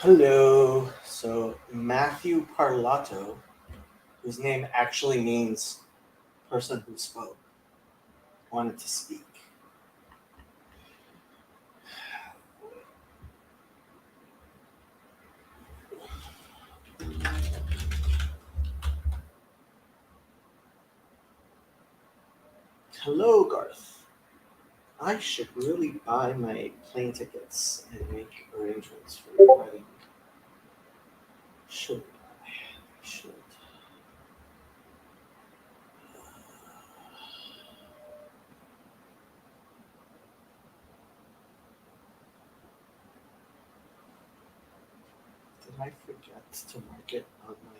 Hello. So Matthew Parlato, whose name actually means person who spoke, wanted to speak. Hello, Garth. I should really buy my plane tickets and make arrangements for your wedding. Should I? Should. Did I forget to mark it on my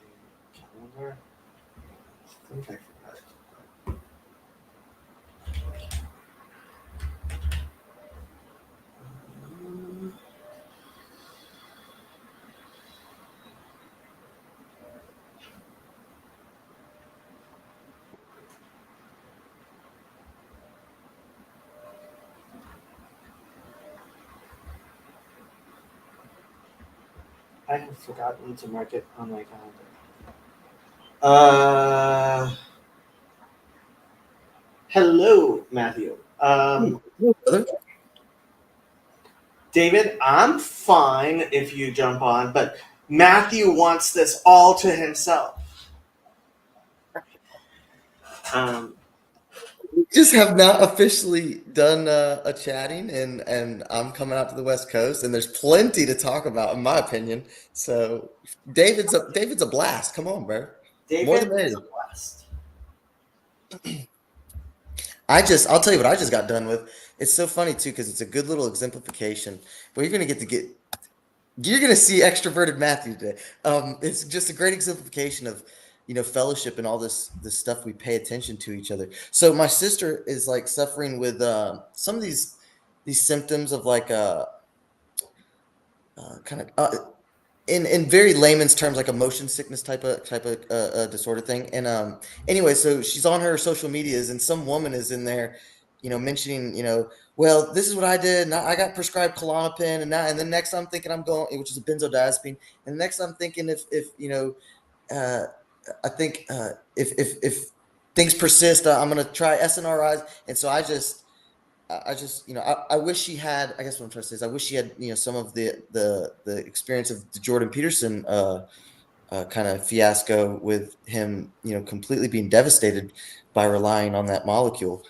calendar? I think I forgot. Um, I have forgotten to mark it on my calendar. Uh, Hello, Matthew. Brother. David, I'm fine if you jump on, but Matthew wants this all to himself. Um, We just have not officially done a chatting, and I'm coming out to the West Coast, and there's plenty to talk about, in my opinion. So David's a blast. Come on, bro. More David than is a ready. blast. I'll tell you what I just got done with. It's so funny too because it's a good little exemplification. But you're gonna see extroverted Matthew today. It's just a great exemplification of fellowship and all this stuff we pay attention to each other. So my sister is like suffering with some of these symptoms of like kind of in very layman's terms, like a motion sickness type of disorder thing. And anyway, so she's on her social medias, and some woman is in there, mentioning, well, this is what I did, and I got prescribed Klonopin, and then next I'm thinking I'm going, which is a benzodiazepine, and next I'm thinking if uh, I think if things persist, I'm gonna try SNRIs, and so I just, I wish she had. I guess what I'm trying to say is, I wish she had, some of the experience of the Jordan Peterson kind of fiasco with him, completely being devastated by relying on that molecule.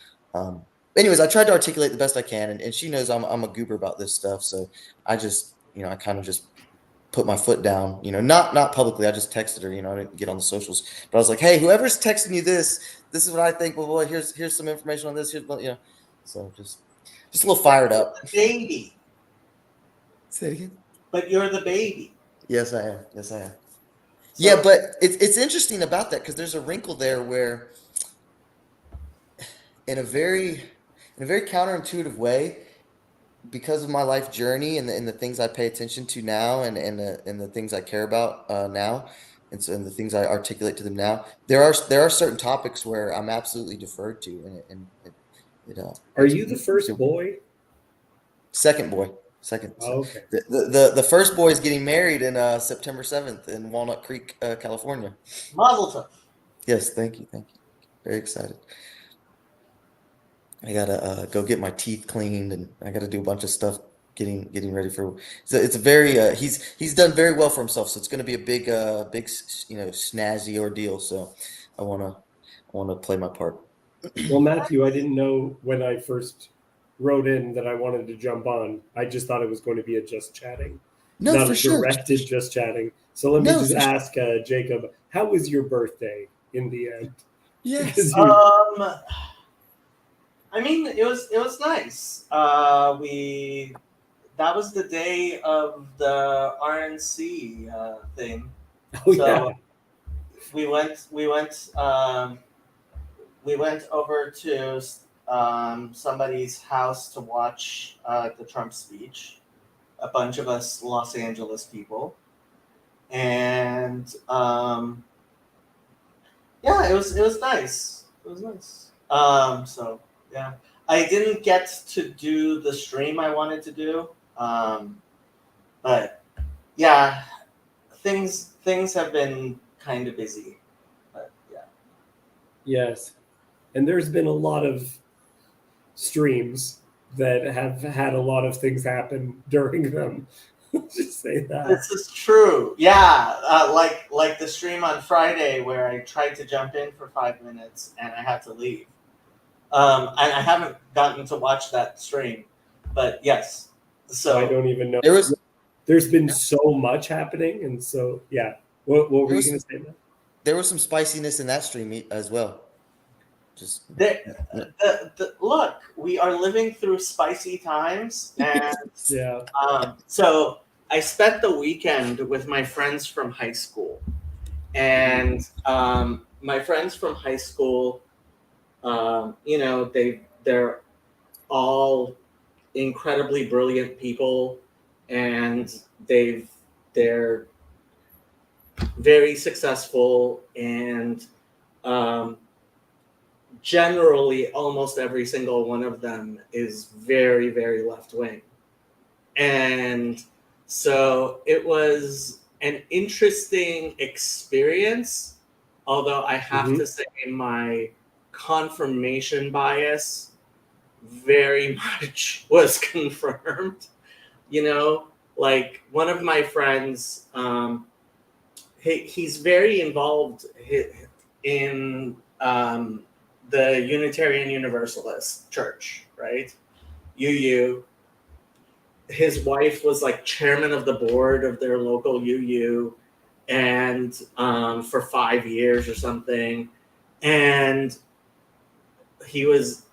Anyways, I tried to articulate the best I can, and she knows I'm a goober about this stuff, so I just, I kind of just put my foot down, not publicly. I just texted her, I didn't get on the socials, but I was like, hey, whoever's texting you this is what I think. Well, boy, here's some information on this. So just a little fired up. The baby, Say it again. but you're the baby. Yes, I am. Yes, I am. Yeah, So but it's interesting about that because there's a wrinkle there where, in a very counterintuitive way, because of my life journey and the things I pay attention to now, and the things I care about now, and the things I articulate to them now, there are certain topics where I'm absolutely deferred to, and Are you the first boy? second boy. Second. Oh, okay. The first boy is getting married in September 7th in Walnut Creek, California. Mazel tov. Yes, thank you. Very excited. I gotta go get my teeth cleaned, and I gotta do a bunch of stuff getting ready for. So it's a very he's done very well for himself. So it's gonna be a big snazzy ordeal. So I wanna play my part. Well, Matthew, I didn't know when I first wrote in that I wanted to jump on. I just thought it was going to be a just chatting, No, not for a sure. directed just chatting. So let me No, just for sure. ask Jacob, how was your birthday in the end? Yes. Because you, I mean, it was nice. We That was the day of the RNC thing. oh yeah, So we went we went we went over to somebody's house to watch the Trump speech. A bunch of us Los Angeles people, and yeah, it was nice. It was nice. So yeah, I didn't get to do the stream I wanted to do, but yeah, things have been kind of busy, but yeah. Yes. And there's been a lot of streams that have had a lot of things happen during them. Just say that. This is true. Yeah, like the stream on Friday where I tried to jump in for 5 minutes and I had to leave. And I haven't gotten to watch that stream, but yes. So I don't even know. There was There's been so much happening, and so yeah. What were There you was- going to say, Matt? there was some spiciness in that stream as well. Just look, we are living through spicy times, and Yeah. so I spent the weekend with my friends from high school, and my friends from high school, they're all incredibly brilliant people, and they're very successful, and generally almost every single one of them is very, very left wing. And so it was an interesting experience, although I have to say my confirmation bias very much was confirmed. Like one of my friends, he's very involved in the Unitarian Universalist Church, right? UU. His wife was like chairman of the board of their local UU, and for 5 years or something. And he was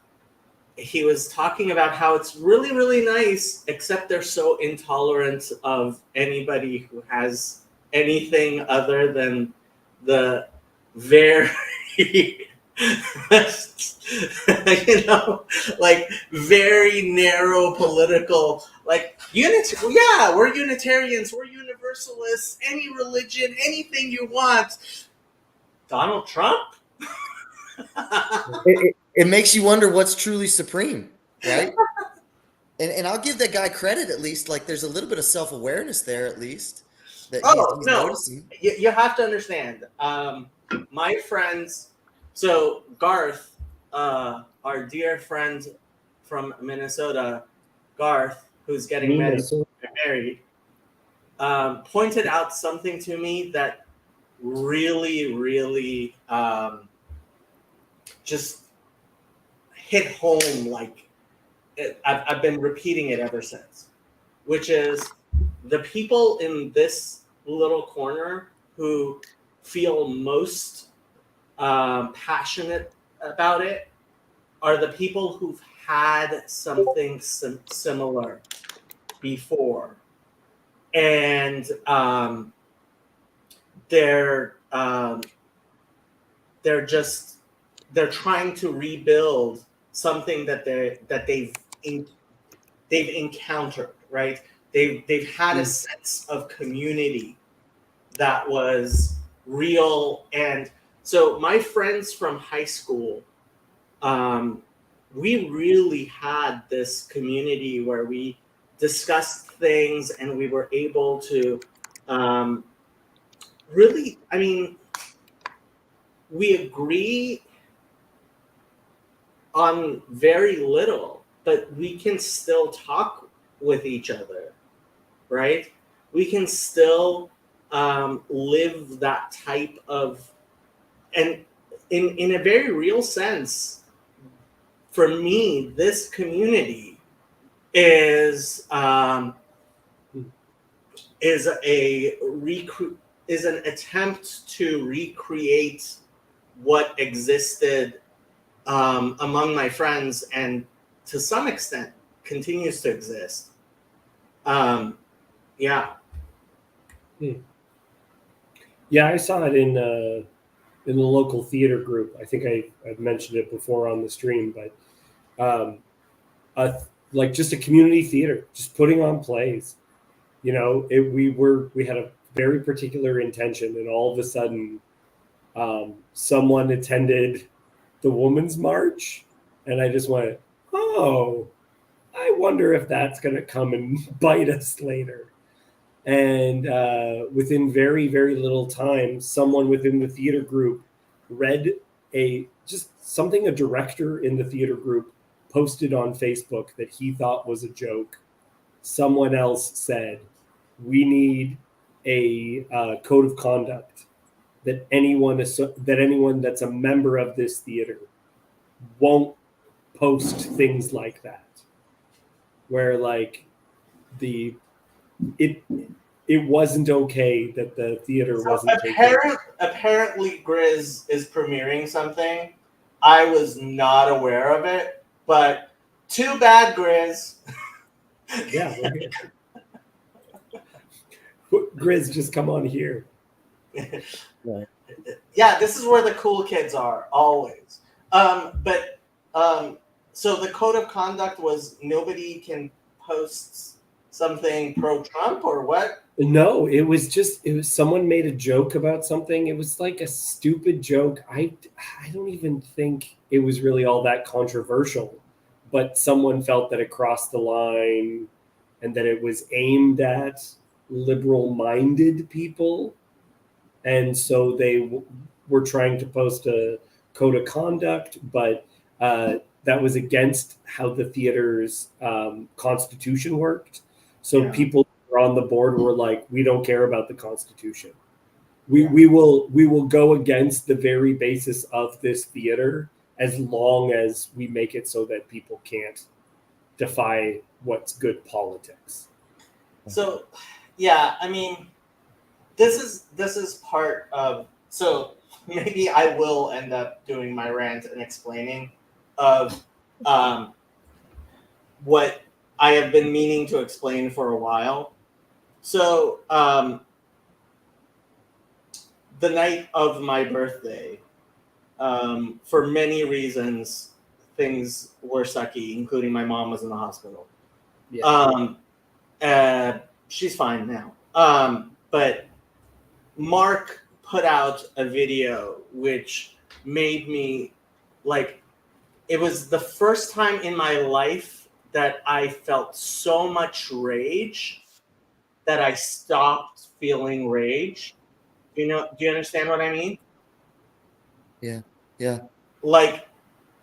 talking about how it's really, really nice, except they're so intolerant of anybody who has anything other than the very like very narrow political, like we're Unitarians, we're Universalists, any religion, anything you want. Donald Trump? it makes you wonder what's truly supreme, right? And I'll give that guy credit, at least. Like there's a little bit of self-awareness there, at least, that he's no, noticing. you have to understand. My friends, so Garth, our dear friend from Minnesota, Garth, who's getting married, pointed out something to me that really, really just hit home. Like I've been repeating it ever since, which is the people in this little corner who feel most passionate about it are the people who've had something similar before, and they're trying to rebuild something that they've encountered, right? They've had a sense of community that was real. And so my friends from high school, we really had this community where we discussed things and we were able to really, I mean, we agree on very little, but we can still talk with each other, right? We can still live that type of, and in a very real sense, for me, this community is an attempt to recreate what existed among my friends, and to some extent continues to exist. Yeah. Yeah, I saw it in the local theater group. I think I've mentioned it before on the stream, but like just a community theater, just putting on plays. We had a very particular intention, and all of a sudden, someone attended the Women's March, and I just went, "Oh, I wonder if that's going to come and bite us later." And within very, very little time, someone within the theater group read something a director in the theater group posted on Facebook that he thought was a joke. Someone else said, "We need a code of conduct that anyone that's a member of this theater won't post things like that." Where like it wasn't okay that the theater wasn't taking. Apparently, Grizz is premiering something. I was not aware of it, but too bad, Grizz. Yeah, we're here. Grizz, just come on here. Right. Yeah, this is where the cool kids are always. So the code of conduct was nobody can post something pro-Trump or what? No, it was someone made a joke about something. It was like a stupid joke. I don't even think it was really all that controversial, but someone felt that it crossed the line and that it was aimed at liberal-minded people. And so they were trying to post a code of conduct, but that was against how the theater's constitution worked. So Yeah. people who were on the board were like, "We don't care about the Constitution. We will go against the very basis of this theater as long as we make it so that people can't defy what's good politics." So, yeah, I mean, this is part of. So maybe I will end up doing my rant and explaining of what I have been meaning to explain for a while. So the night of my birthday, for many reasons, things were sucky, including my mom was in the hospital. Yeah. She's fine now. But Mark put out a video which made me like, it was the first time in my life that I felt so much rage that I stopped feeling rage. Do you understand what I mean? Yeah. Like,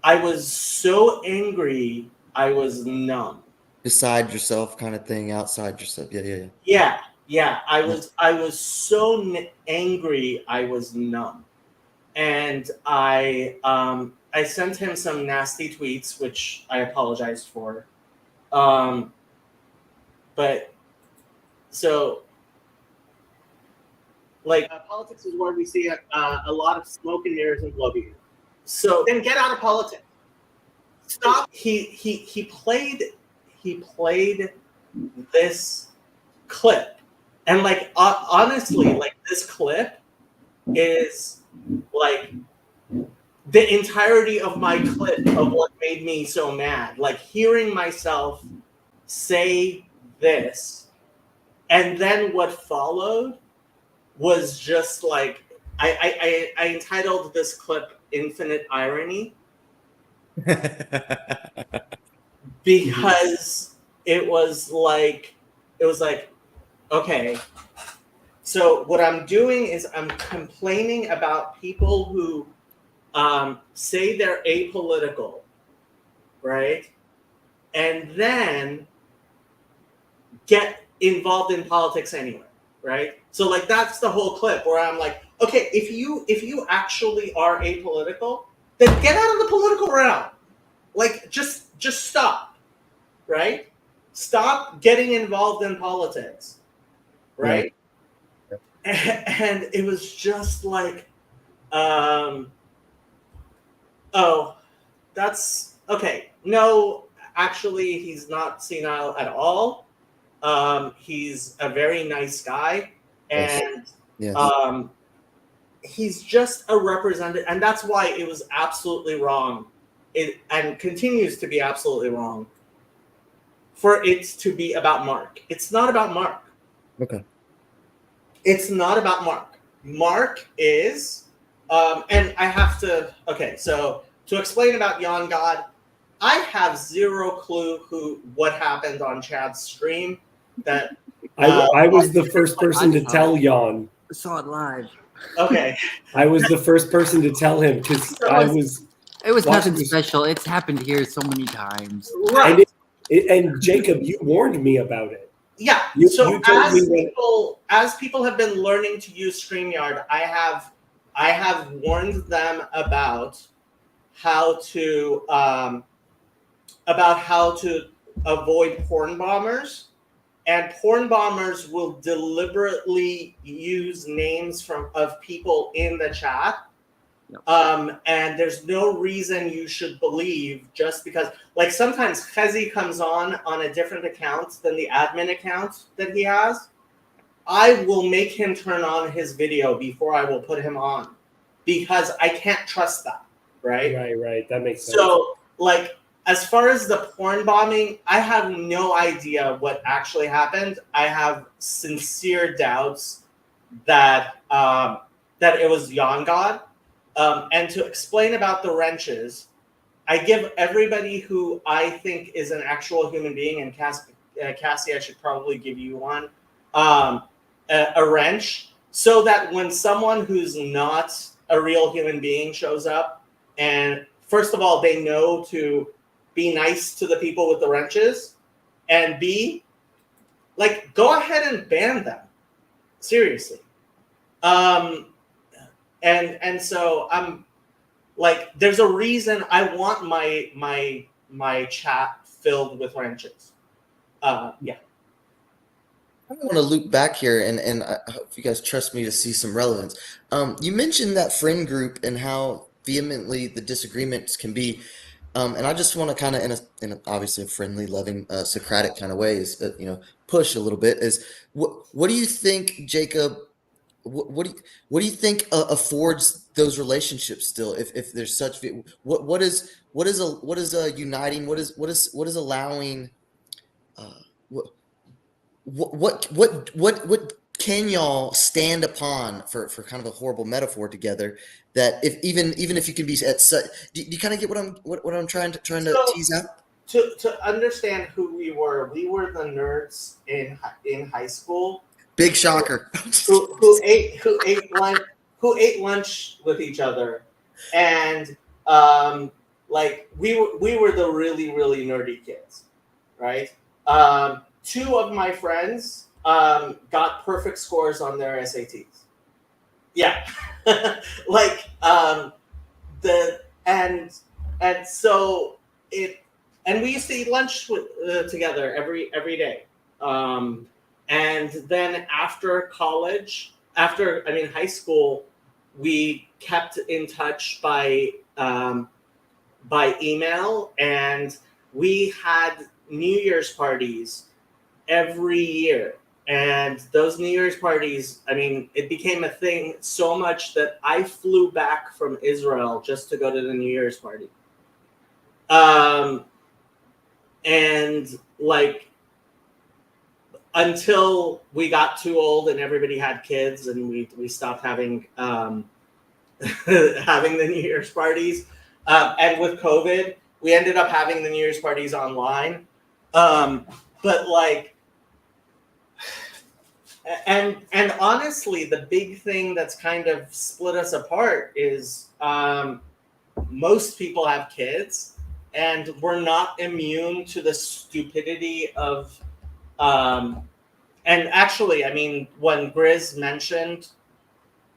I was so angry, I was numb. Beside yourself kind of thing, outside yourself. Yeah. Yeah. I was so angry, I was numb, and I sent him some nasty tweets, which I apologized for. But so, like, politics is where we see a lot of smoke and mirrors and bloviate. So then get out of politics. Stop. He played this clip, and like honestly, like this clip is like the entirety of my clip of what made me so mad. Like hearing myself say this, and then what followed was just like I entitled this clip "Infinite Irony" because it was like okay, so what I'm doing is I'm complaining about people who say they're apolitical, right, and then get involved in politics anyway, right? So like that's the whole clip where I'm like, okay, if you actually are apolitical, then get out of the political realm. Like just stop, right? Stop getting involved in politics, right? And it was just like, oh, that's okay. No, actually, he's not senile at all. He's a very nice guy, and he's just a representative, and that's why it was absolutely wrong. And continues to be absolutely wrong for it to be about Mark. It's not about Mark. Okay. It's not about Mark. Mark is, and I have to. Okay, so to explain about Jan God, I have zero clue what happened on Chad's stream. that I was the first person to saw tell Jan. I saw it live. okay. I was the first person to tell him because I was. It was Watching nothing this- special. It's happened here so many times. Right. And Jacob, you warned me about it. Yeah. You So told me when- as people have been learning to use StreamYard, I have warned them about how to avoid porn bombers. And porn bombers will deliberately use names of people in the chat. Yep. And there's no reason you should believe just because, like, sometimes Khezi comes on a different account than the admin account that he has. I will make him turn on his video before I will put him on because I can't trust that, right? Right. That makes sense. So, like, as far as the porn bombing, I have no idea what actually happened. I have sincere doubts that it was Yon God. And to explain about the wrenches, I give everybody who I think is an actual human being, and Cassie, I should probably give you one, a wrench, so that when someone who's not a real human being shows up, and first of all, they know to be nice to the people with the wrenches, and B, like, go ahead and ban them. Seriously. And so I'm like, there's a reason I want my chat filled with wrenches. Yeah. I want to loop back here, and I hope you guys trust me to see some relevance. You mentioned that friend group and how vehemently the disagreements can be, and I just want to kind of, in a obviously a friendly, loving, Socratic kind of way, is push a little bit. Is what do you think, Jacob? What do you think affords those relationships still? If there's such, what is uniting? What is allowing? What can y'all stand upon for kind of a horrible metaphor together, that if even if you can be at such, do you kind of get what I'm trying to tease out? To understand who we were the nerds in high school. Big shocker. who ate lunch with each other, and like we were the really nerdy kids, right? Two of my friends got perfect scores on their SATs. Yeah, like so it, and we used to eat lunch together every day. And then after high school, we kept in touch by email, and we had New Year's parties every year. And those New Year's parties, I mean, it became a thing so much that I flew back from Israel just to go to the New Year's party. And like, until we got too old and everybody had kids, and we stopped having having the New Year's parties. And with COVID, we ended up having the New Year's parties online. But like, and honestly, the big thing that's kind of split us apart is most people have kids, and we're not immune to the stupidity of and actually, I mean, when Grizz mentioned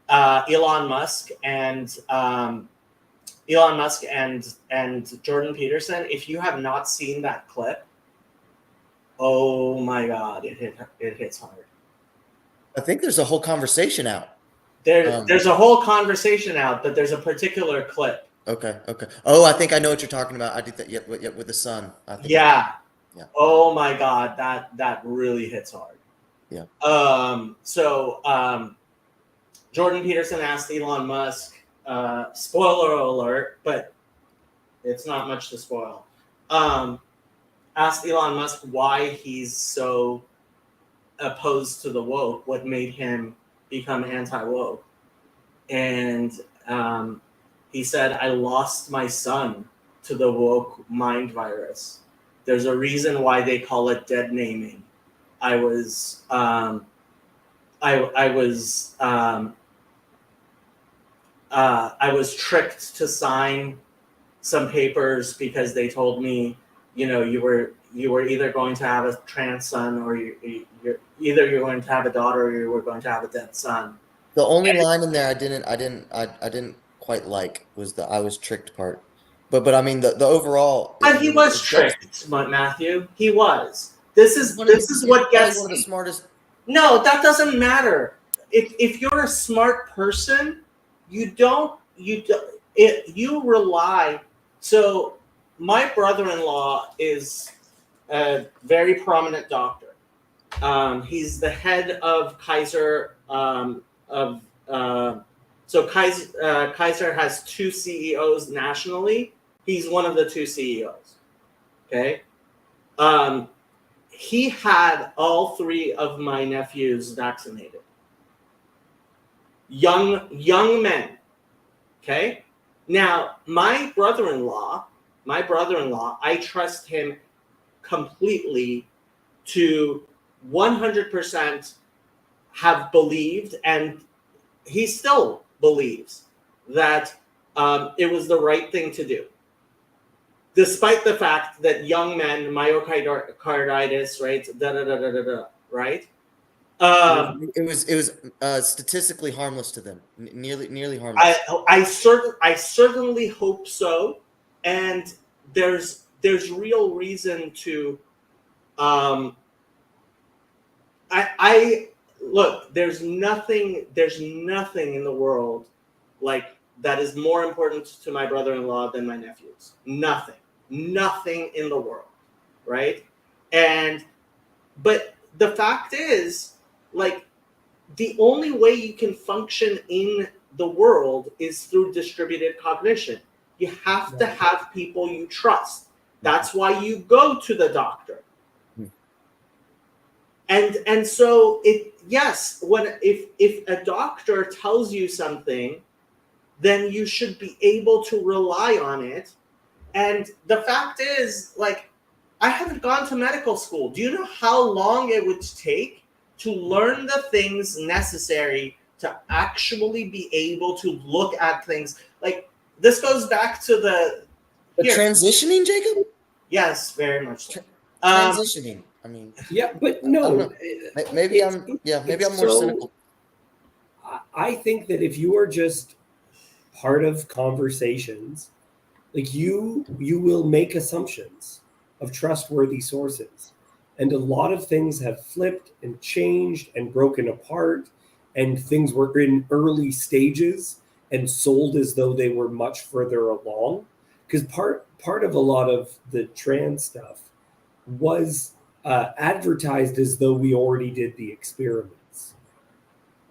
Elon Musk and Jordan Peterson, if you have not seen that clip, oh my God, it hits hard. I think there's a whole conversation out. There's a whole conversation out, but there's a particular clip. Okay. Oh, I think I know what you're talking about. I did that. Yep, with the son. I think Yeah. Yeah. Oh my God, that really hits hard. Yeah. So Jordan Peterson asked Elon Musk, spoiler alert, but it's not much to spoil. Asked Elon Musk why he's so opposed to the woke, what made him become anti-woke. And he said, I lost my son to the woke mind virus. There's a reason why they call it dead naming. I was I was tricked to sign some papers because they told me, you know, you were either going to have a trans son or you're going to have a daughter or you were going to have a dead son. The only line in there I didn't quite like was the "I was tricked" part. But I mean the overall. But he was tricked, Matthew. He was. This is what gets one of the smartest. No, that doesn't matter. If you're a smart person, you rely. So my brother-in-law is a very prominent doctor. He's the head of Kaiser. So Kaiser has 2 CEOs nationally. He's one of the 2 CEOs. Okay. He had all 3 of my nephews vaccinated. Young men. Okay. Now, my brother-in-law, I trust him completely to 100% have believed, and he still believes that it was the right thing to do. Despite the fact that young men, myocarditis, right, right? It was statistically harmless to them, nearly harmless. I certainly hope so, and there's real reason to. I look. There's nothing in the world like that is more important to my brother-in-law than my nephews. Nothing in the world, right? But the fact is, like, the only way you can function in the world is through distributed cognition. You have to have people you trust. That's why you go to the doctor. And so if a doctor tells you something, then you should be able to rely on it. And the fact is, like, I haven't gone to medical school. Do you know how long it would take to learn the things necessary to actually be able to look at things? Like, this goes back to the transitioning, Jacob? Yes, very much so. Transitioning. I mean, yeah, but no. Maybe I'm more cynical. I think that if you are just part of conversations, like you will make assumptions of trustworthy sources, and a lot of things have flipped and changed and broken apart, and things were in early stages and sold as though they were much further along, because part of a lot of the trans stuff was advertised as though we already did the experiments.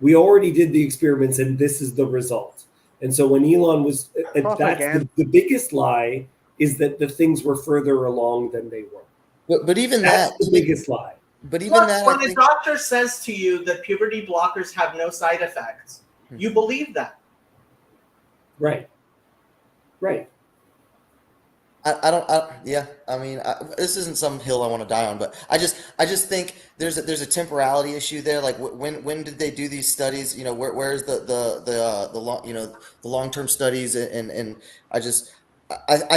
We already did the experiments, and this is the result. And so when Elon was, that's the biggest lie, is that the things were further along than they were. But even that's the biggest lie. But even when a doctor says to you that puberty blockers have no side effects, you believe that. Right. I mean, this isn't some hill I want to die on, but I just think there's a temporality issue there. Like, when did they do these studies? You know, where's the long-term studies? And I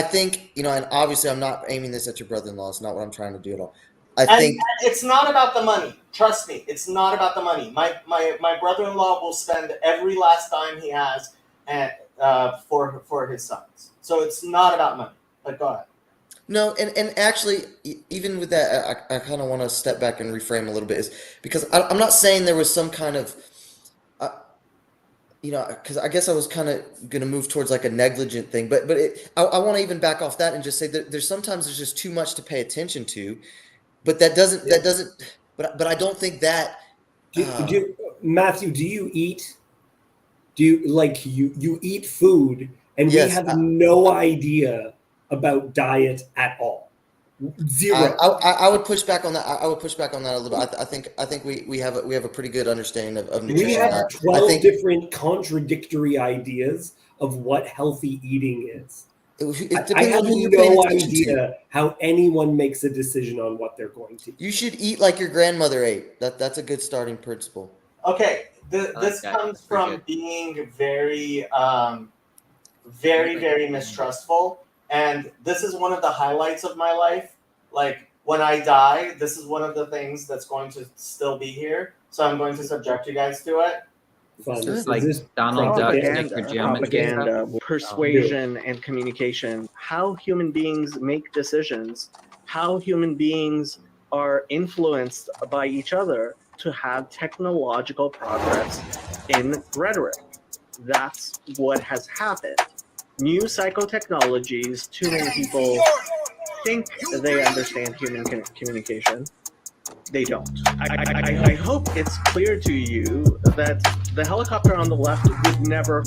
think, you know, and obviously I'm not aiming this at your brother-in-law. It's not what I'm trying to do at all. I think it's not about the money. Trust me, it's not about the money. My brother-in-law will spend every last dime he has for his sons. So it's not about money. But go ahead. No, and actually, even with that, I kind of want to step back and reframe a little bit, is because I'm not saying there was some kind of, because I guess I was kind of going to move towards like a negligent thing, but I want to even back off that and just say that there's just too much to pay attention to, but but I don't think that. Matthew, do you eat? Do you eat food, and yes, we have no idea about diet at all? Zero. I would push back on that. I would push back on that a little bit. I think we have a pretty good understanding of nutrition. We have 12 different contradictory ideas of what healthy eating is. It I depends have on who you're paying no attention to. idea how anyone makes a decision on what they're going to eat. You should eat like your grandmother ate. That's a good starting principle. Okay, like this that. comes That's pretty from good. being very mistrustful, and this is one of the highlights of my life. Like when I die, this is one of the things that's going to still be here. So I'm going to subject you guys to it. Fun. Is Is like this Donald Duck, propaganda? stick your geometry and stuff? Propaganda, persuasion, and communication. How human beings make decisions, how human beings are influenced by each other to have technological progress in rhetoric. That's what has happened. New psychotechnologies, too many people think they understand human communication. They don't. I hope it's clear to you that the helicopter on the left would never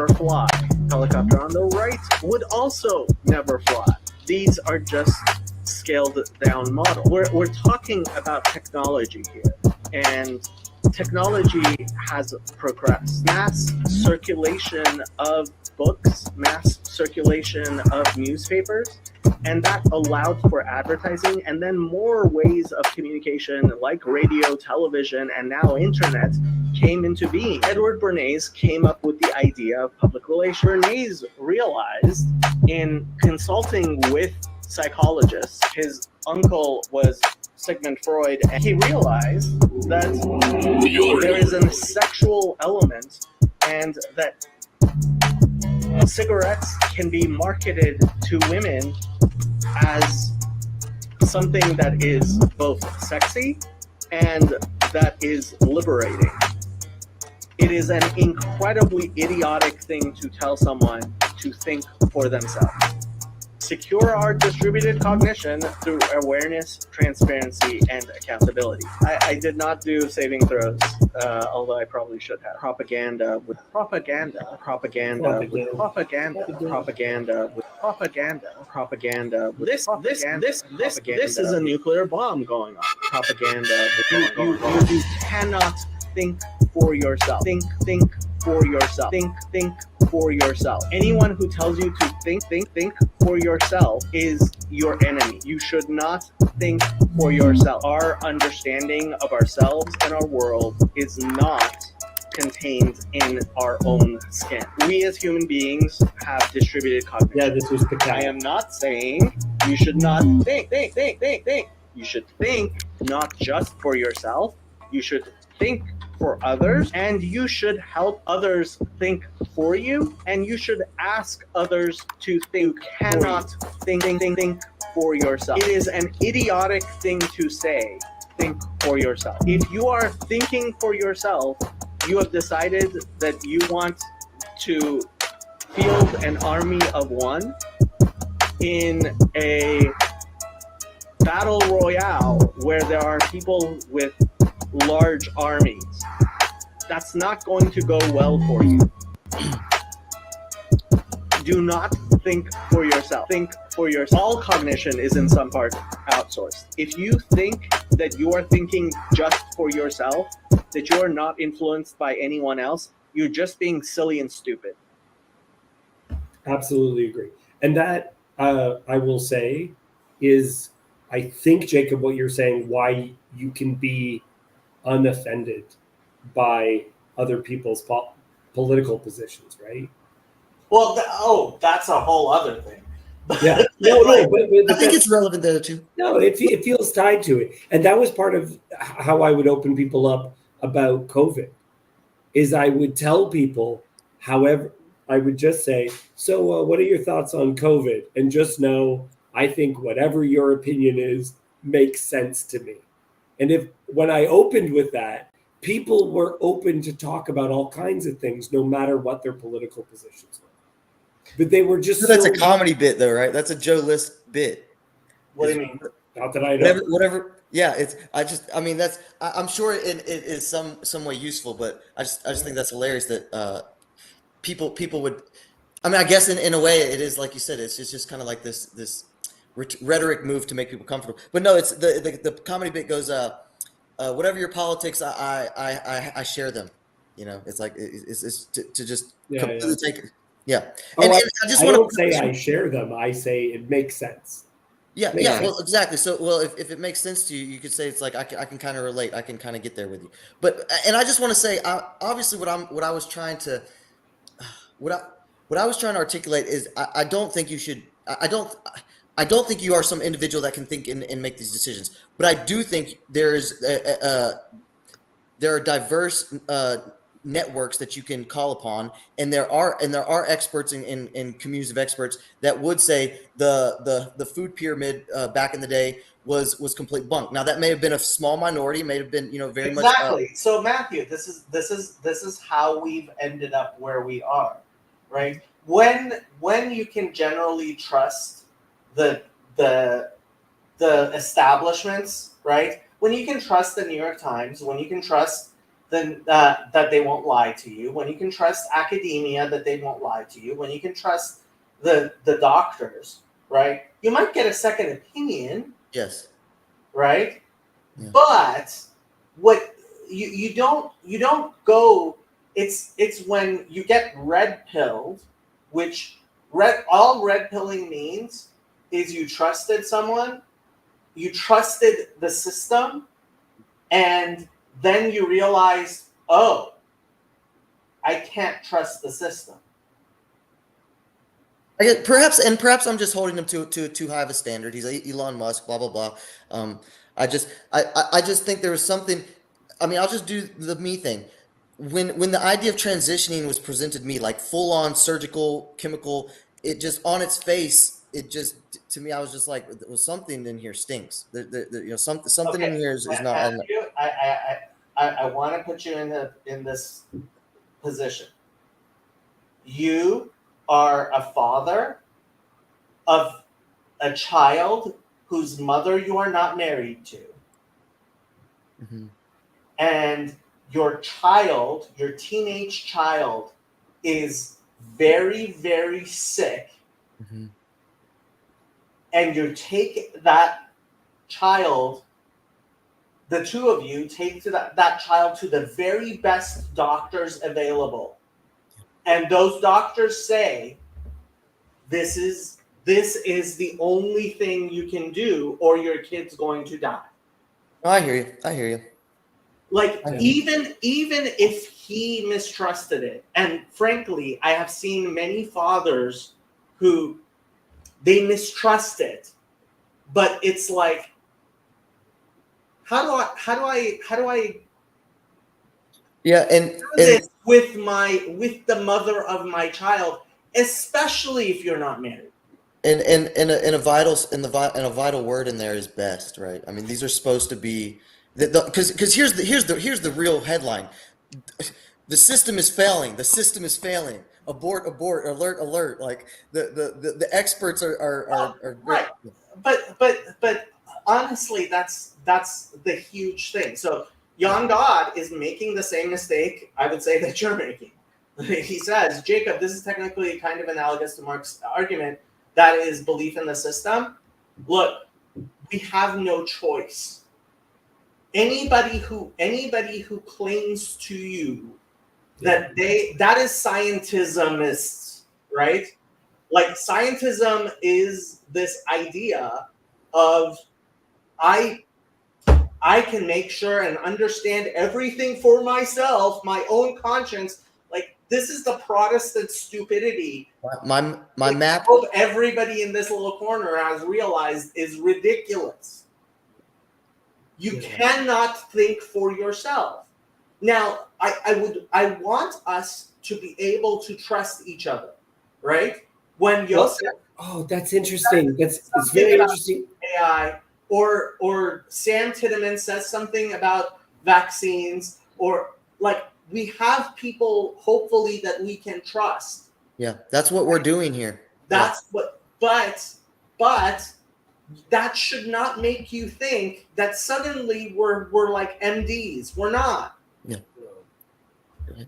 fly. Helicopter on the right would also never fly. These are just scaled down models. We're talking about technology here, and technology has progressed. Mass circulation of books, mass circulation of newspapers, and that allowed for advertising, and then more ways of communication like radio, television, and now internet came into being. Edward Bernays came up with the idea of public relations. Bernays realized in consulting with psychologists, his uncle was Sigmund Freud, and he realized that there is a sexual element and that cigarettes can be marketed to women as something that is both sexy and that is liberating. It is an incredibly idiotic thing to tell someone to think for themselves. Secure our distributed cognition through awareness, transparency, and accountability. I did not do saving throws, although I probably should have. Propaganda with propaganda, propaganda with propaganda, propaganda with propaganda, propaganda with this is a nuclear bomb going on. Propaganda. You cannot think for yourself. Think for yourself. Think for yourself. Anyone who tells you to think for yourself is your enemy. You should not think for yourself. Our understanding of ourselves and our world is not contained in our own skin. We as human beings have distributed cognition. Yeah, this was I Picasso. am not saying you should not think. You should think not just for yourself. You should think for others, and you should help others think for you, and you should ask others to think. You cannot think for yourself. It is an idiotic thing to say, think for yourself. If you are thinking for yourself, you have decided that you want to field an army of one in a battle royale where there are people with large armies. That's not going to go well for you. Do not think for yourself. Think for yourself. All cognition is in some part outsourced. If you think that you are thinking just for yourself, that you are not influenced by anyone else, you're just being silly and stupid. Absolutely agree. And that, I will say, is, I think, Jacob, what you're saying, why you can be unoffended by other people's political positions, right? Well, that's a whole other thing. Yeah. No, but I think it's relevant there too. no, it feels tied to it. And that was part of how I would open people up about COVID, is I would tell people, however, I would just say, so what are your thoughts on COVID? And just know, I think whatever your opinion is makes sense to me. And if when I opened with that, people were open to talk about all kinds of things, no matter what their political positions were. But they were just That's a comedy bit, though, right? That's a Joe List bit. What do you mean? Not that I know. Whatever. Yeah, I'm sure it is some way useful, but I just think that's hilarious that people would. I mean, I guess in a way it is like you said. It's just kind of like this rhetoric move to make people comfortable. But no, it's the comedy bit goes. Whatever your politics, I share them. You know, it's like it's to just completely take it. Yeah. Oh, And I just I want don't to say I share them. I say it makes sense. Yeah, Makes yeah, sense. well, exactly. So, well, if it makes sense to you, you could say it's like I can kind of relate. I can kind of get there with you. But and I just want to say, obviously, what I was trying to what I what I was trying to articulate is I don't think you should. I don't think you are some individual that can think and make these decisions. But I do think there are diverse networks that you can call upon, and there are experts in communities of experts that would say the food pyramid back in the day was complete bunk. Now that may have been a small minority, may have been very much Exactly. So Matthew, this is how we've ended up where we are, right? When you can generally trust the the the establishments, right? When you can trust the New York Times, when you can trust that they won't lie to you, when you can trust academia that they won't lie to you, when you can trust the doctors, right? You might get a second opinion, yes. right? Yeah. But what you don't go. It's when you get red pilled, which all red pilling means is you trusted someone, you trusted the system, and then you realize, oh, I can't trust the system. I get, perhaps I'm just holding him to too high of a standard. He's Elon Musk, blah blah blah. I just think there was something. I mean, I'll just do the me thing. When the idea of transitioning was presented to me, like full on surgical, chemical, it just on its face, it just to me, I was just like, well, something in here stinks. Something in Okay, here is not. Matthew, I want to put you in this position. You are a father of a child whose mother you are not married to, Mhm. and your child, your teenage child, is very, very sick, Mhm. and you take that child, the two of you take that child to the very best doctors available. And those doctors say, this is the only thing you can do, or your kid's going to die. Oh, I hear you. I hear you. Like I hear you. even if he mistrusted it, and frankly, I have seen many fathers who they mistrust it, but it's like, how do I Yeah, do this with the mother of my child, especially if you're not married? and a vital word in there is best, right? I mean, these are supposed to be because here's the real headline. The system is failing. The system is failing. Abort, abort, alert, alert. Like the experts are Right. But honestly, that's the huge thing. So Jan God is making the same mistake I would say that you're making. He says, Jacob, this is technically kind of analogous to Marx's argument that is belief in the system. Look, we have no choice. Anybody who claims to you that that is scientismists, right? Like scientism is this idea of I can make sure and understand everything for myself, my own conscience. Like this is the Protestant stupidity. my map. I hope everybody in this little corner has realized is ridiculous. You cannot think for yourself. Now, I want us to be able to trust each other, right? When Joseph Oh, that's interesting. It's something very about interesting. AI, or Sam Tiedemann says something about vaccines, or like we have people hopefully that we can trust. Yeah, that's what we're doing here. That's what, but that should not make you think that suddenly we're like MDs. We're not. Yeah.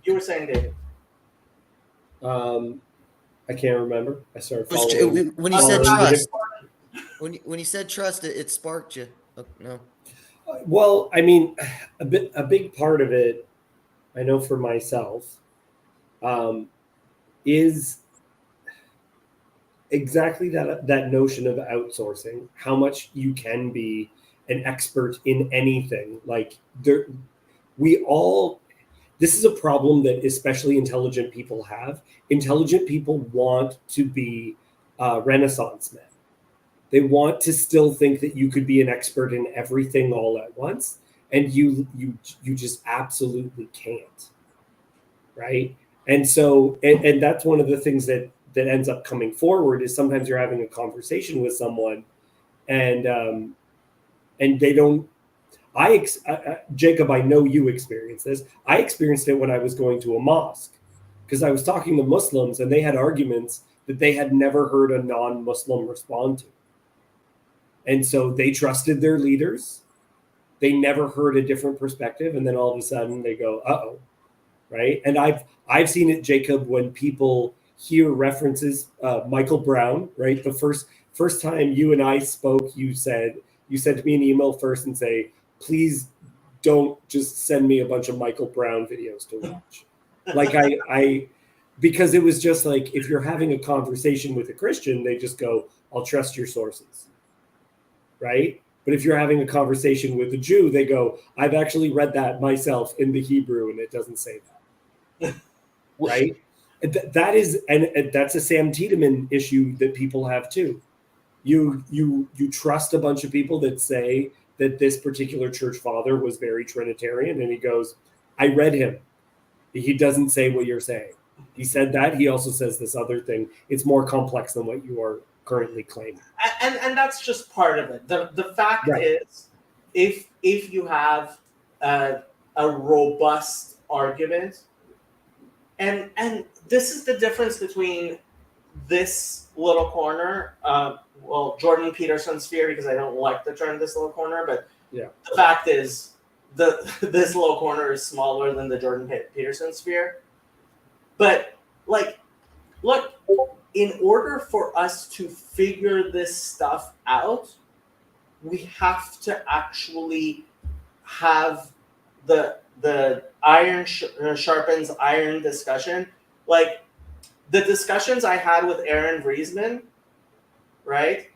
You were saying, David. I can't remember. I started It was- following. when you said following the trust, when you said trust, it sparked you. Oh, no. Well, I mean, a big part of it, I know for myself, is exactly that notion of outsourcing, how much you can be an expert in anything. Like we all, this is a problem that especially intelligent people have. Intelligent people want to be Renaissance men. They want to still think that you could be an expert in everything all at once, and you just absolutely can't, right? And so, and that's one of the things that ends up coming forward is sometimes you're having a conversation with someone, and they don't. Jacob, I know you experienced this. I experienced it when I was going to a mosque because I was talking to Muslims and they had arguments that they had never heard a non-Muslim respond to. And so they trusted their leaders. They never heard a different perspective. And then all of a sudden they go, uh-oh, right? And I've seen it, Jacob, when people hear references, Michael Brown, right? The first time you and I spoke, you sent me an email first and say, please don't just send me a bunch of Michael Brown videos to watch. Like because it was just like, if you're having a conversation with a Christian, they just go, I'll trust your sources, right? But if you're having a conversation with a Jew, they go, I've actually read that myself in the Hebrew and it doesn't say that, right? That is, and that's a Sam Tiedemann issue that people have too. You trust a bunch of people that say that this particular church father was very Trinitarian, and he goes, I read him. He doesn't say what you're saying. He said that. He also says this other thing. It's more complex than what you are currently claiming. And that's just part of it. The fact Right. is, if you have a robust argument, and this is the difference between this little corner, Jordan Peterson sphere, because I don't like the term this little corner, but Yeah. the fact is this little corner is smaller than the Jordan Peterson sphere. But like, look, in order for us to figure this stuff out, we have to actually have the iron sharpens iron discussion. Like, the discussions I had with Aaron Vriesman, right?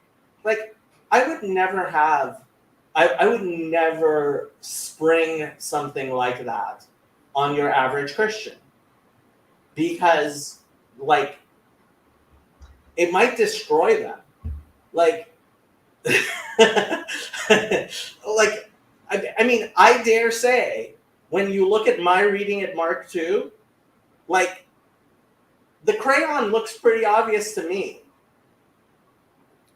Like, I would never spring something like that on your average Christian, because, like, it might destroy them. Like, like, I mean, I dare say, when you look at my reading at Mark 2, like, the crayon looks pretty obvious to me.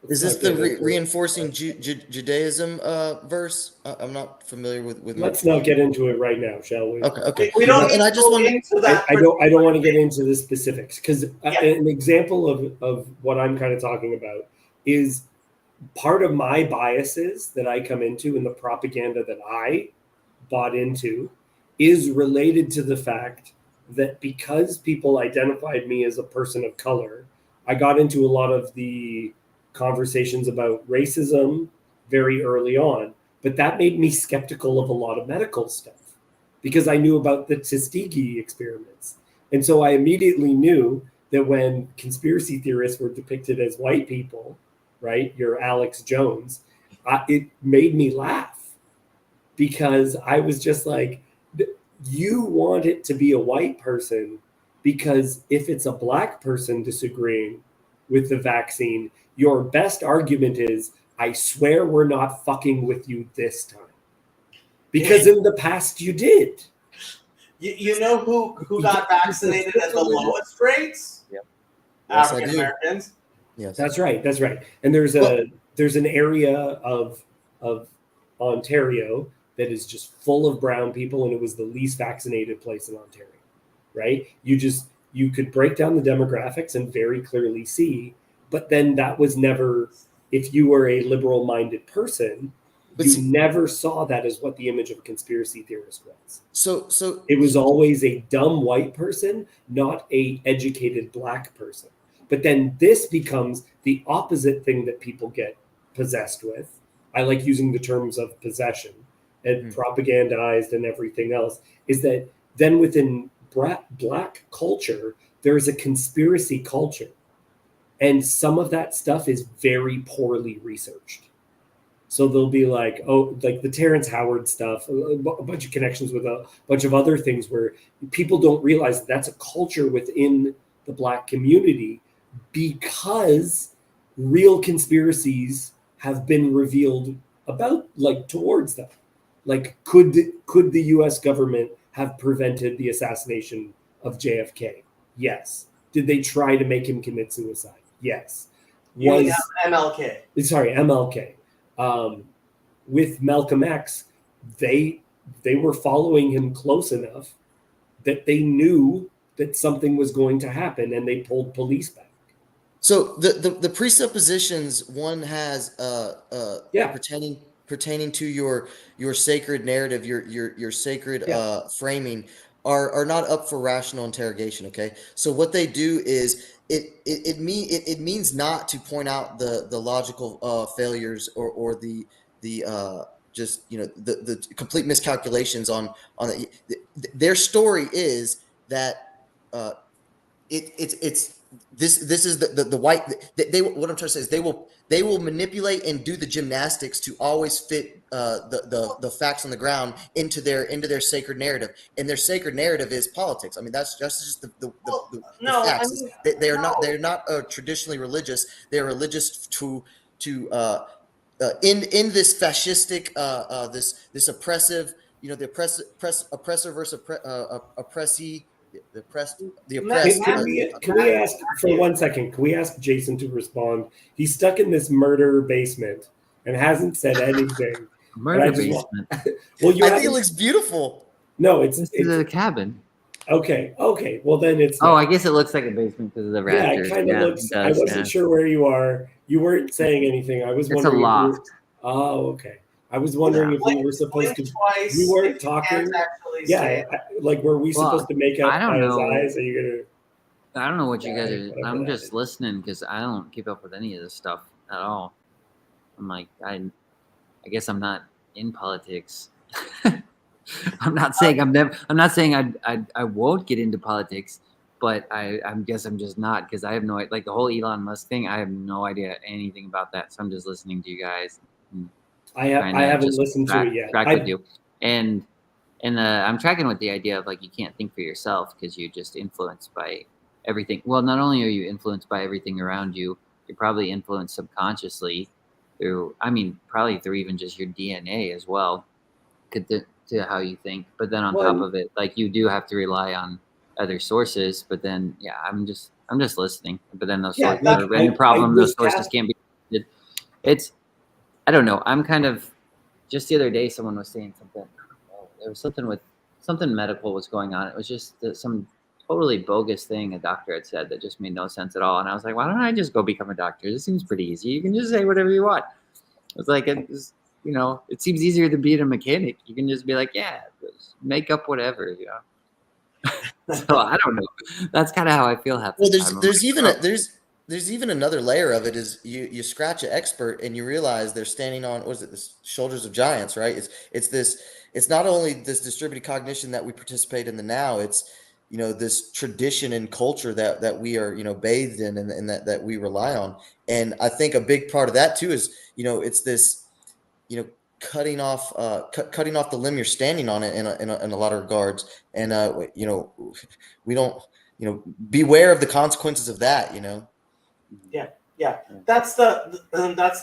Is this Okay, the reinforcing Judaism verse? I'm not familiar with. Let's not get into it right now, shall we? Okay. We don't And need I to just go want into that. I don't want to get into the specifics, because Yeah. an example of what I'm kind of talking about is part of my biases that I come into and the propaganda that I bought into is related to the fact that because people identified me as a person of color, I got into a lot of the conversations about racism very early on, but that made me skeptical of a lot of medical stuff because I knew about the Tuskegee experiments. And so I immediately knew that when conspiracy theorists were depicted as white people, right, your Alex Jones, it made me laugh because I was just like, you want it to be a white person because if it's a black person disagreeing with the vaccine, your best argument is, I swear we're not fucking with you this time. Because in the past you did. You know who got vaccinated at the lowest rates? Yep. Yes, I African do. Americans. Yes. That's right. And there's an area of Ontario that is just full of brown people, and it was the least vaccinated place in Ontario, right? You could break down the demographics and very clearly see, but then that was never, if you were a liberal-minded person, you never saw that as what the image of a conspiracy theorist was. So It was always a dumb white person, not a educated black person. But then this becomes the opposite thing that people get possessed with. I like using the terms of possession and propagandized and everything else, is that then within black culture, there is a conspiracy culture. And some of that stuff is very poorly researched. So they'll be like, oh, like the Terrence Howard stuff, a bunch of connections with a bunch of other things where people don't realize that's a culture within the Black community, because real conspiracies have been revealed about, like, towards them. Like, could the U.S. government have prevented the assassination of JFK? Yes. Did they try to make him commit suicide? Yes. You mean MLK? Sorry, MLK. With Malcolm X, they were following him close enough that they knew that something was going to happen, and they pulled police back. So the presuppositions one has pertaining to your sacred narrative, your sacred framing are not up for rational interrogation. Okay, so what they do is it means not to point out the logical failures or the just, you know, the complete miscalculations on their story is that it's this is the white they what I'm trying to say is they will manipulate and do the gymnastics to always fit the facts on the ground into their sacred narrative, and their sacred narrative is politics. I mean, that's just the facts. I mean, they're not traditionally religious. They're religious to in this fascistic this oppressive, you know, the oppressor versus oppressee. The oppressed. Can we ask for 1 second? Can we ask Jason to respond? He's stuck in this murder basement and hasn't said anything. Murder basement. Well, I think it looks beautiful. No, it's a cabin. Okay. Well, then it's. Oh, I guess it looks like a basement because of the rafters. Yeah, it kind of looks. I wasn't sure where you are. You weren't saying anything. I was wondering. It's a loft. Oh, okay. I was wondering if we were supposed to. We weren't talking. Yeah, like were we supposed to make out by his eyes? Are you gonna? I don't know what you guys are. I'm just listening because I don't keep up with any of this stuff at all. I'm like, I guess I'm not in politics. I'm not saying I'm not saying I won't get into politics, but I guess I'm just not, because I have no, like the whole Elon Musk thing. I have no idea anything about that, so I'm just listening to you guys. I haven't listened to it yet. Track with you, and I'm tracking with the idea of, like, you can't think for yourself because you're just influenced by everything. Well, not only are you influenced by everything around you, you're probably influenced subconsciously through, probably through even just your DNA as well, to how you think. But then on top of it, like, you do have to rely on other sources. But then, yeah, I'm just listening. But then those sources are any problem. Those sources can't be. It's, I don't know. I'm kind of, just the other day, someone was saying something. There was something medical was going on. It was just some totally bogus thing a doctor had said that just made no sense at all. And I was like, why don't I just go become a doctor? This seems pretty easy. You can just say whatever you want. It's like, it seems easier than being a mechanic. You can just be like, yeah, just make up whatever, you know. So I don't know. That's kind of how I feel half the time. There's even another layer of it is you scratch an expert and you realize they're standing on, the shoulders of giants, right? It's not only this distributed cognition that we participate in the now, it's, you know, this tradition and culture that we are, you know, bathed in and that we rely on. And I think a big part of that too is, you know, it's this, you know, cutting off the limb you're standing on it in a lot of regards. And you know, we don't, you know, beware of the consequences of that, you know. Yeah. That's the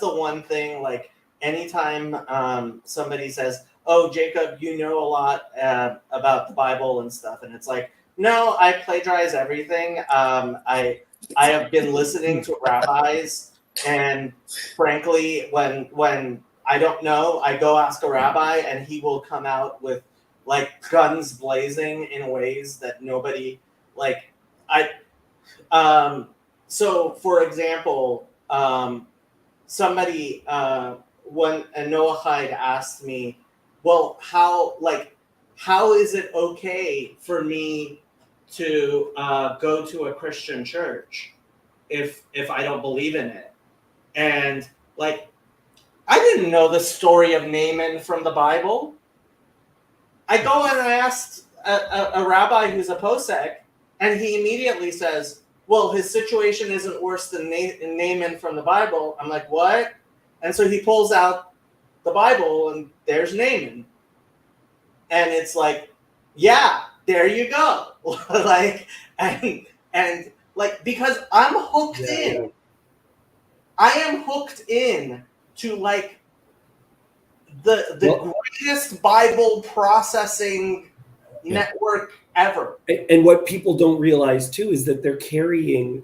one thing. Like, anytime somebody says, "Oh, Jacob, you know a lot about the Bible and stuff," and it's like, no, I plagiarize everything. I have been listening to rabbis, and frankly, when I don't know, I go ask a rabbi, and he will come out with, like, guns blazing in ways that nobody, like, So, for example, somebody, when a Noahide asked me, well, how is it okay for me to go to a Christian church if I don't believe in it? And, like, I didn't know the story of Naaman from the Bible. I go and I asked a rabbi who's a posek, and he immediately says, well, his situation isn't worse than Naaman from the Bible. I'm like, what? And so he pulls out the Bible, and there's Naaman. And it's like, yeah, there you go. Like, and like, because I'm hooked in. I am hooked in to like the greatest Bible processing network ever. And what people don't realize too is that they're carrying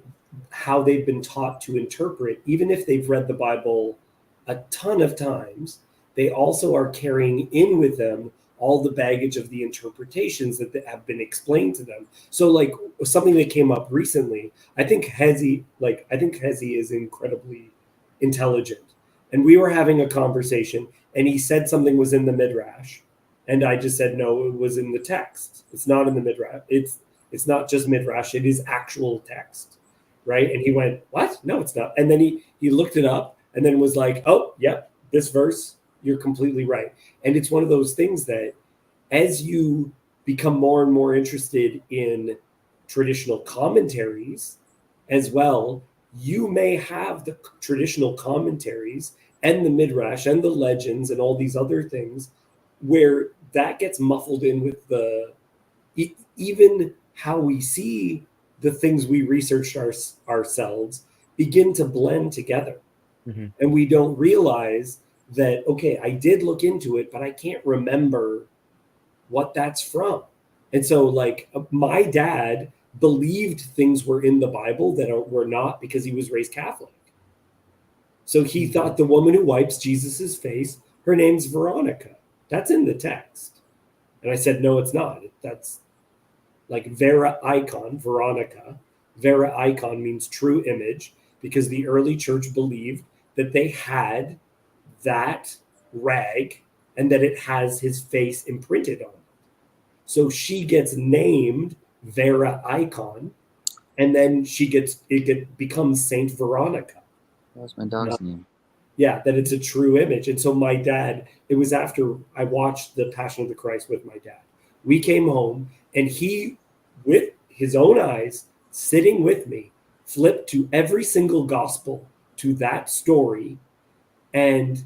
how they've been taught to interpret, even if they've read the Bible a ton of times, they also are carrying in with them all the baggage of the interpretations that have been explained to them. So like something that came up recently, I think Hezi is incredibly intelligent. And we were having a conversation and he said something was in the Midrash. And I just said, no, it was in the text. It's not in the Midrash. It's not just Midrash. It is actual text, right? And he went, what? No, it's not. And then he looked it up and then was like, oh, yep, this verse, you're completely right. And it's one of those things that as you become more and more interested in traditional commentaries as well, you may have the traditional commentaries and the Midrash and the legends and all these other things where that gets muffled in with the even how we see the things we researched ourselves begin to blend together. Mm-hmm. And we don't realize that, okay, I did look into it, but I can't remember what that's from. And so like my dad believed things were in the Bible that were not because he was raised Catholic. So he thought the woman who wipes Jesus's face, her name's Veronica. That's in the text. And I said, no, it's not. That's like Vera Icon, Veronica. Vera Icon means true image because the early church believed that they had that rag and that it has his face imprinted on it. So she gets named Vera Icon, and then it becomes Saint Veronica. That was my dog's name. Yeah, that it's a true image. And so my dad, it was after I watched The Passion of the Christ with my dad. We came home and he, with his own eyes, sitting with me, flipped to every single gospel to that story. And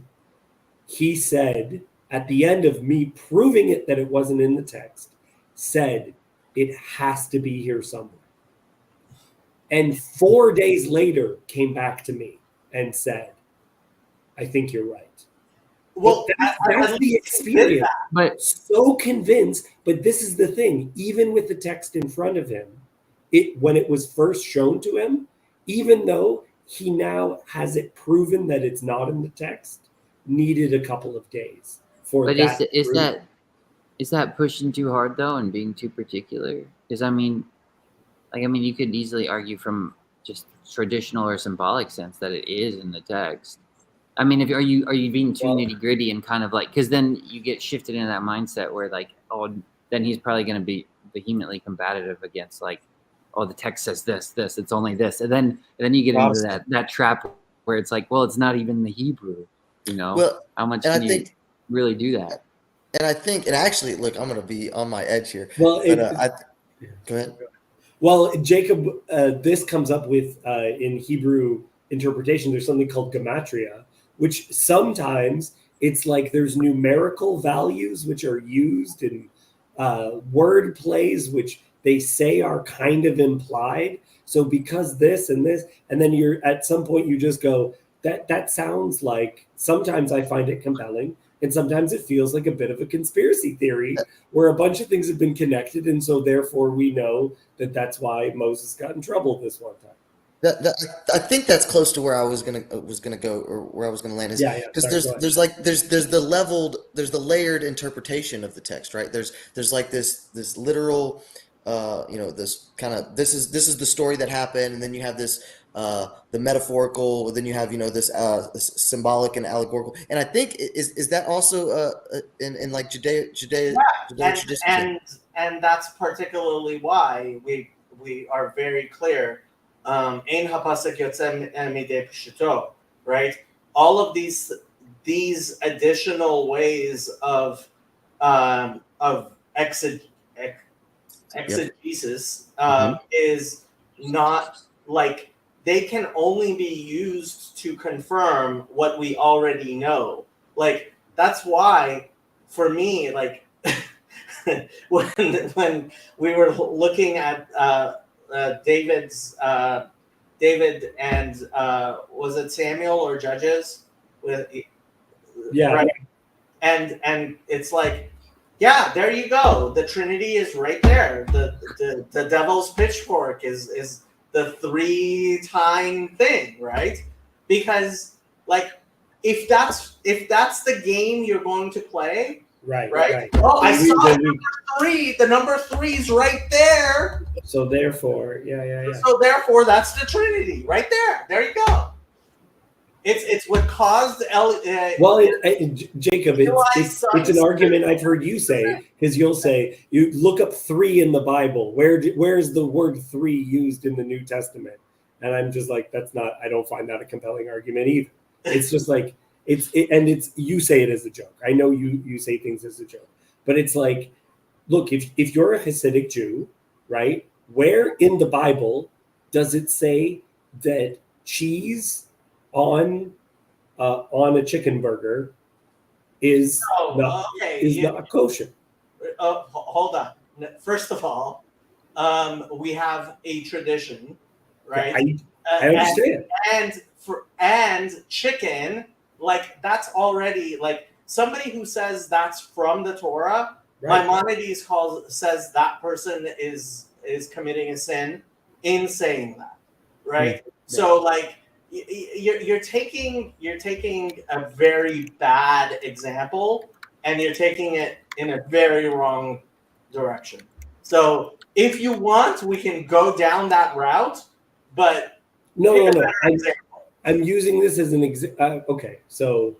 he said, at the end of me proving it that it wasn't in the text, said, it has to be here somewhere. And 4 days later came back to me and said, I think you're right. Well, that's the experience. But so convinced, but this is the thing, even with the text in front of him, when it was first shown to him, even though he now has it proven that it's not in the text, needed a couple of days for but that. Is that pushing too hard though and being too particular? Because I mean, you could easily argue from just traditional or symbolic sense that it is in the text. I mean, are you being too nitty gritty and kind of like, because then you get shifted into that mindset where like, oh, then he's probably going to be vehemently combative against like, oh, the text says this, it's only this, and then you get into that trap where it's like, well, it's not even the Hebrew, you know? Well, how much can you really do that? And I think, and actually, look, I'm going to be on my edge here. Well, go ahead. Well, Jacob, this comes up with in Hebrew interpretation. There's something called gematria, which sometimes it's like there's numerical values which are used in word plays, which they say are kind of implied. So because this and this, and then you're at some point you just go, that sounds like, sometimes I find it compelling. And sometimes it feels like a bit of a conspiracy theory where a bunch of things have been connected. And so therefore we know that that's why Moses got in trouble this one time. I think that's close to where I was gonna go, or where I was gonna land. Is because there's the layered interpretation of the text, right? There's like this literal, this kind of this is the story that happened, and then you have this the metaphorical, then you have this symbolic and allegorical, and I think is that also in like Judeo tradition, and that's particularly why we are very clear. Ein hapasek yotze midei pshuto, right? All of these additional ways of exegesis not like they can only be used to confirm what we already know. Like that's why, for me, like when we were looking at David and was it Samuel or Judges with Yeah. right, and it's like, yeah, there you go. The Trinity is right there. The devil's pitchfork is the 3-time thing, right? Because like if that's the game you're going to play, Right. right? Oh, I We- saw we- three. The number 3's right there. So therefore, yeah. So therefore, that's the Trinity right there. There you go. It's what caused Well, Jacob, it's an Eli's argument I've heard you say, because you'll say you look up 3 in the Bible. Where's the word 3 used in the New Testament? And I'm just like, I don't find that a compelling argument either. It's just like it's you say it as a joke. I know you say things as a joke, but it's like, look, if you're a Hasidic Jew, right? Where in the Bible does it say that cheese on a chicken burger is not kosher? Hold on. First of all, we have a tradition, right? I understand. And chicken, like that's already like somebody who says that's from the Torah. Right. Maimonides says that person is committing a sin in saying that, right? Yeah. So like you're taking a very bad example and you're taking it in a very wrong direction. So if you want, we can go down that route, but No. example. I'm using this as an example. Okay, so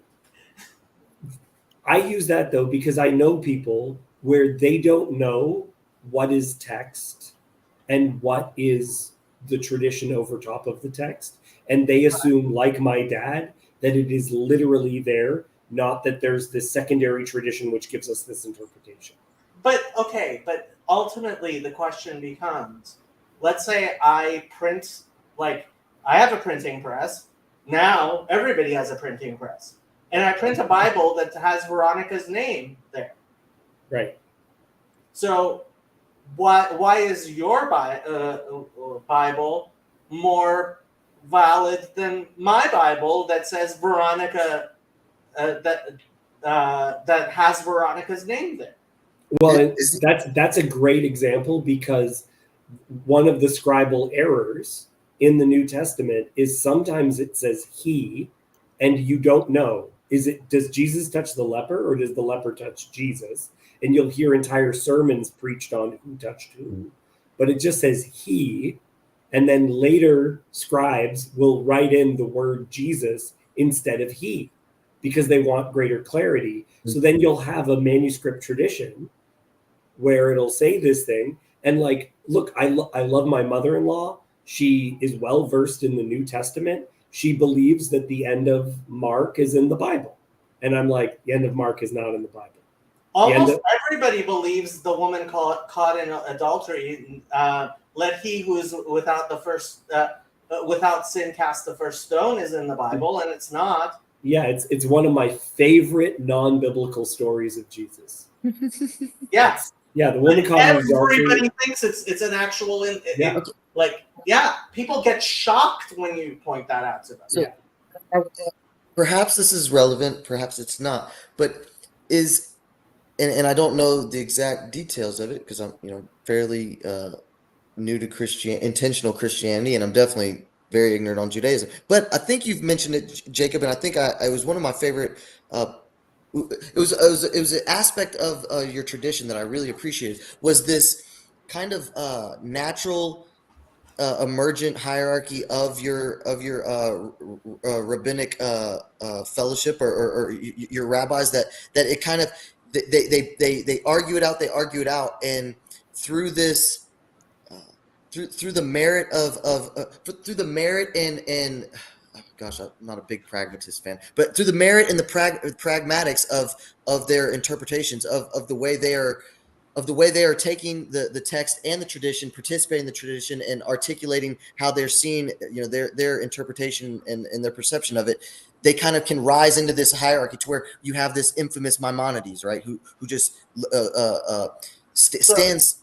I use that though because I know people where they don't know what is text and what is the tradition over top of the text, and they assume, like my dad, that it is literally there, not that there's this secondary tradition which gives us this interpretation. But ultimately the question becomes, let's say I print, like I have a printing press. Now everybody has a printing press. And I print a Bible that has Veronica's name there. Right. So why is your Bible more valid than my Bible that says Veronica, that has Veronica's name there? Well, that's a great example because one of the scribal errors in the New Testament is sometimes it says he, and you don't know. Does Jesus touch the leper or does the leper touch Jesus? And you'll hear entire sermons preached on who touched who, but it just says he, and then later scribes will write in the word Jesus instead of he because they want greater clarity. So then you'll have a manuscript tradition where it'll say this thing. And like, look, I love my mother-in-law. She is well versed in the New Testament. She believes that the end of Mark is in the Bible. And I'm like, the end of Mark is not in the Bible. Almost everybody believes the woman caught in adultery. Let he who is without sin cast the first stone is in the Bible, and it's not. Yeah, it's one of my favorite non-biblical stories of Jesus. Yeah. Yeah, the woman caught in adultery. Everybody thinks it's an actual people get shocked when you point that out to them. So, perhaps this is relevant, perhaps it's not, but and I don't know the exact details of it because I'm fairly new to intentional Christianity, and I'm definitely very ignorant on Judaism. But I think you've mentioned it, Jacob, and I think it was one of my favorite. It was an aspect of your tradition that I really appreciated. Was this kind of natural, emergent hierarchy of your rabbinic fellowship or your rabbis that it kind of they argue it out, and through this. Through the merit through the merit and gosh, I'm not a big pragmatist fan, but through the merit and the pragmatics of their interpretations of the way they are of the way they are taking the text and the tradition, participating in the tradition, and articulating how they're seeing, their interpretation and their perception of it. They kind of can rise into this hierarchy to where you have this infamous Maimonides, right? Who just stands.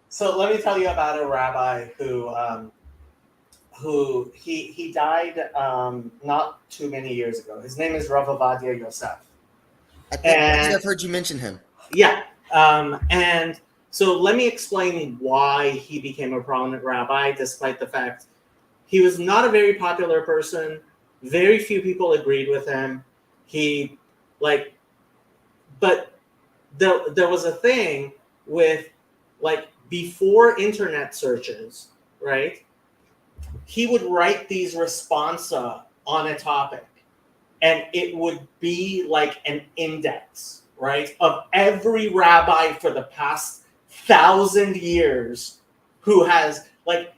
So let me tell you about a rabbi who he died not too many years ago. His name is Rav Ovadia Yosef. I think I've heard you mention him. Yeah. And so let me explain why he became a prominent rabbi, despite the fact he was not a very popular person. Very few people agreed with him. But there was a thing with, before internet searches, right? He would write these responsa on a topic, and it would be like an index, right, of every rabbi for the past 1,000 years who has,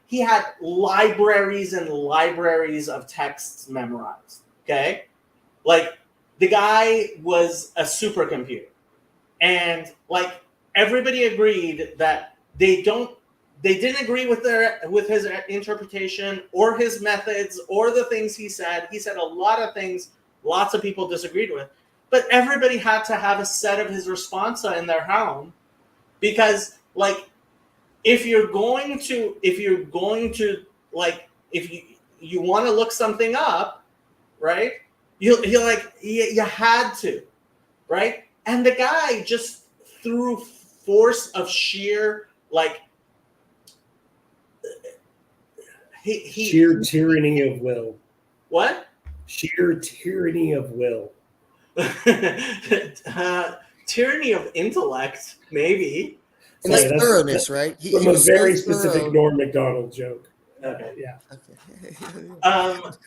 he had libraries and libraries of texts memorized, okay? The guy was a supercomputer. And, everybody agreed that they didn't agree with his interpretation or his methods or the things he said. He said a lot of things lots of people disagreed with, but everybody had to have a set of his responsa in their home, because if you want to look something up, right? You had to, right? And the guy just through force of sheer sheer tyranny of will. What? Sheer tyranny of will. Tyranny of intellect, maybe. And Sorry, that's thoroughness, right? He From a was very so specific thorough. Norm Macdonald joke. Okay. Yeah. Okay.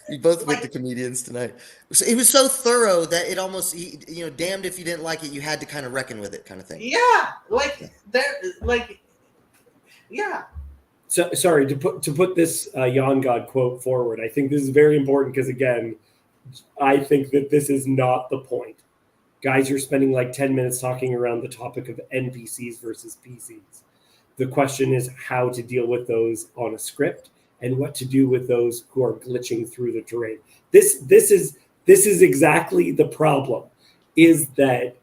We both with the comedians tonight. So he was so thorough that it almost, damned if you didn't like it, you had to kind of reckon with it, kind of thing. Yeah, yeah. So sorry to put this Jan God quote forward. I think this is very important because, again, I think that this is not the point. Guys, you're spending 10 minutes talking around the topic of NPCs versus PCs. The question is how to deal with those on a script and what to do with those who are glitching through the terrain. This is exactly the problem. Is that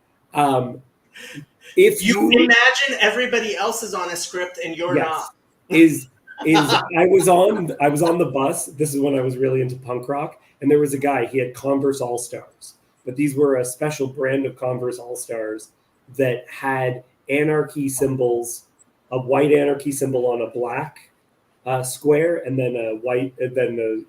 if You imagine everybody else is on a script and you're not. I was on the bus. This is when I was really into punk rock, and there was a guy. He had Converse All Stars, but these were a special brand of Converse All Stars that had anarchy symbols, a white anarchy symbol on a black square, and then a white, and then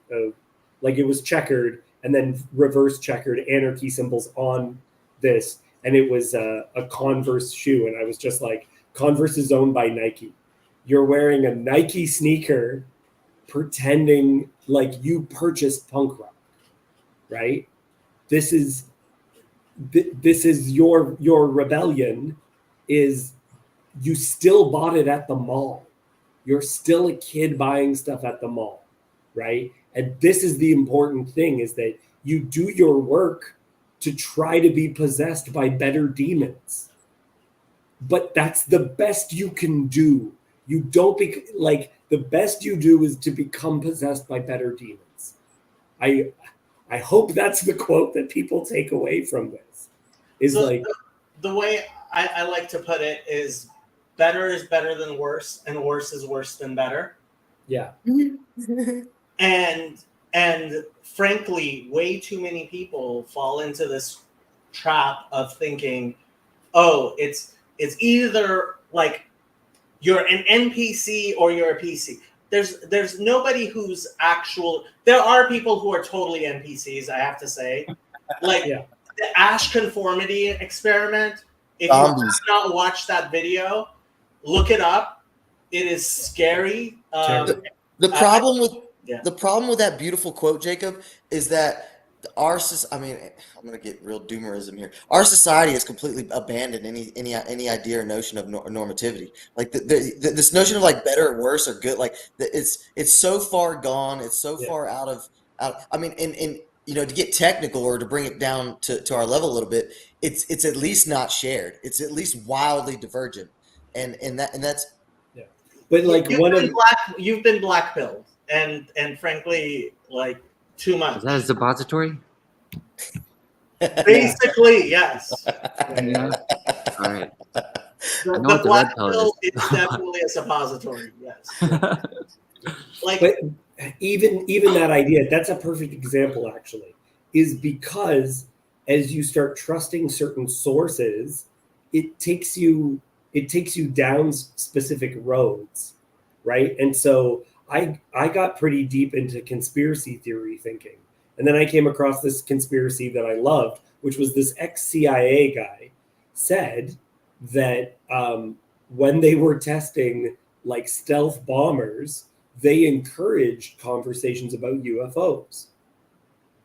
it was checkered, and then reverse checkered anarchy symbols on this, and it was a Converse shoe, and I was just like, Converse is owned by Nike. You're wearing a Nike sneaker pretending like you purchased punk rock, right? This is your rebellion is you still bought it at the mall. You're still a kid buying stuff at the mall, right? And this is the important thing, is that you do your work to try to be possessed by better demons. But that's the best you can do. You don't the best you do is to become possessed by better demons. I hope that's the quote that people take away from this. The way I like to put it is better is better than worse, and worse is worse than better. Yeah. And frankly, way too many people fall into this trap of thinking, oh, it's either you're an NPC or you're a PC. There's nobody who's actual. There are people who are totally NPCs, I have to say. The Ash conformity experiment. If you have not watched that video, look it up. It is scary. The problem with that beautiful quote, Jacob, is that I'm going to get real doomerism here. Our society has completely abandoned any idea or notion of normativity. This notion of better or worse or good, it's so far gone. It's so far out of. To get technical or to bring it down to our level a little bit, it's at least not shared. It's at least wildly divergent. and that's But like you've been black pilled, and frankly, like too much. Is that a suppository? Basically, yes. Yeah. All right. The, I know the what the black red pill pill is. is definitely a suppository. Yes. Like But even that idea, that's a perfect example actually, is because as you start trusting certain sources, it takes you down specific roads, right? And so I got pretty deep into conspiracy theory thinking. And then I came across this conspiracy that I loved, which was this ex-CIA guy said that when they were testing like stealth bombers, they encouraged conversations about UFOs.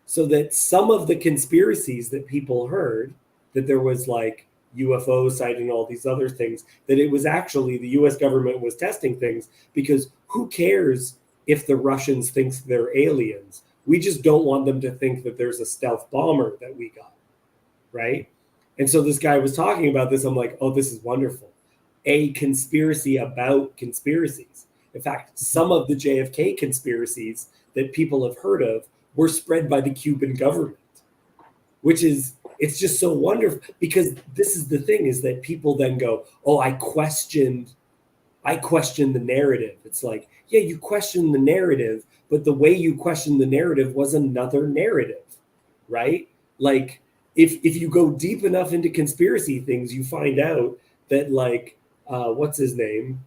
So that some of the conspiracies that people heard, that there was like UFO sighting, all these other things, that it was actually the US government was testing things because who cares if the Russians think they're aliens? We just don't want them to think that there's a stealth bomber that we got, right? And so this guy was talking about this. I'm like, oh, this is wonderful. A conspiracy about conspiracies. In fact, some of the JFK conspiracies that people have heard of were spread by the Cuban government, which is, it's just so wonderful because this is the thing is that people then go, oh, I questioned the narrative. It's like, yeah, you questioned the narrative, but the way you questioned the narrative was another narrative, right? Like if you go deep enough into conspiracy things, you find out that like, what's his name?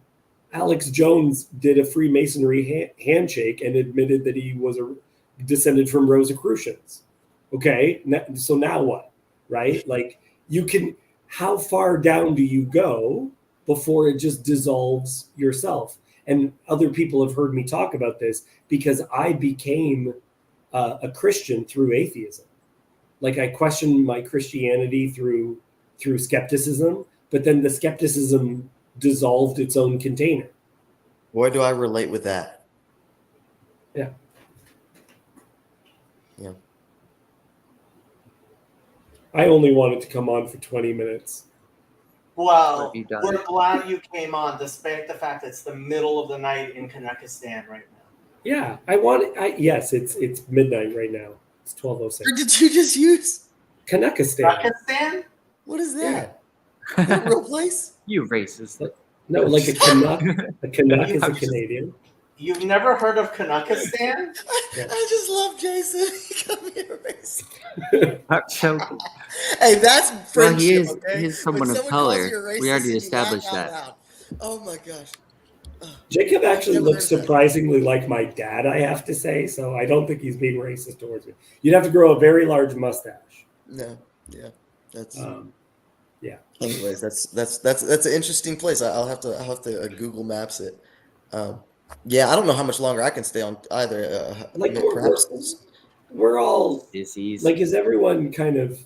Alex Jones did a Freemasonry handshake and admitted that he was descended from Rosicrucians. Okay, so now what, right? Like you can, how far down do you go before it just dissolves yourself? And other people have heard me talk about this because I became a Christian through atheism. Like I questioned my Christianity through skepticism, but then the skepticism dissolved its own container. Boy, do I relate with that. Yeah. Yeah. I only wanted to come on for 20 minutes. well, What have you done? we're glad you came on, despite the fact it's the middle of the night in Kanakistan right now. Yeah, yes, it's midnight right now. It's 12:06. Or did you just use? Kanakistan. Kanakistan? What is that? Is that a real place? You racist. No, like a Canuck. A Canuck is a I'm just- Canadian. You've never heard of Kanakistan? Yeah. I just love Jason. He got me erased. Not so. Hey, that's Well, friendship. he is. Okay? He's When someone of someone calls color. you a racist We already and you laugh established out that. loud. Oh my gosh. Jacob actually Never looks heard that. surprisingly like my dad, I have to say. So I don't think he's being racist towards me. You'd have to grow a very large mustache. No, yeah, that's. Anyways, that's an interesting place. I'll have to Google Maps it. Yeah, I don't know how much longer I can stay on either. Like perhaps. we're all Disease. like, is everyone kind of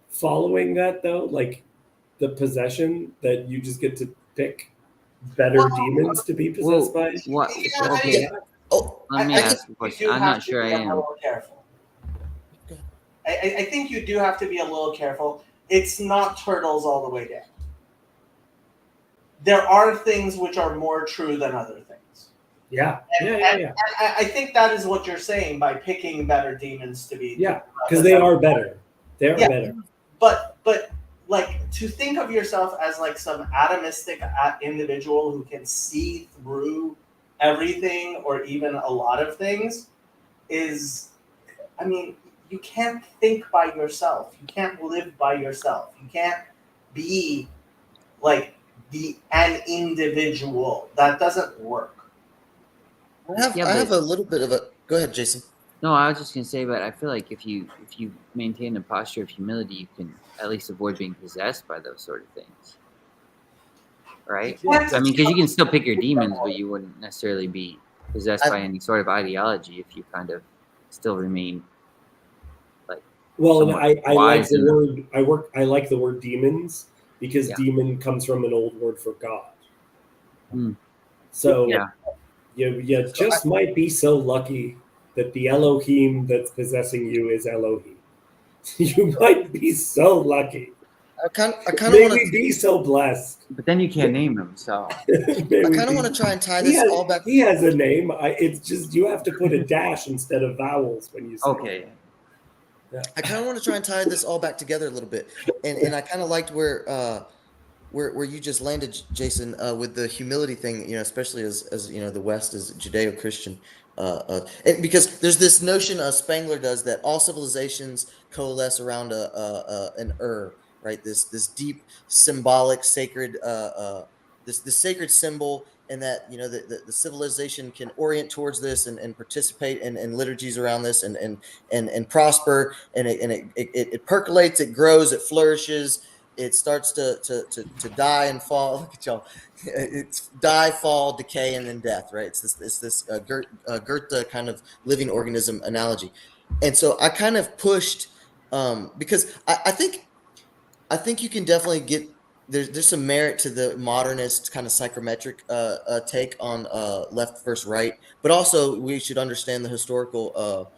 following that though? Like the possession that you just get to pick better Well, demons to be possessed by? What? Yeah, I Okay. mean, Oh, Let me I ask think a you question. do I'm have not to sure be I a am. little careful. Okay. I think you do have to be a little careful. It's not turtles all the way down. There are things which are more true than other things. Yeah. And I think that is what you're saying by picking better demons to be. Yeah, because they are better. They are Yeah. better. But like to think of yourself as like some atomistic individual who can see through everything or even a lot of things is, I mean, you can't think by yourself. You can't live by yourself. You can't be like an individual. That doesn't work. I have a little bit of a. Go ahead, Jason. No, I was just gonna say, but I feel like if you maintain a posture of humility, you can at least avoid being possessed by those sort of things, right? Yes. I mean, because you can still pick your demons, but you wouldn't necessarily be possessed by any sort of ideology if you kind of still remain. Well, and somewhat I like wise the and- word. I like the word demons because Yeah. demon comes from an old word for God. Hmm. So Yeah. you just might be so lucky that the Elohim that's possessing you is Elohim. You might be so lucky. kind of May want we to. be so blessed. But then you can't name him, so May I we kind of be- want to try and tie He this has, all back. he has a name. It's just you have to put a dash instead of vowels when you say okay. I kind of want to try and tie this all back together a little bit, and I kind of liked where you just landed, Jason, with the humility thing. You know, especially as you know, the West is Judeo-Christian, and because there's this notion Spengler does that all civilizations coalesce around an right? This deep symbolic sacred this sacred symbol, and that you know the civilization can orient towards this and participate in liturgies around this and prosper, and it percolates, it grows, it flourishes, it starts to die and fall. Look at y'all. It's die, fall, decay, and then death, right? It's this Goethe kind of living organism analogy. And so I kind of pushed because I think you can definitely get there's some merit to the modernist kind of psychometric take on left versus right, but also we should understand the historical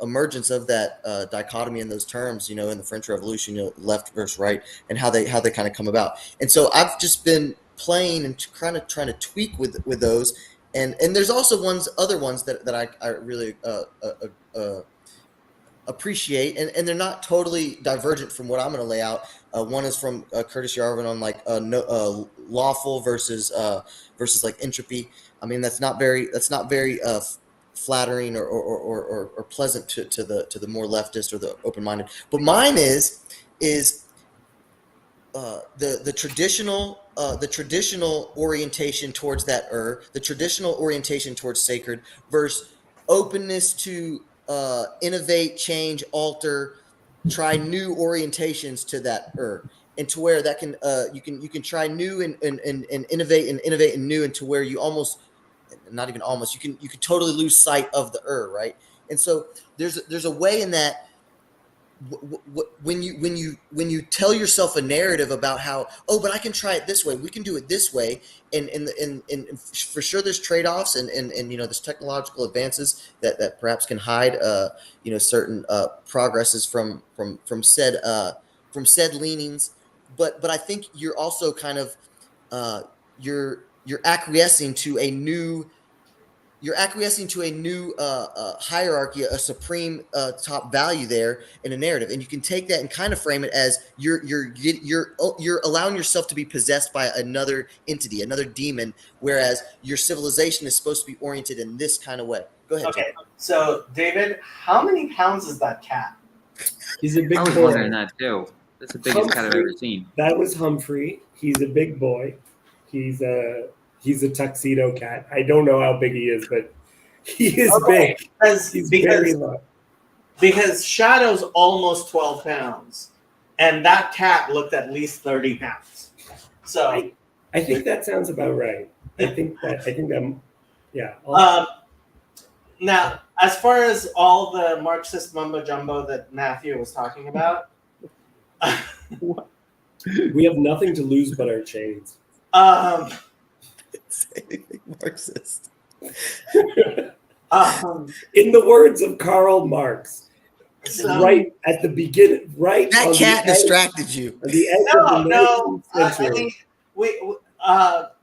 emergence of that dichotomy in those terms, you know, in the French Revolution, you know, left versus right, and how they kind of come about. And so I've just been playing and kind of trying to tweak with those, and there's also other ones that I really appreciate, and they're not totally divergent from what I'm going to lay out. One is from Curtis Yarvin on like lawful versus like entropy. I mean, that's not very flattering or pleasant to the more leftist or the open-minded. But mine is the traditional orientation towards that the traditional orientation towards sacred versus openness to innovate, change, alter, try new orientations to that and to where that can you can try new and innovate and new, and to where you almost not even almost you can totally lose sight of the right. And so there's a way in that when you tell yourself a narrative about how, oh, but I can try it this way, we can do it this way, and for sure there's trade-offs and you know, there's technological advances that perhaps can hide you know, certain progresses from said leanings, but I think you're also kind of you're acquiescing to a new hierarchy, a supreme top value there in a narrative, and you can take that and kind of frame it as you're allowing yourself to be possessed by another entity, another demon, whereas your civilization is supposed to be oriented in this kind of way. Go ahead. Okay, Jim. so David, how many pounds is that cat? he's a big I was boy. wondering that too. That's the biggest cat I've ever seen. That was Humphrey. He's a big boy. He's a tuxedo cat. I don't know how big he is, but he is big. He's very large. Because Shadow's almost 12 pounds, and that cat looked at least 30 pounds. So I think that sounds about right. I think I'm, yeah. now, as far as all the Marxist mumbo jumbo that Matthew was talking about, we have nothing to lose but our chains. Anything Marxist. In the words of Karl Marx, so, right at the beginning, right That on cat the edge, distracted you. on the edge of the no. 19th I century. mean, we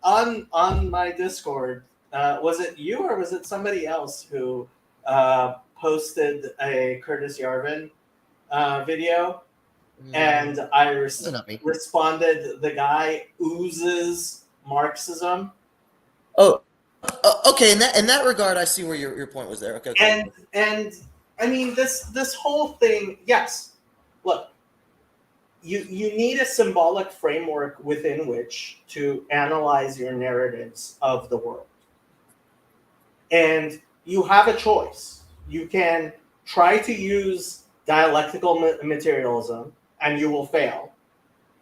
on my Discord, was it you or was it somebody else who posted a Curtis Yarvin video? And I Not me. responded, the guy oozes Marxism. Oh, okay. In that regard, I see where your point was there. Okay. And I mean, this whole thing, yes. Look, you need a symbolic framework within which to analyze your narratives of the world. And you have a choice. You can try to use dialectical materialism, and you will fail.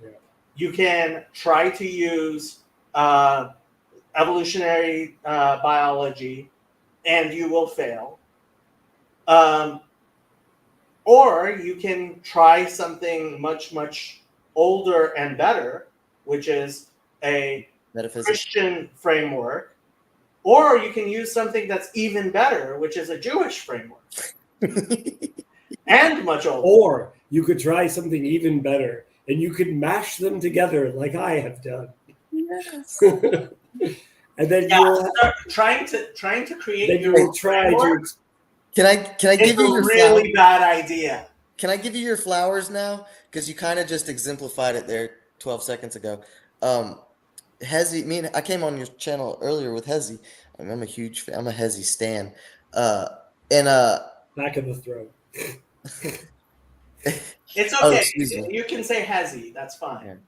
Yeah. You can try to use evolutionary biology, and you will fail. Or you can try something much, much older and better, which is a Metaphysics. Christian framework. Or you can use something that's even better, which is a Jewish framework. And much older. Or you could try something even better and you can mash them together like I have done. Yes. And then Yeah, you'll start trying to create then you your will try framework to. Can I give is you a your really bad idea. Can I give you your flowers now? Because you kind of just exemplified it there 12 seconds ago. Hezi, I came on your channel earlier with Hezi. I'm a huge fan. I'm a Hezi stan. And Back of the throat. It's oh, okay. excuse me. You can say Hezi. That's fine.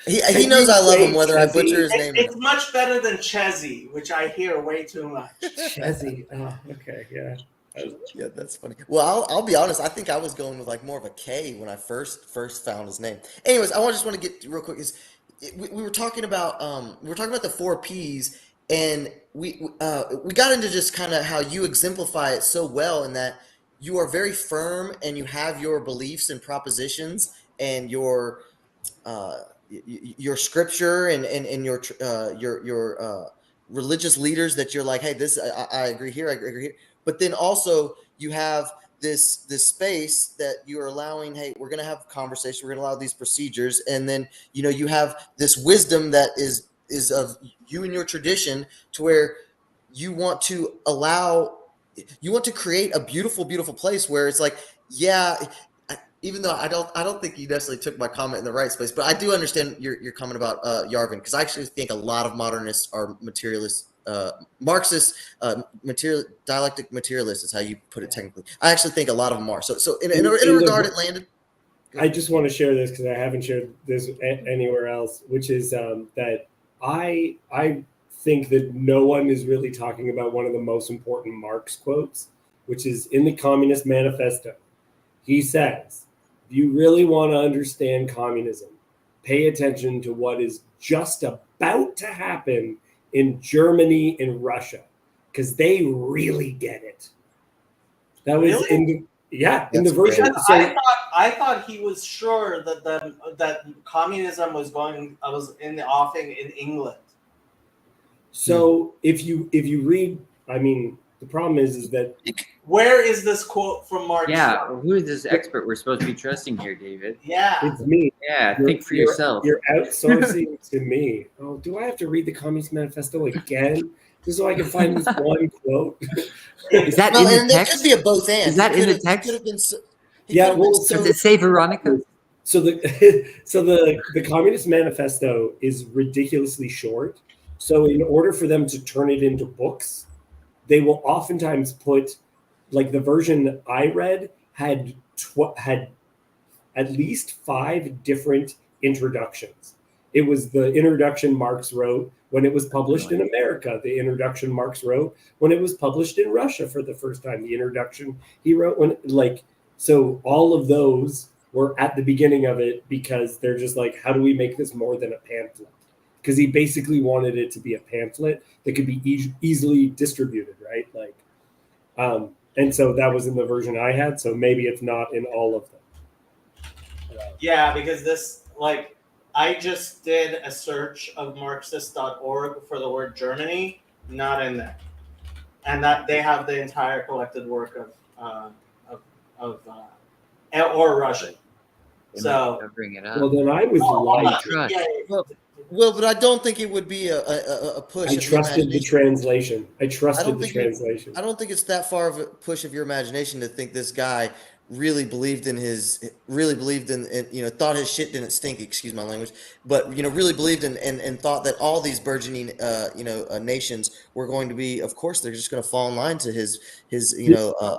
He knows I love him whether I butcher his name or It's much better than Chezzy, which I hear way too much. Chezzy. Oh, okay, yeah. Yeah, that's funny. Well, I'll be honest. I think I was going with like more of a K when I first found his name. Anyways, just want to get real quick. We were talking about the 4 Ps, and we got into just kind of how you exemplify it so well in that you are very firm and you have your beliefs and propositions and your scripture and your religious leaders that you're like, hey, this I agree here, I agree here. But then also you have this space that you're allowing, hey, we're going to have a conversation, we're going to allow these procedures, and then you have this wisdom that is of you and your tradition, to where you want to create a beautiful place where it's like, yeah, even though I don't think you necessarily took my comment in the right space, but I do understand your comment about Yarvin, because I actually think a lot of modernists are materialists, Marxist, dialectic materialist is how you put it technically. I actually think a lot of them are. So in a regard, it landed. I just want to share this because I haven't shared this anywhere else, which is that I think that no one is really talking about one of the most important Marx quotes, which is in the Communist Manifesto. He says, if you really want to understand communism, pay attention to what is just about to happen in Germany and Russia, because they really get it. That was Really? in the version. Because I thought he was sure that communism was in the offing in England. So if you read, I mean, the problem is that where is this quote from Marx? Yeah, who is this expert we're supposed to be trusting here, David? Yeah, it's me. Yeah, think for yourself. You're outsourcing to me. Oh, do I have to read the Communist Manifesto again just so I can find this one quote? Is that Well, in and the there text? could be a both and. Is that in the text? So does it say Veronica? So the Communist Manifesto is ridiculously short. So in order for them to turn it into books, they will oftentimes put, like the version I read had at least 5 different introductions. It was the introduction Marx wrote when it was published in America, the introduction Marx wrote when it was published in Russia for the first time, the introduction he wrote so all of those were at the beginning of it, because they're just like, how do we make this more than a pamphlet? Because he basically wanted it to be a pamphlet that could be easily distributed, right? And so that was in the version I had. So maybe it's not in all of them. Yeah, because I just did a search of Marxist.org for the word Germany, not in there, and that they have the entire collected work or Russian. So bring it up. Well, then I was Trust. Well, but I don't think it would be a push. I trusted the translation. I trusted the translation. I don't think it's that far of a push of your imagination to think this guy really believed in thought his shit didn't stink, excuse my language, but really believed in and thought that all these burgeoning nations were going to be, of course, they're just going to fall in line to his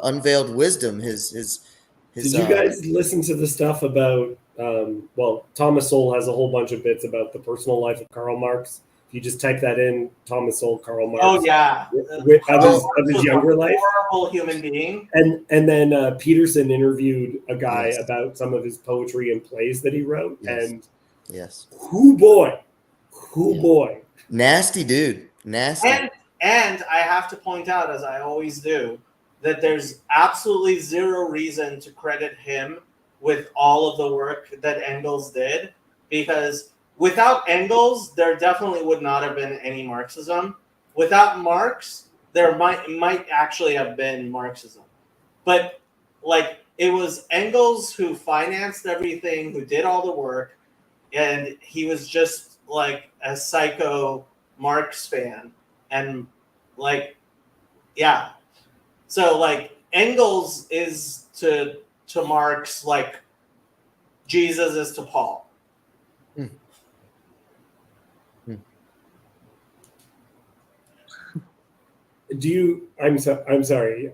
unveiled wisdom, his Did you guys listen to the stuff about Thomas Sowell has a whole bunch of bits about the personal life of Karl Marx. If you just type that in, Thomas Sowell, Karl Marx. Oh yeah, of his younger life. Horrible human being. And then Peterson interviewed a guy about some of his poetry and plays that he wrote. Yes. And yes, who boy, nasty dude, nasty. And I have to point out, as I always do, that there's absolutely zero reason to credit him with all of the work that Engels did, because without Engels, there definitely would not have been any Marxism. Without Marx, there might actually have been Marxism. But it was Engels who financed everything, who did all the work, and he was just like a psycho Marx fan. And like, yeah. So like Engels is to Marx like Jesus is to Paul. Do you? I'm sorry.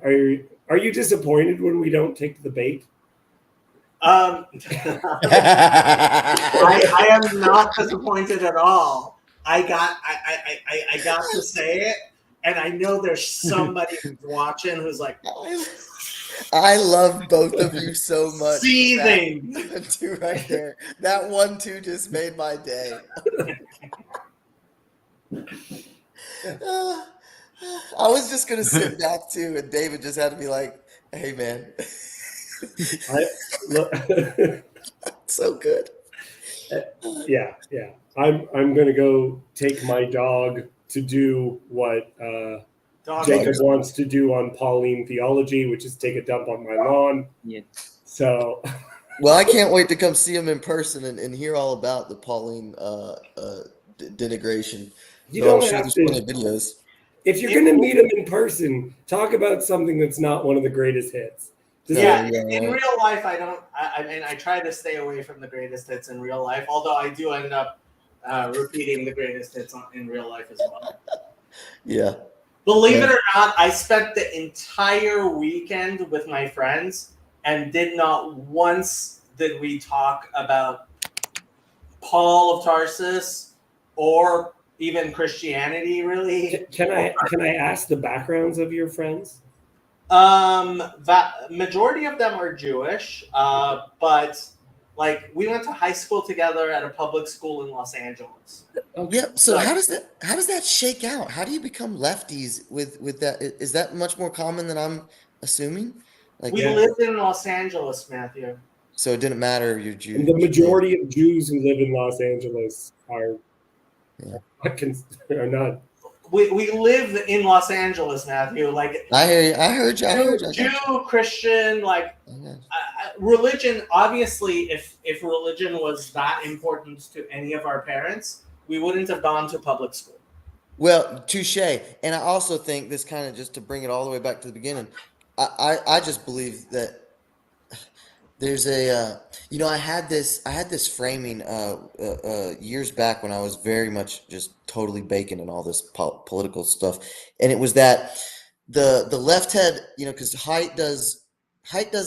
Are you disappointed when we don't take the bait? I am not disappointed at all. I got to say it, and I know there's somebody who's watching who's like I love both of you so much. seething. That two right there. That 1-2 just made my day. I was just gonna sit back too, and David just had to be like, "Hey, man." So good. Yeah. I'm gonna go take my dog to do what Dog Jacob wants to do on Pauline theology, which is take a dump on my lawn. Yeah. So, Well, I can't wait to come see him in person and hear all about the Pauline denigration. you So I'm don't sure have there's plenty to. of videos. If you're gonna meet him in person, talk about something that's not one of the greatest hits. Yeah, Yeah, in right. real life, I mean, I try to stay away from the greatest hits in real life, although I do end up repeating the greatest hits in real life as well. Yeah. Believe it or not, I spent the entire weekend with my friends, and did not once did we talk about Paul of Tarsus or even Christianity, really. Can I ask the backgrounds of your friends? That majority of them are Jewish, but like we went to high school together at a public school in Los Angeles. Yeah. So how does that shake out? How do you become lefties with that? Is that much more common than I'm assuming? Like, We lived in Los Angeles, Matthew. so it didn't matter you're Jew. And the majority of Jews who live in Los Angeles are not. We live in Los Angeles, Matthew. Like I hear you. I heard you. Jew, Christian, like religion. Obviously, if religion was that important to any of our parents, we wouldn't have gone to public school. Well, touche. And I also think this kind of, just to bring it all the way back to the beginning, I just believe that there's a I had this framing years back when I was very much just totally bacon and all this political stuff, and it was that the left had, because Haidt does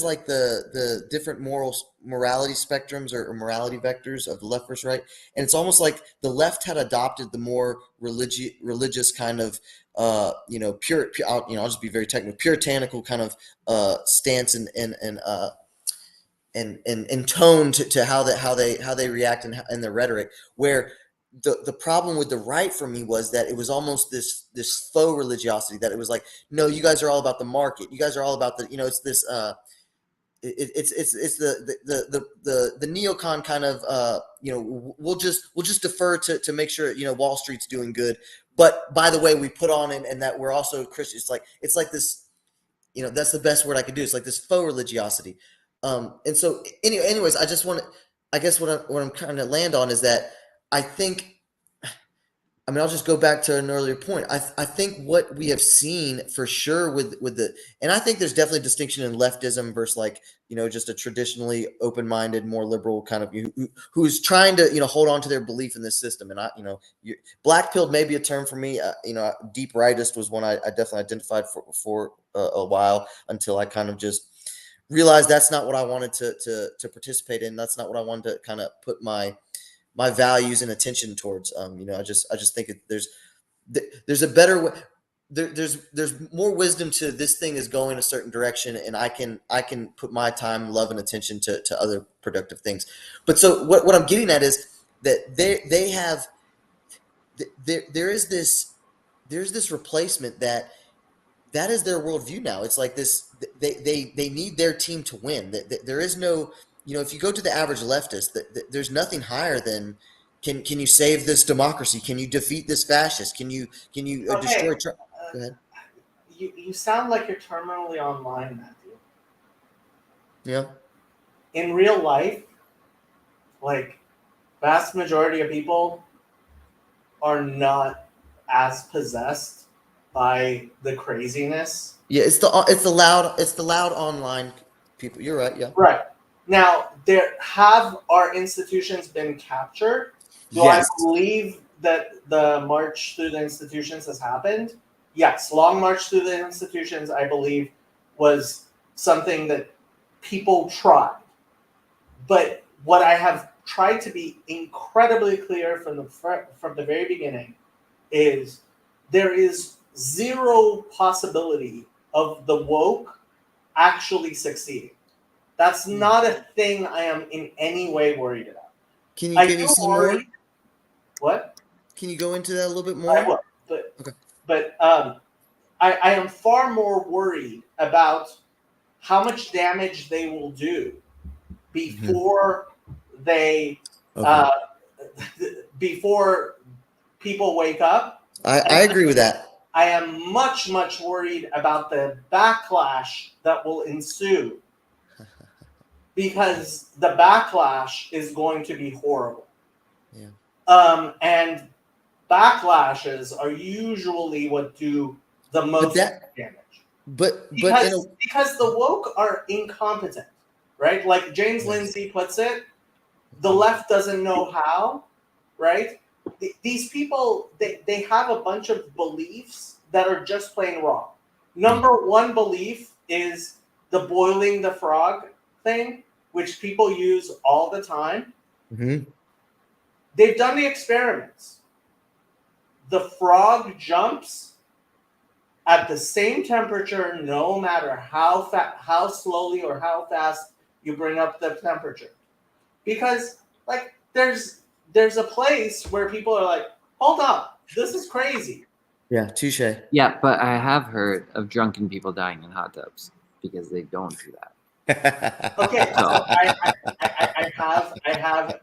like the different morality spectrums or morality vectors of the left versus right, and it's almost like the left had adopted the more religious kind of pure I'll just be very technical, puritanical kind of stance and tone to how they react and their rhetoric, where the problem with the right for me was that it was almost this faux religiosity, that it was like, no, you guys are all about the market, you guys are all about the, it's this it's the neocon kind of we'll just defer to make sure Wall Street's doing good, but by the way we put on and that we're also Christian. It's like this, that's the best word I could do. It's like this faux religiosity. And so anyways, I guess what I'm trying to land on is that I'll just go back to an earlier point. I think what we have seen for sure with and I think there's definitely a distinction in leftism versus just a traditionally open-minded, more liberal kind of who's trying to, hold on to their belief in this system. And black-pilled may be a term for me. Deep rightist was one I definitely identified for a while, until I kind of just realized that's not what I wanted to participate in. That's not what I wanted to kind of put my values and attention towards. I just think there's a better way. There's more wisdom to this thing is going a certain direction, and I can put my time, love, and attention to other productive things. But so what I'm getting at is that there's this replacement that is their worldview now. It's like this. They need their team to win. There is no, if you go to the average leftist, there's nothing higher than can you save this democracy? Can you defeat this fascist? Can you destroy Trump? Go ahead. You sound like you're terminally online, Matthew. Yeah. In real life, like vast majority of people are not as possessed by the craziness. Yeah, it's the loud online people. You're right. Yeah. Right. Now, have our institutions been captured? Do I Yes. believe that the march through the institutions has happened? Yes. Long march through the institutions, I believe, was something that people tried. But what I have tried to be incredibly clear from the very beginning is there is zero possibility of the woke actually succeeding. That's not a thing I am in any way worried about. Can you I give me do some worry. more? What? Can you go into that a little bit I more? will. But Okay. but I am far more worried about how much damage they will do before they Okay. before people wake up. I agree with that. I am much worried about the backlash that will ensue because the backlash is going to be horrible. Yeah. And backlashes are usually what do the most damage. But Because the woke are incompetent, right? Like James Yes. Lindsay puts it, the left doesn't know how, right? These people, they have a bunch of beliefs that are just plain wrong. Number one belief is the boiling the frog thing, which people use all the time. Mhm. They've done the experiments. The frog jumps at the same temperature, no matter how slowly or how fast you bring up the temperature, because like there's a place where people are like, hold up, this is crazy. Yeah, touche. Yeah, but I have heard of drunken people dying in hot tubs because they don't do that. Okay, So- so I have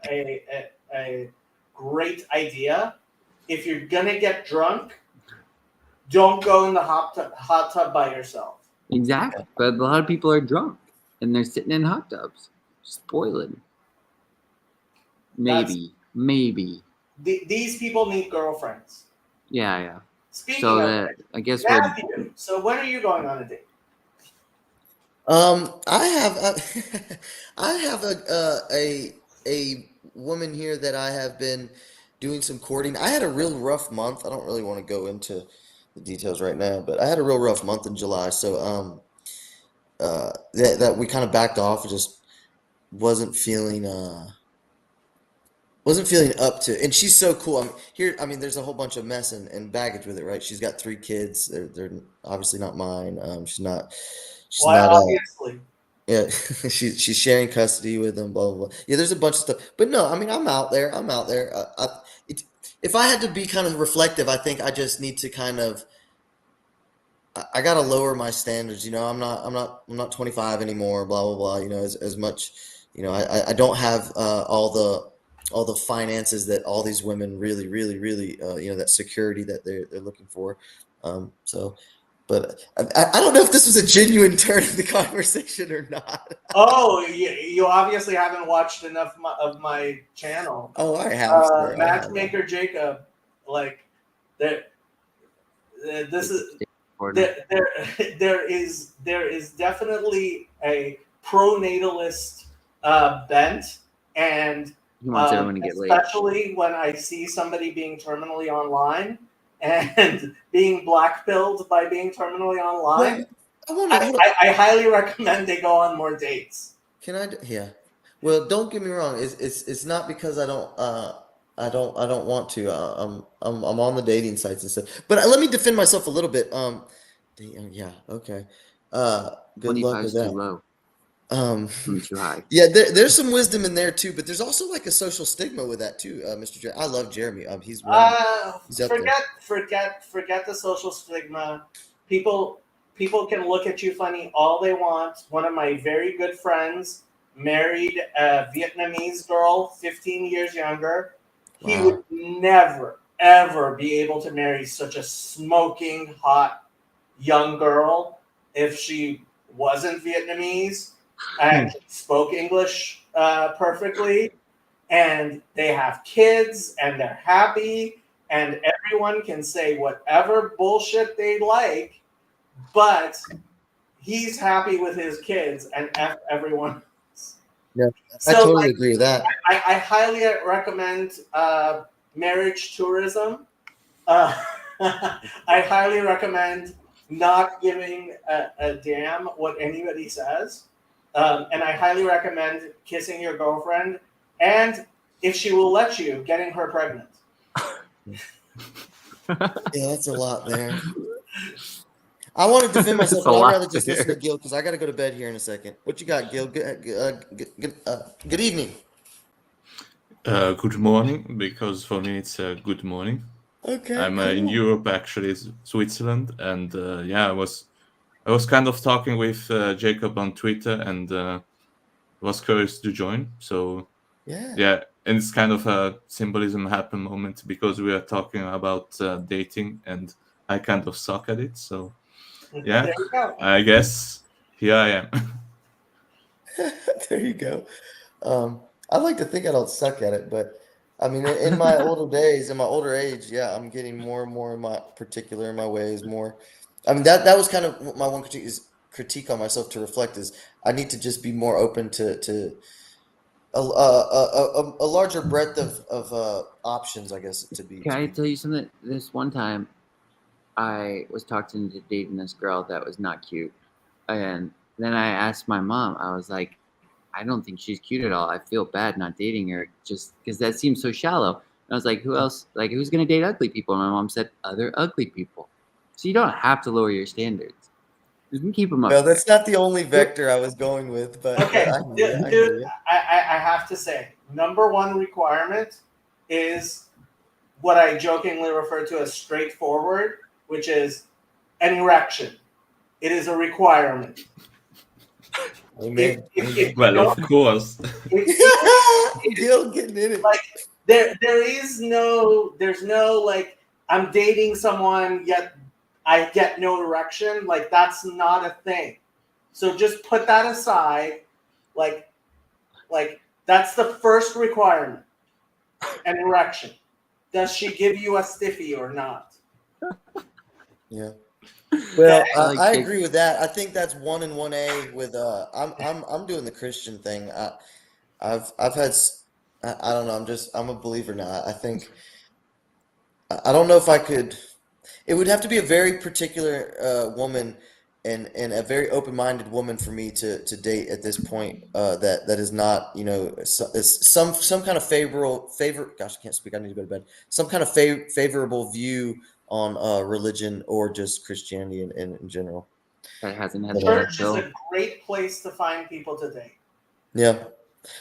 a great idea. If you're gonna get drunk, don't go in the hot tub by yourself. Exactly. But a lot of people are drunk and they're sitting in hot tubs, spoiling. Maybe. These people need girlfriends. Yeah. Speaking So of that I guess which, we're Matthew, so when are you going on a date? I have I have a woman here that I have been doing some courting. I had a real rough month. I don't really want to go into the details right now, but I had a real rough month in July. So that we kind of backed off. Just wasn't feeling up to. And she's so cool. I'm here. I mean, there's a whole bunch of mess and baggage with it, right? She's got 3 kids. They're obviously not mine. She's not. She's Well, not. obviously. Yeah, she's sharing custody with them, blah blah blah. Yeah, there's a bunch of stuff, but no, I mean, I'm out there. If I had to be kind of reflective, I think I just need to kind of, I gotta lower my standards. I'm not 25 anymore. Blah blah blah. As much, I don't have all the finances that all these women really, that security that they're looking for. So. But I don't know if this was a genuine turn of the conversation or not. Oh, you obviously haven't watched enough of my channel. Oh, I have. Sir. I have. Matchmaker Jacob, like there. This is there is definitely a pro-natalist bent, and he wants everyone to get laid. especially when I see somebody being terminally online and being black-pilled by being terminally online. I highly recommend they go on more dates. Can I? Yeah. Well, don't get me wrong. It's not because I don't want to. I'm on the dating sites and stuff. But let me defend myself a little bit. Yeah. Okay. Good luck with too that. low. Too high. Yeah, there's some wisdom in there too, but there's also like a social stigma with that too, Mr. Jeremy. I love Jeremy. He's up forget the social stigma. People can look at you funny all they want. One of my very good friends married a Vietnamese girl, 15 years younger. He would never ever be able to marry such a smoking hot young girl if she wasn't Vietnamese. and spoke English perfectly, and they have kids and they're happy, and everyone can say whatever bullshit they like, but he's happy with his kids and F everyone else. Yeah, I So totally like, agree with that. I highly recommend marriage tourism. I highly recommend not giving a damn what anybody says. And I highly recommend kissing your girlfriend, and if she will let you, getting her pregnant. Yeah, that's a lot there. I want to defend myself, That's a but I'd lot rather just listen to there. Gil because I got to go to bed here in a second. What you got, Gil? Good evening. Good morning, because for me it's good morning. Okay, I'm in cool. Europe, actually, Switzerland, and yeah, I was kind of talking with Jacob on Twitter, and was curious to join. So Yeah. yeah, and it's kind of a symbolism happen moment because we are talking about dating, and I kind of suck at it. So yeah, There you go. I guess here I am. There you go. I like to think I don't suck at it, but I mean, in my older days, in my older age, yeah, I'm getting more and more in my particular in my ways. More, I mean, that was kind of my one critique on myself to reflect is I need to just be more open to a larger breadth of options, I guess, to be. Can I tell you something? This one time, I was talking to dating this girl that was not cute, and then I asked my mom. I was like, I don't think she's cute at all. I feel bad not dating her just because that seems so shallow. And I was like, who else? Like, who's gonna date ugly people? And my mom said, other ugly people. So you don't have to lower your standards. You can keep them up. Well, that's not the only vector I was going with, but Okay, I hear you. I hear dude, you. I have to say, number one requirement is what I jokingly refer to as straightforward, which is an erection. It is a requirement. Amen. If you Well, don't, of course. Gil getting in it. like there's no like I'm dating someone yet I get no erection. Like that's not a thing. So just put that aside. Like that's the first requirement. An erection. Does she give you a stiffy or not? Yeah. Well, I like I Jake. agree with that. I think that's 1 and 1A with I'm doing the Christian thing. I've had I don't know, I'm a believer now. I think I don't know if I could. It would have to be a very particular woman and a very open-minded woman for me to date at this point. That is not is some kind of favor. Gosh, I can't speak. I need to go to bed. Some kind of favorable view on religion or just Christianity in general. That hasn't had Church is so a great place to find people to date. Yeah.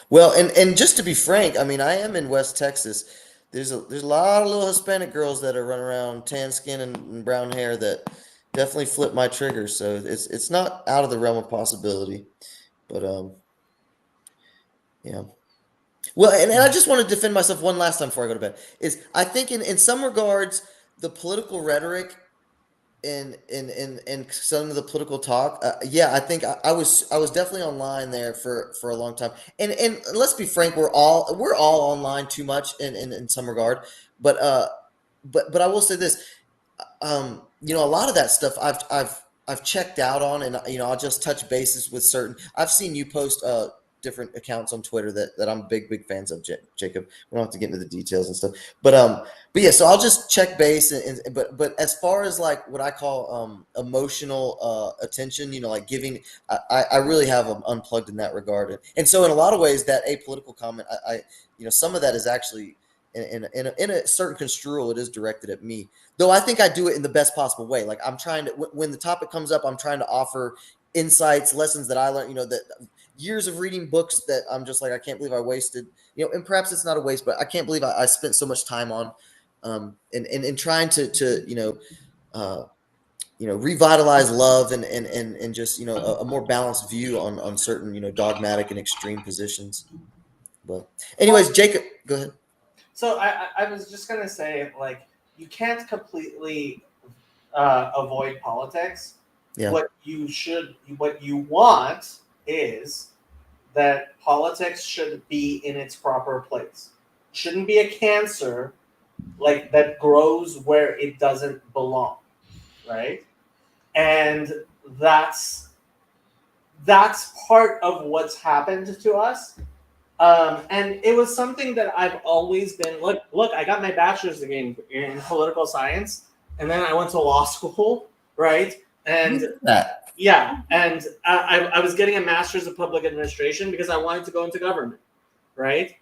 Well, and just to be frank, I mean, I am in West Texas. There's a lot of little Hispanic girls that are running around, tan skin and brown hair that definitely flip my trigger. So it's not out of the realm of possibility. But yeah. Well, and I just want to defend myself one last time before I go to bed. Is I think in some regards the political rhetoric and some of the political talk, yeah, I think I was definitely online there for a long time. And let's be frank, we're all online too much in some regard. But I will say this, a lot of that stuff I've checked out on, and I'll just touch bases with certain. I've seen you post different accounts on Twitter that I'm big fans of, Jacob. We don't have to get into the details and stuff, but yeah. So I'll just check base, but as far as like what I call emotional attention, like giving, I really have unplugged in that regard, and so in a lot of ways that apolitical comment, I some of that is actually in a certain construal, it is directed at me. Though I think I do it in the best possible way. Like I'm trying to, when the topic comes up, I'm trying to offer insights, lessons that I learned, that years of reading books that I'm just like, I can't believe I wasted, and perhaps it's not a waste, but I can't believe I spent so much time on, and trying to revitalize love and just, a more balanced view on certain, dogmatic and extreme positions. But anyways, Jacob, go ahead. So I was just gonna say, like, you can't completely avoid politics. Yeah. What you want is that politics should be in its proper place. Shouldn't be a cancer like that grows where it doesn't belong, right? And that's part of what's happened to us. And it was something that I've always been look, I got my bachelor's degree in political science, and then I went to law school, right? And That. yeah, and I was getting a master's of public administration because I wanted to go into government, right?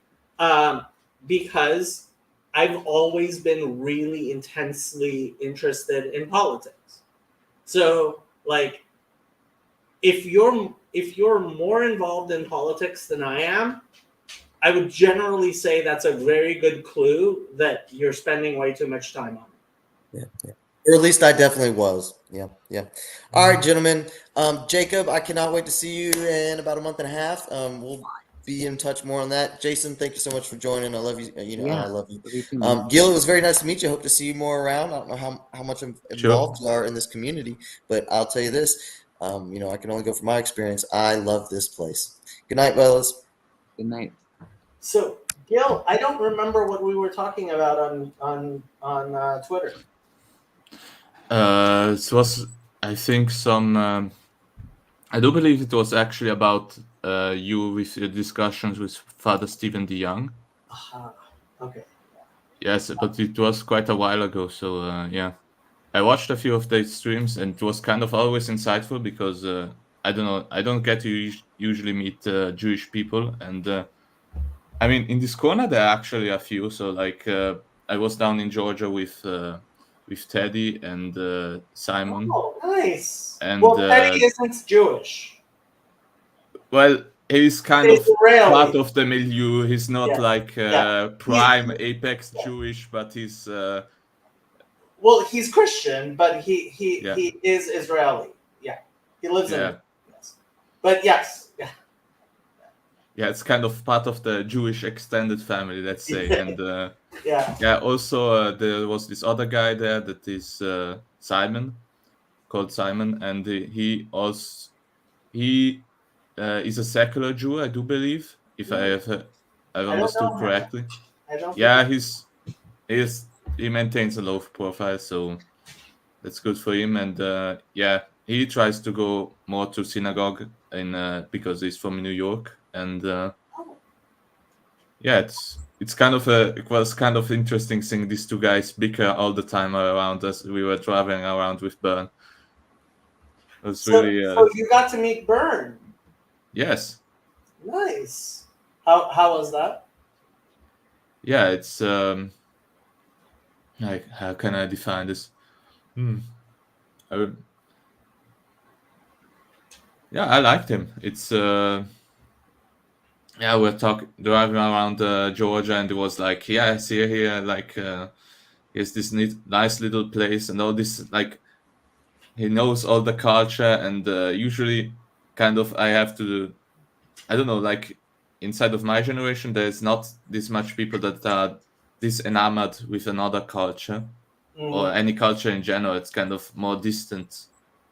Because I've always been really intensely interested in politics. So, like, if you're more involved in politics than I am, I would generally say that's a very good clue that you're spending way too much time on it. Yeah. Or at least I definitely was. Yeah. All right, gentlemen. Jacob, I cannot wait to see you in about a month and a half. We'll be in touch more on that. Jason, thank you so much for joining. I love you. I love you. Gil, it was very nice to meet you. I hope to see you more around. I don't know how much involved you are in this community, but I'll tell you this. I can only go from my experience. I love this place. Good night, fellas. Good night. So, Gil, I don't remember what we were talking about on Twitter. It was, I think, some. I do believe it was actually about you with your discussions with Father Stephen DeYoung. Okay. Yes, but it was quite a while ago. So yeah, I watched a few of their streams, and it was kind of always insightful because I don't know, I don't get to usually meet Jewish people, and I mean, in this corner there are actually a few. So like, I was down in Georgia with Teddy and Simon. Oh, nice. And well, Teddy isn't Jewish. Well, he's kind He's of Israeli. part of the milieu. He's not like prime He's- apex Jewish, but he's. Well, he's Christian, but he Yeah. is Israeli. Yeah, he lives in. Yeah. Yes. But yes, yeah. Yeah, it's kind of part of the Jewish extended family, let's say. And Yeah. also there was this other guy there that is Simon, called Simon, and he is a secular Jew, I do believe, if I've understood know him. correctly. I don't. Yeah, he maintains a low profile, so that's good for him. And yeah, he tries to go more to synagogue because he's from New York. And yeah, it was kind of interesting seeing these two guys bicker all the time around us. We were driving around with Bern. It was So you got to meet Bern. Yes. Nice. How was that? Yeah, it's like, how can I define this? I liked him. It's yeah, we're driving around Georgia, and it was like, yeah, see here, like here's this nice little place, and all this, like, he knows all the culture, and usually kind of I have to, I don't know, like inside of my generation, there's not this much people that are this enamored with another culture or any culture in general. It's kind of more distant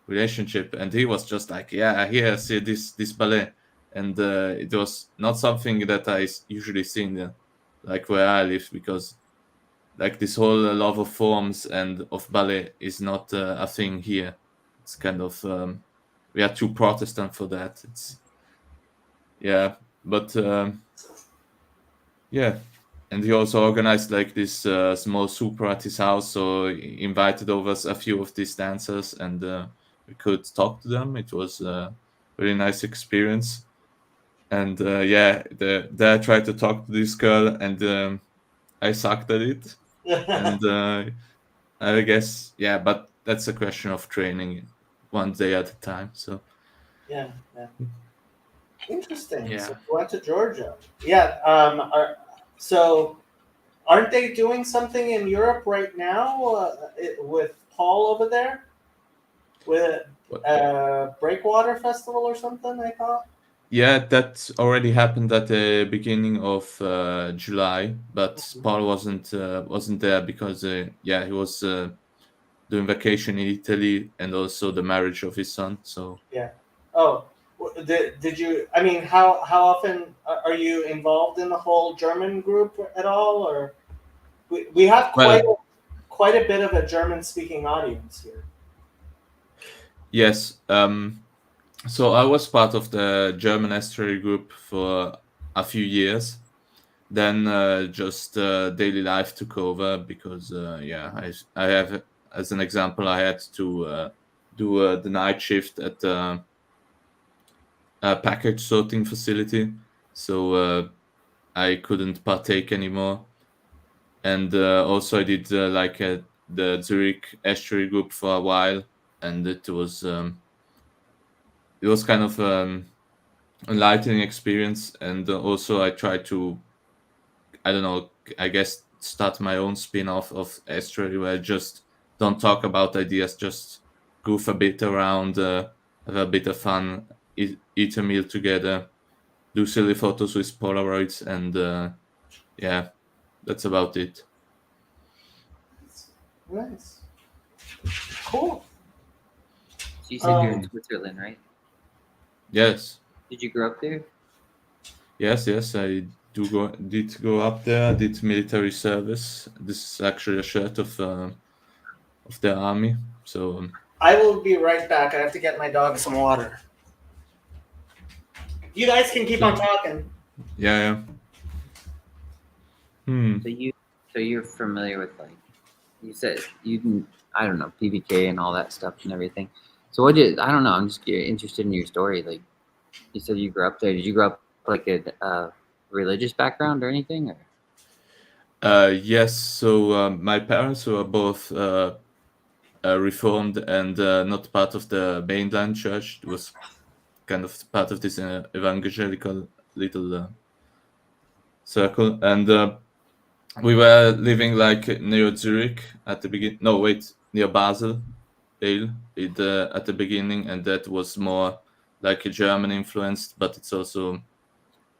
relationship, and he was just like, yeah, here, see this ballet. And it was not something that I usually see in like where I live, because like this whole love of forms and of ballet is not a thing here. It's kind of we are too Protestant for that. It's but yeah. And he also organized like this small super at his house, so he invited over a few of these dancers, and we could talk to them. It was a really nice experience. And yeah, there I tried to talk to this girl, and I sucked at it. And I guess, yeah, but that's a question of training one day at a time. So yeah. Interesting. Yeah. So you went to Georgia. Yeah. So aren't they doing something in Europe right now with Paul over there? With Breakwater Festival or something, I thought? yeah, that already happened at the beginning of July, but Paul wasn't there because yeah, he was doing vacation in Italy, and also the marriage of his son. So Yeah. Oh, did you? I mean, how often are you involved in the whole German group at all, or we have Well, quite a bit of a German speaking audience here. yes. So I was part of the German estuary group for a few years. Then just daily life took over because I have, as an example, I had to do the night shift at a package sorting facility, so I couldn't partake anymore. And also I did the Zurich estuary group for a while, and it was kind of enlightening experience. And also I tried to, I don't know, I guess start my own spin-off of estuary where I just don't talk about ideas, just goof a bit around, have a bit of fun, eat a meal together, do silly photos with Polaroids, and yeah, that's about it. Nice. Cool. So you said you're in Switzerland, right? Yes. Did you grow up there? Yes, I did go up there. I did military service. This is actually a shirt of the army. So I will be right back. I have to get my dog some water. You guys can keep on talking. yeah. So you're familiar with, like, you said you can, I don't know, PBK and all that stuff and everything. So I don't know, I'm just interested in your story. Like, you said you grew up there. Did you grow up like a religious background or anything? Or? Yes. So my parents were both Reformed and not part of the mainline church. It was kind of part of this evangelical little circle, and we were living like near Zurich at the beginning. No, wait, near Basel, at the beginning, and that was more like a German influenced, but it's also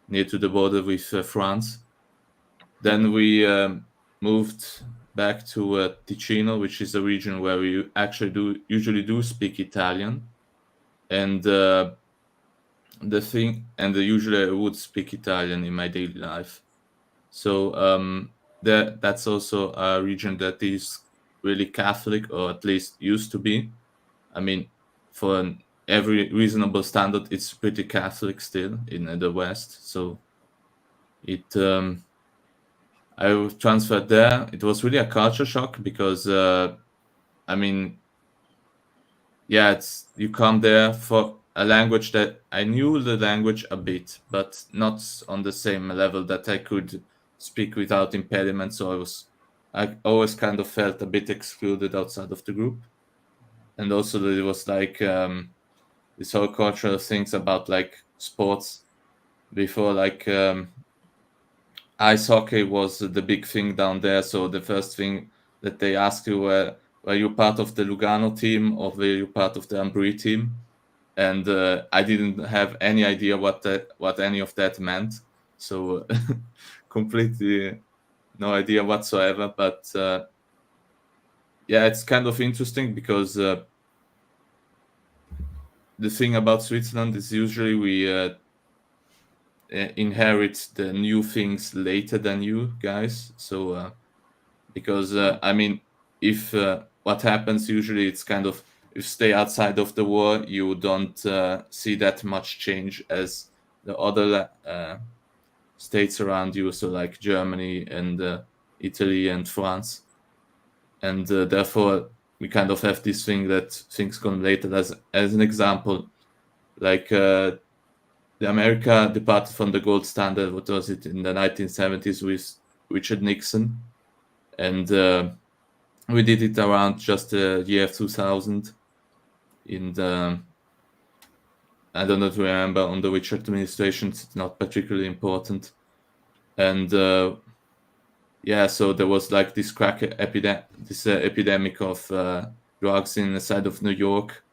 near to the border with France. Then we moved back to Ticino, which is a region where we actually usually do speak Italian, and usually I would speak Italian in my daily life. So that's also a region that is really Catholic, or at least used to be. I mean, for every reasonable standard, it's pretty Catholic still in the West. So I transferred there. It was really a culture shock because I mean, yeah, you come there for a language that I knew the language a bit, but not on the same level that I could speak without impediment. So I always kind of felt a bit excluded outside of the group. And also there was like this whole cultural things about like sports before, like ice hockey was the big thing down there. So the first thing that they asked you were you part of the Lugano team or were you part of the Ambri team? And I didn't have any idea what any of that meant. So completely no idea whatsoever. But yeah, it's kind of interesting because the thing about Switzerland is usually we inherit the new things later than you guys. So because I mean, if what happens usually, it's kind of, if you stay outside of the war, you don't see that much change as the other states around you, so like Germany and Italy and France, and therefore we kind of have this thing that things come later. As an example, like the America departed from the gold standard, what was it, in the 1970s with Richard Nixon, and we did it around just the year 2000 in the, I don't know if you remember, under which administration. It's not particularly important. And yeah, so there was like this crack epidemic of drugs in the side of New York,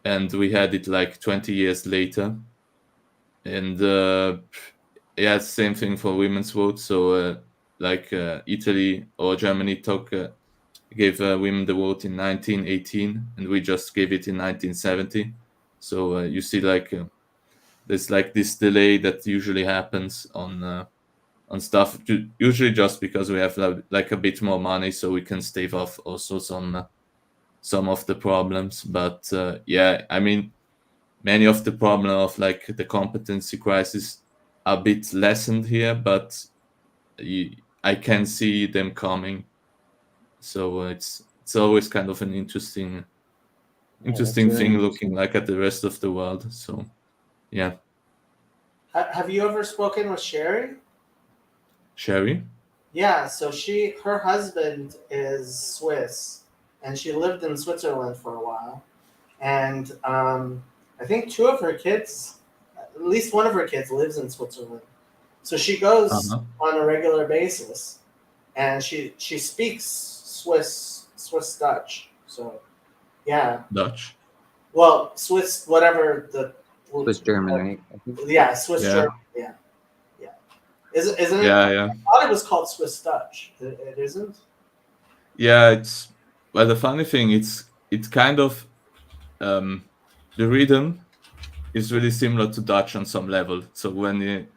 and we had it like 20 years later. And yeah, same thing for women's vote. So like Italy or Germany gave women the vote in 1918, and we just gave it in 1970. So you see, like there's like this delay that usually happens on stuff, usually just because we have like a bit more money, so we can stave off also some of the problems. But yeah, I mean, many of the problem of like the competency crisis are a bit lessened here, but I can see them coming. So it's always kind of an interesting really thing looking like at the rest of the world. So yeah. Have you ever spoken with Sherry? Sherry? Yeah, so her husband is Swiss, and she lived in Switzerland for a while. And I think two of her kids, at least one of her kids, lives in Switzerland. So she goes on a regular basis, and she speaks Swiss Dutch. So yeah, Dutch. well, Swiss, whatever the Swiss German, right? I think. Yeah, Swiss Yeah. German. Yeah. Isn't it? Yeah. I thought it was called Swiss Dutch. It isn't. Yeah, it's well. The funny thing, it's kind of the rhythm is really similar to Dutch on some level. So when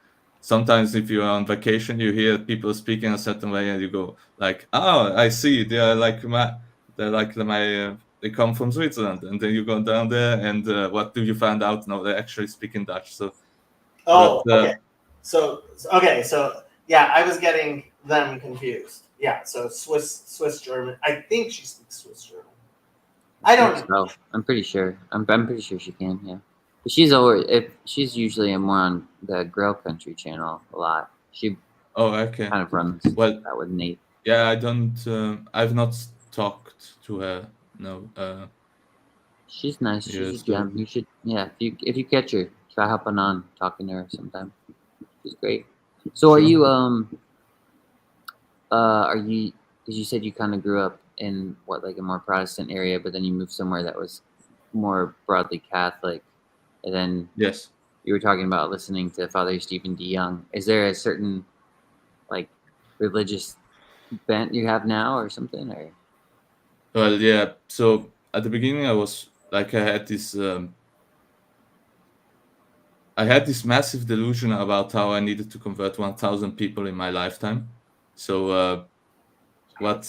sometimes if you're on vacation, you hear people speaking a certain way, and you go like, "Oh, I see. They come from Switzerland." And then you go down there, and what do you find out? No, they actually speak in Dutch. So Oh, But, okay. So yeah, I was getting them confused. Yeah, so Swiss German. I think she speaks Swiss German. I don't know. So I'm pretty sure. I'm pretty sure she can. Yeah, but she's usually more on the Grail Country channel a lot. She okay. kind of runs Well, that with Nate. yeah, I don't. I've not talked to her. No. She's nice. Yeah, She's a so- gem. You should, yeah. If you catch her, try hopping on, talking to her sometime. She's great. So are Sure. you because you said you kind of grew up in like a more Protestant area, but then you moved somewhere that was more broadly Catholic, and then Yes. you were talking about listening to Father Stephen D. Young. Is there a certain like religious bent you have now or something? Or Well, yeah. So at the beginning, I was like, I had this massive delusion about how I needed to convert 1,000 people in my lifetime. So what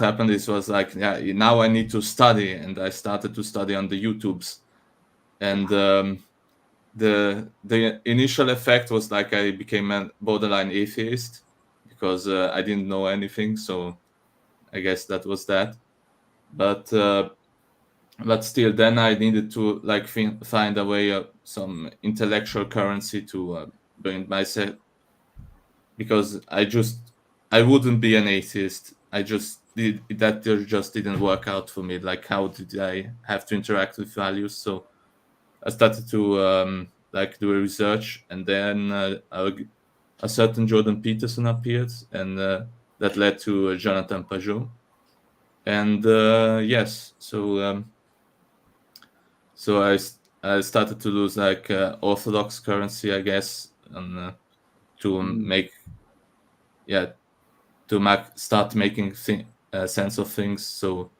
happened was like, yeah, now I need to study, and I started to study on the YouTubes, and the initial effect was like I became a borderline atheist because I didn't know anything. So I guess that was that. But still, then I needed to like find a way, some intellectual currency to bring myself, because I wouldn't be an atheist. That just didn't work out for me. Like, how did I have to interact with values? So I started to like do a research, and then a certain Jordan Peterson appeared, and that led to Jonathan Pajot. And yes, so I started to lose like orthodox currency, I guess, and start making sense of things. So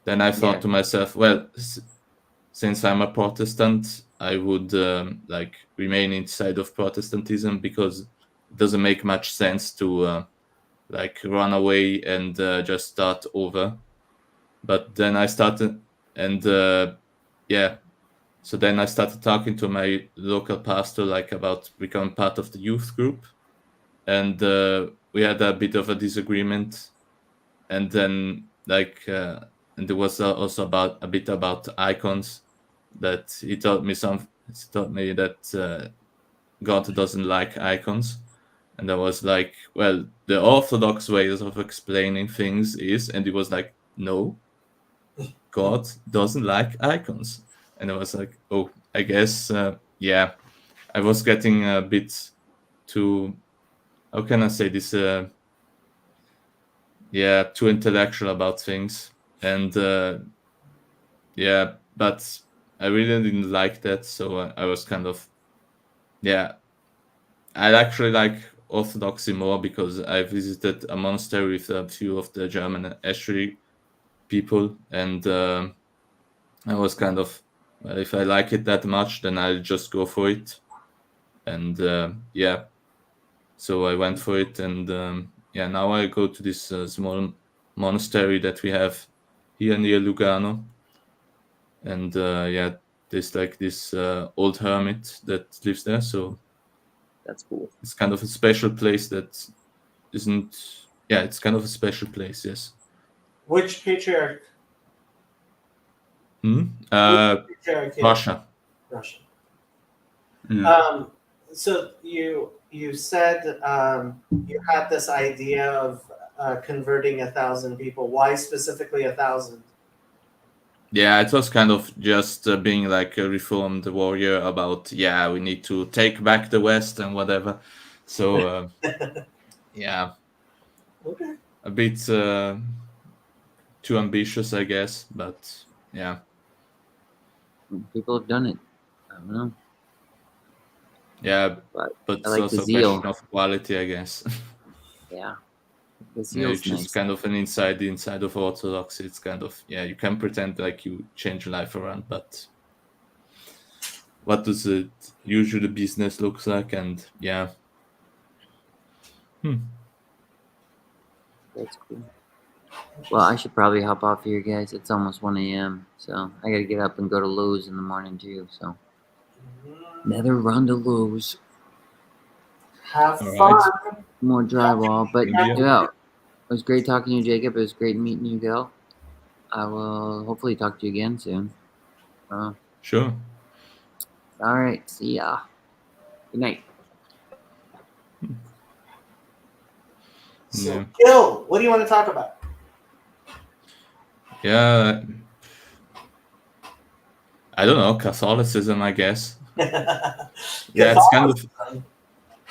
then I thought to myself, well, since I'm a Protestant, I would like remain inside of Protestantism, because it doesn't make much sense to like run away and just start over. But then I started, and so then I started talking to my local pastor, like, about becoming part of the youth group, and we had a bit of a disagreement, and then like and there was also a bit about icons, that he taught me that God doesn't like icons. And I was like, well, the orthodox ways of explaining things is, and he was like, no, God doesn't like icons. And I was like, oh, I guess, yeah, I was getting a bit too, how can I say this, too intellectual about things. And but I really didn't like that. So I was kind of, I actually like Orthodoxy more, because I visited a monastery with a few of the German Estuary people, and I was kind of, well, if I like it that much, then I'll just go for it. and yeah, so I went for it, and yeah, now I go to this small monastery that we have here near Lugano, and yeah, there's like this old hermit that lives there, so That's cool. it's kind of a special place that isn't. Yeah, it's kind of a special place. Yes. Which patriarch? Patriarch? Russia. Russia. Yeah. So you said you had this idea of converting 1,000 people. Why specifically 1,000? Yeah, it was kind of just being like a reformed warrior about, yeah, we need to take back the West and whatever. So, yeah, Okay. a bit too ambitious, I guess. But yeah, People have done it. I don't know. yeah, But but I it's like the also a zeal. question of quality, I guess. Yeah. The Yeah, zeal's it's just nice. kind of an inside of Orthodoxy. It's kind of, yeah, you can pretend like you change your life around, but what does it usually business looks like? And yeah. That's cool. Well, I should probably hop off here, guys. It's almost 1 a.m. So I gotta get up and go to Lowe's in the morning too. So another run to Lowe's. Have All fun. right. More drywall. But Yeah. yeah, it was great talking to you, Jacob. It was great meeting you, Gil. I will hopefully talk to you again soon. Sure. All right. See ya. Good night. So, Yeah. Gil, what do you want to talk about? Yeah. I don't know, Catholicism, I guess. Yeah, it's kind of,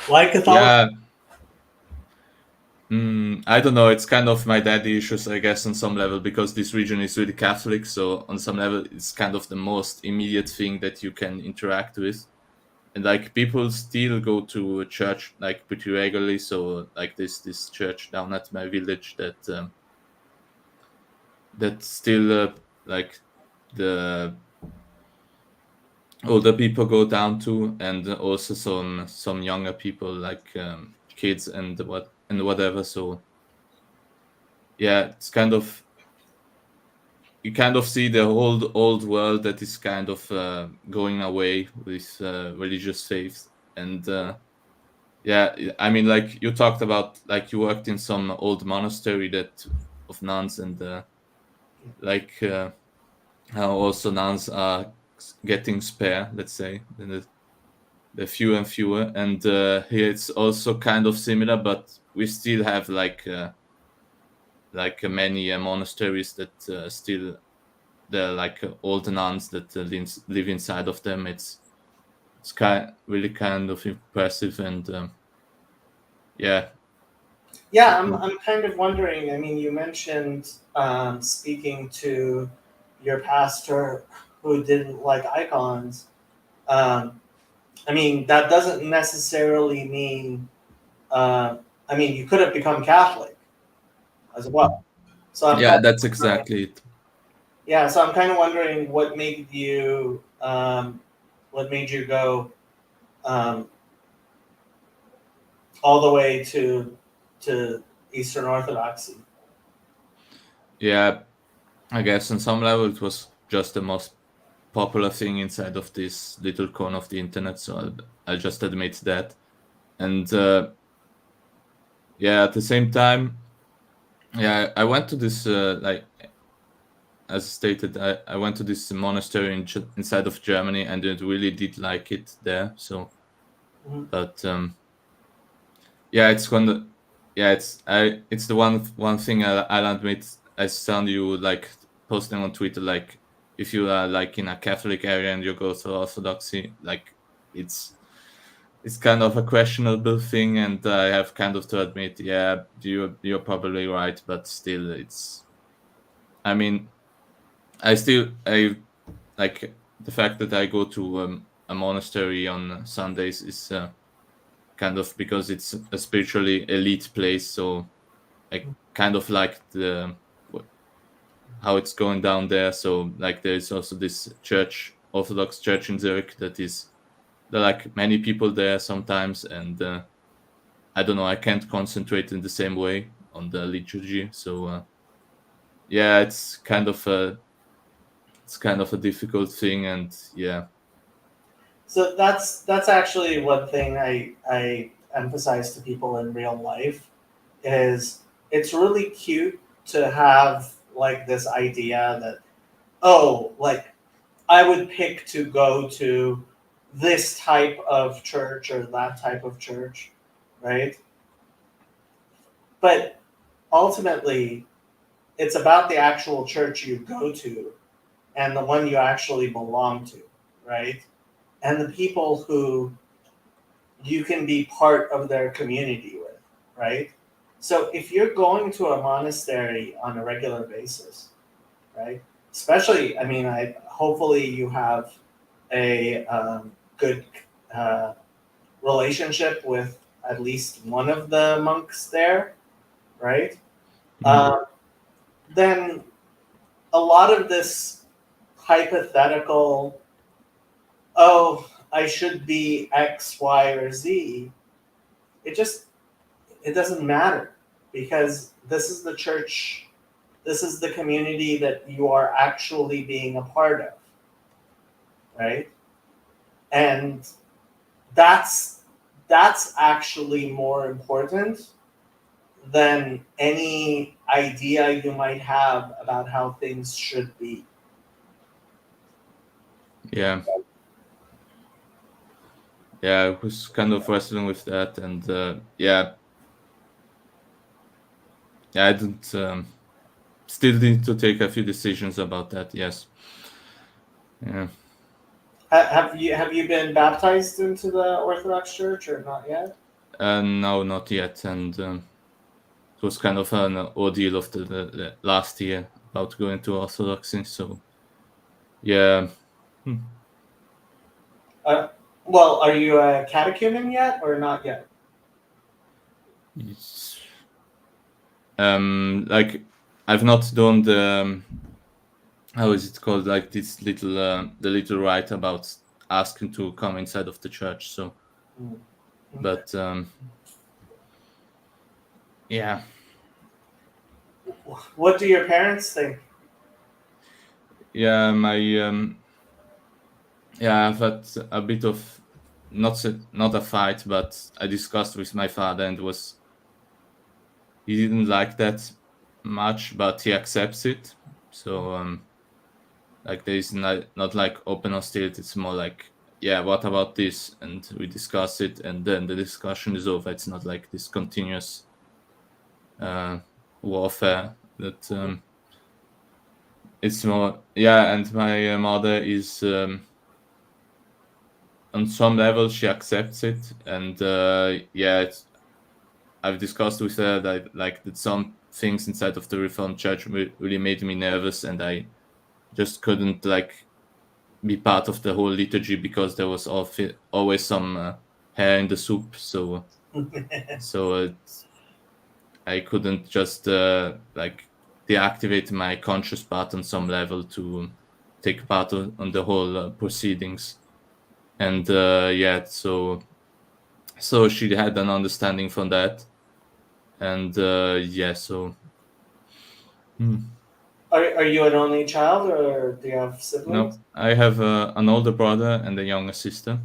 Why Catholicism? yeah. I don't know. It's kind of my daddy issues, I guess, on some level, because this region is really Catholic. So on some level, it's kind of the most immediate thing that you can interact with. And like people still go to a church like pretty regularly. So like this church down at my village that still like the older people go down to, and also some younger people like kids and whatever. So yeah, it's kind of, you kind of see the old world that is kind of going away with religious faith. And yeah, I mean, like you talked about, like you worked in some old monastery that of nuns, and like how also nuns are getting spare, let's say, and the fewer and fewer. And here it's also kind of similar, but we still have like many monasteries that still, they're like old nuns that live inside of them. It's really kind of impressive. And yeah. Yeah, I'm kind of wondering. I mean, you mentioned speaking to your pastor who didn't like icons. I mean, that doesn't necessarily mean. I mean, you could have become Catholic as well. So I'm Yeah, kind of that's wondering- exactly it. Yeah, so I'm kind of wondering what made you go all the way to Eastern Orthodoxy. Yeah, I guess on some level it was just the most popular thing inside of this little corner of the internet, so I'll just admit that. And yeah, at the same time, yeah, I went to this like, as stated, I went to this monastery inside of Germany, and I really did like it there. So, but yeah, it's the one thing I'll admit. I sound you like posting on Twitter, like if you are like in a Catholic area and you go to Orthodoxy, like it's kind of a questionable thing, and I have kind of to admit, yeah, you're probably right, but still, I mean, I like the fact that I go to a monastery on Sundays is kind of because it's a spiritually elite place. So I kind of like how it's going down there. So like there is also this Orthodox church in Zurich that is there are like many people there sometimes, and I don't know, I can't concentrate in the same way on the liturgy. So yeah, it's kind of a difficult thing, and yeah. So that's actually one thing I emphasize to people in real life is it's really cute to have like this idea that, oh, like I would pick to go to this type of church or that type of church, right? But ultimately, it's about the actual church you go to and the one you actually belong to, right? And the people who you can be part of their community with, right? So if you're going to a monastery on a regular basis, right? Especially, I mean, hopefully you have a good relationship with at least one of the monks there, right? Then a lot of this hypothetical, oh, I should be X, Y, or Z, it doesn't matter because this is the church, this is the community that you are actually being a part of, right? And that's actually more important than any idea you might have about how things should be. Yeah. Yeah, I was kind of wrestling with that, and yeah, I don't still need to take a few decisions about that. Yes. Yeah. Have you been baptized into the Orthodox Church or not yet? No, not yet, and it was kind of an ordeal of the last year about going to Orthodoxy. So yeah. Well, are you a catechumen yet or not yet? It's, like I've not done the how is it called, like this little the little rite about asking to come inside of the church. So but yeah. What do your parents think? Yeah, my yeah, I've had a bit of not a fight, but I discussed with my father, and he didn't like that much, but he accepts it. So like there is not like open hostility. It's more like, yeah, what about this? And we discuss it, and then the discussion is over. It's not like this continuous warfare that it's more, yeah. And my mother is on some level she accepts it, and yeah, I've discussed with her that some things inside of the Reformed Church really made me nervous, and I just couldn't like be part of the whole liturgy because there was always some hair in the soup. So I couldn't just like deactivate my conscious part on some level to take part on the whole proceedings. And yeah, so she had an understanding from that, and yeah, so. Are you an only child or do you have siblings? No, I have an older brother and a younger sister,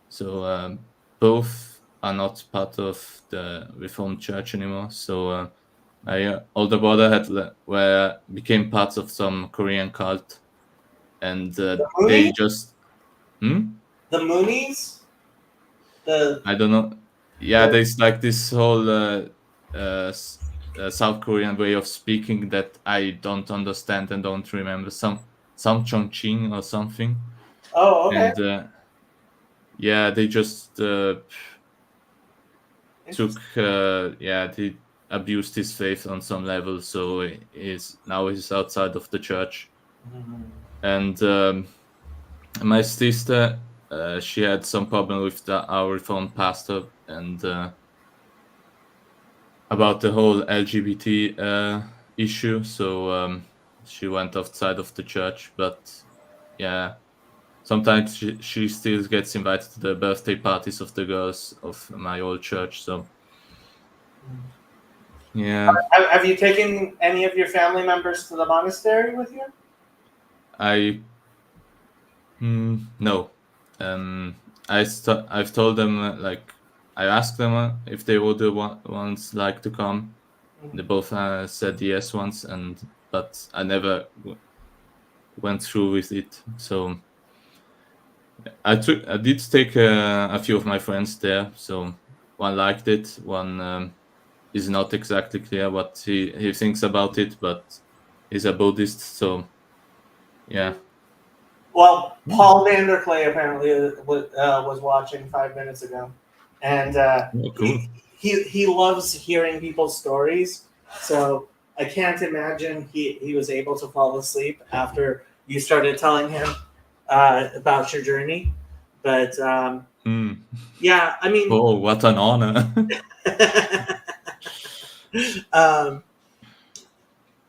so both are not part of the Reformed Church anymore. So my older brother became part of some Korean cult, and they just. The Moonies? I don't know. Yeah, there's like this whole South Korean way of speaking that I don't understand and don't remember. Some Chongqing or something. Oh, okay. And yeah, they just took they abused his faith on some level, so he's outside of the church. And my sister, she had some problem with our Reformed pastor, and about the whole LGBT issue, so she went outside of the church. But yeah, sometimes she still gets invited to the birthday parties of the girls of my old church. So yeah, Have you taken any of your family members to the monastery with you? No. I've told them like I asked them if they would once like to come. They both said yes once, but I never went through with it. So I did take a few of my friends there. So one liked it, one is not exactly clear what he thinks about it, but he's a Buddhist. So yeah. Well, Paul Vanderklay apparently was watching 5 minutes ago, and Oh, cool. he loves hearing people's stories. So I can't imagine he was able to fall asleep after you started telling him about your journey. But yeah, I mean, Oh, what an honor.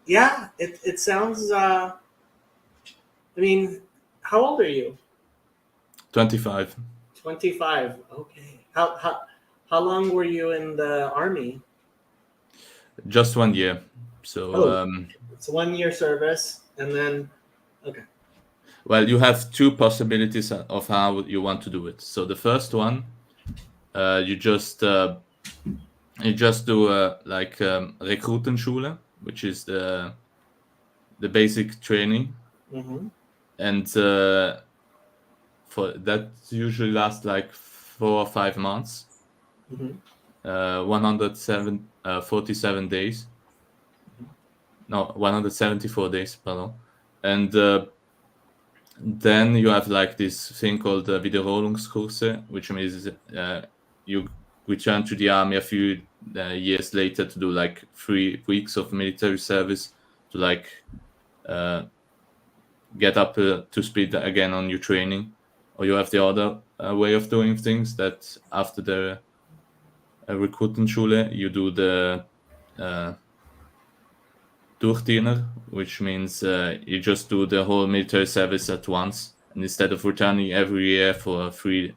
yeah, it sounds. I mean, how old are you? 25. 25. Okay. How long were you in the army? Just 1 year. So It's a 1 year service, and then well, you have two possibilities of how you want to do it. So the first one, you just do like Rekrutenschule, which is the basic training, and for that usually lasts like 4 or 5 months, 147 days. No, 174 days, pardon. And then you have like this thing called Wiederholungskurse, which means you return to the army a few years later to do like 3 weeks of military service to like get up to speed again on your training. Or you have the other way of doing things, that after the Rekrutenschule you do the Durchdiener, which means you just do the whole military service at once, and instead of returning every year for 3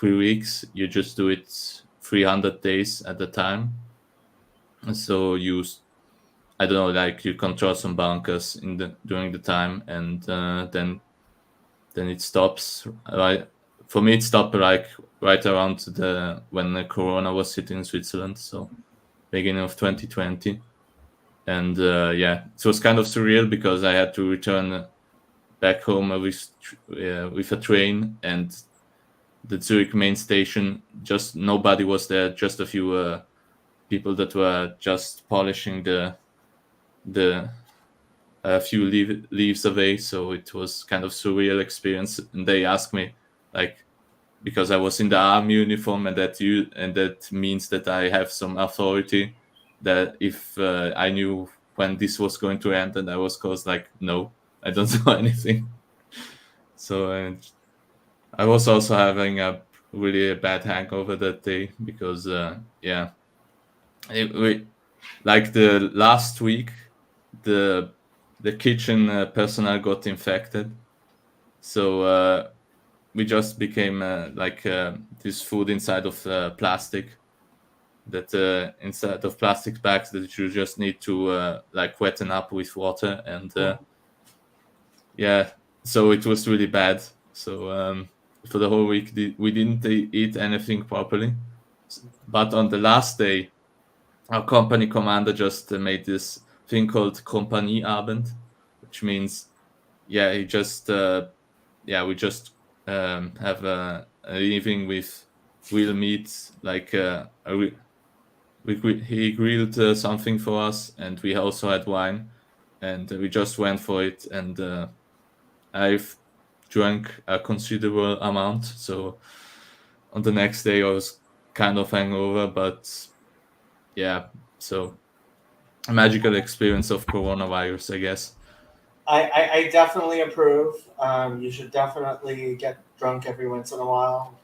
weeks, you just do it 300 days at a time. And so you, I don't know, like you control some bunkers during the time, and then it stops. Right, for me, it stopped like right around when the Corona was hitting Switzerland, so beginning of 2020. And yeah, it was kind of surreal because I had to return back home with a train, and the Zurich main station, just nobody was there, just a few people that were just polishing the few leaves away. So it was kind of surreal experience. And they asked me, like, because I was in the army uniform, and that means that I have some authority, that if I knew when this was going to end, and I was caused like, no, I don't know anything. So I was also having a really bad hangover that day because yeah, like the last week, the kitchen personnel got infected, so we just became like this food inside of plastic, that inside of plastic bags that you just need to like wetten up with water, and yeah, so it was really bad. So for the whole week we didn't eat anything properly, but on the last day our company commander just made this thing called Kompanieabend, which means we just have an evening with real meat, like he grilled something for us, and we also had wine, and we just went for it, and I've drank a considerable amount, so on the next day I was kind of hangover, but yeah, so a magical experience of coronavirus, I guess. I definitely approve. You should definitely get drunk every once in a while.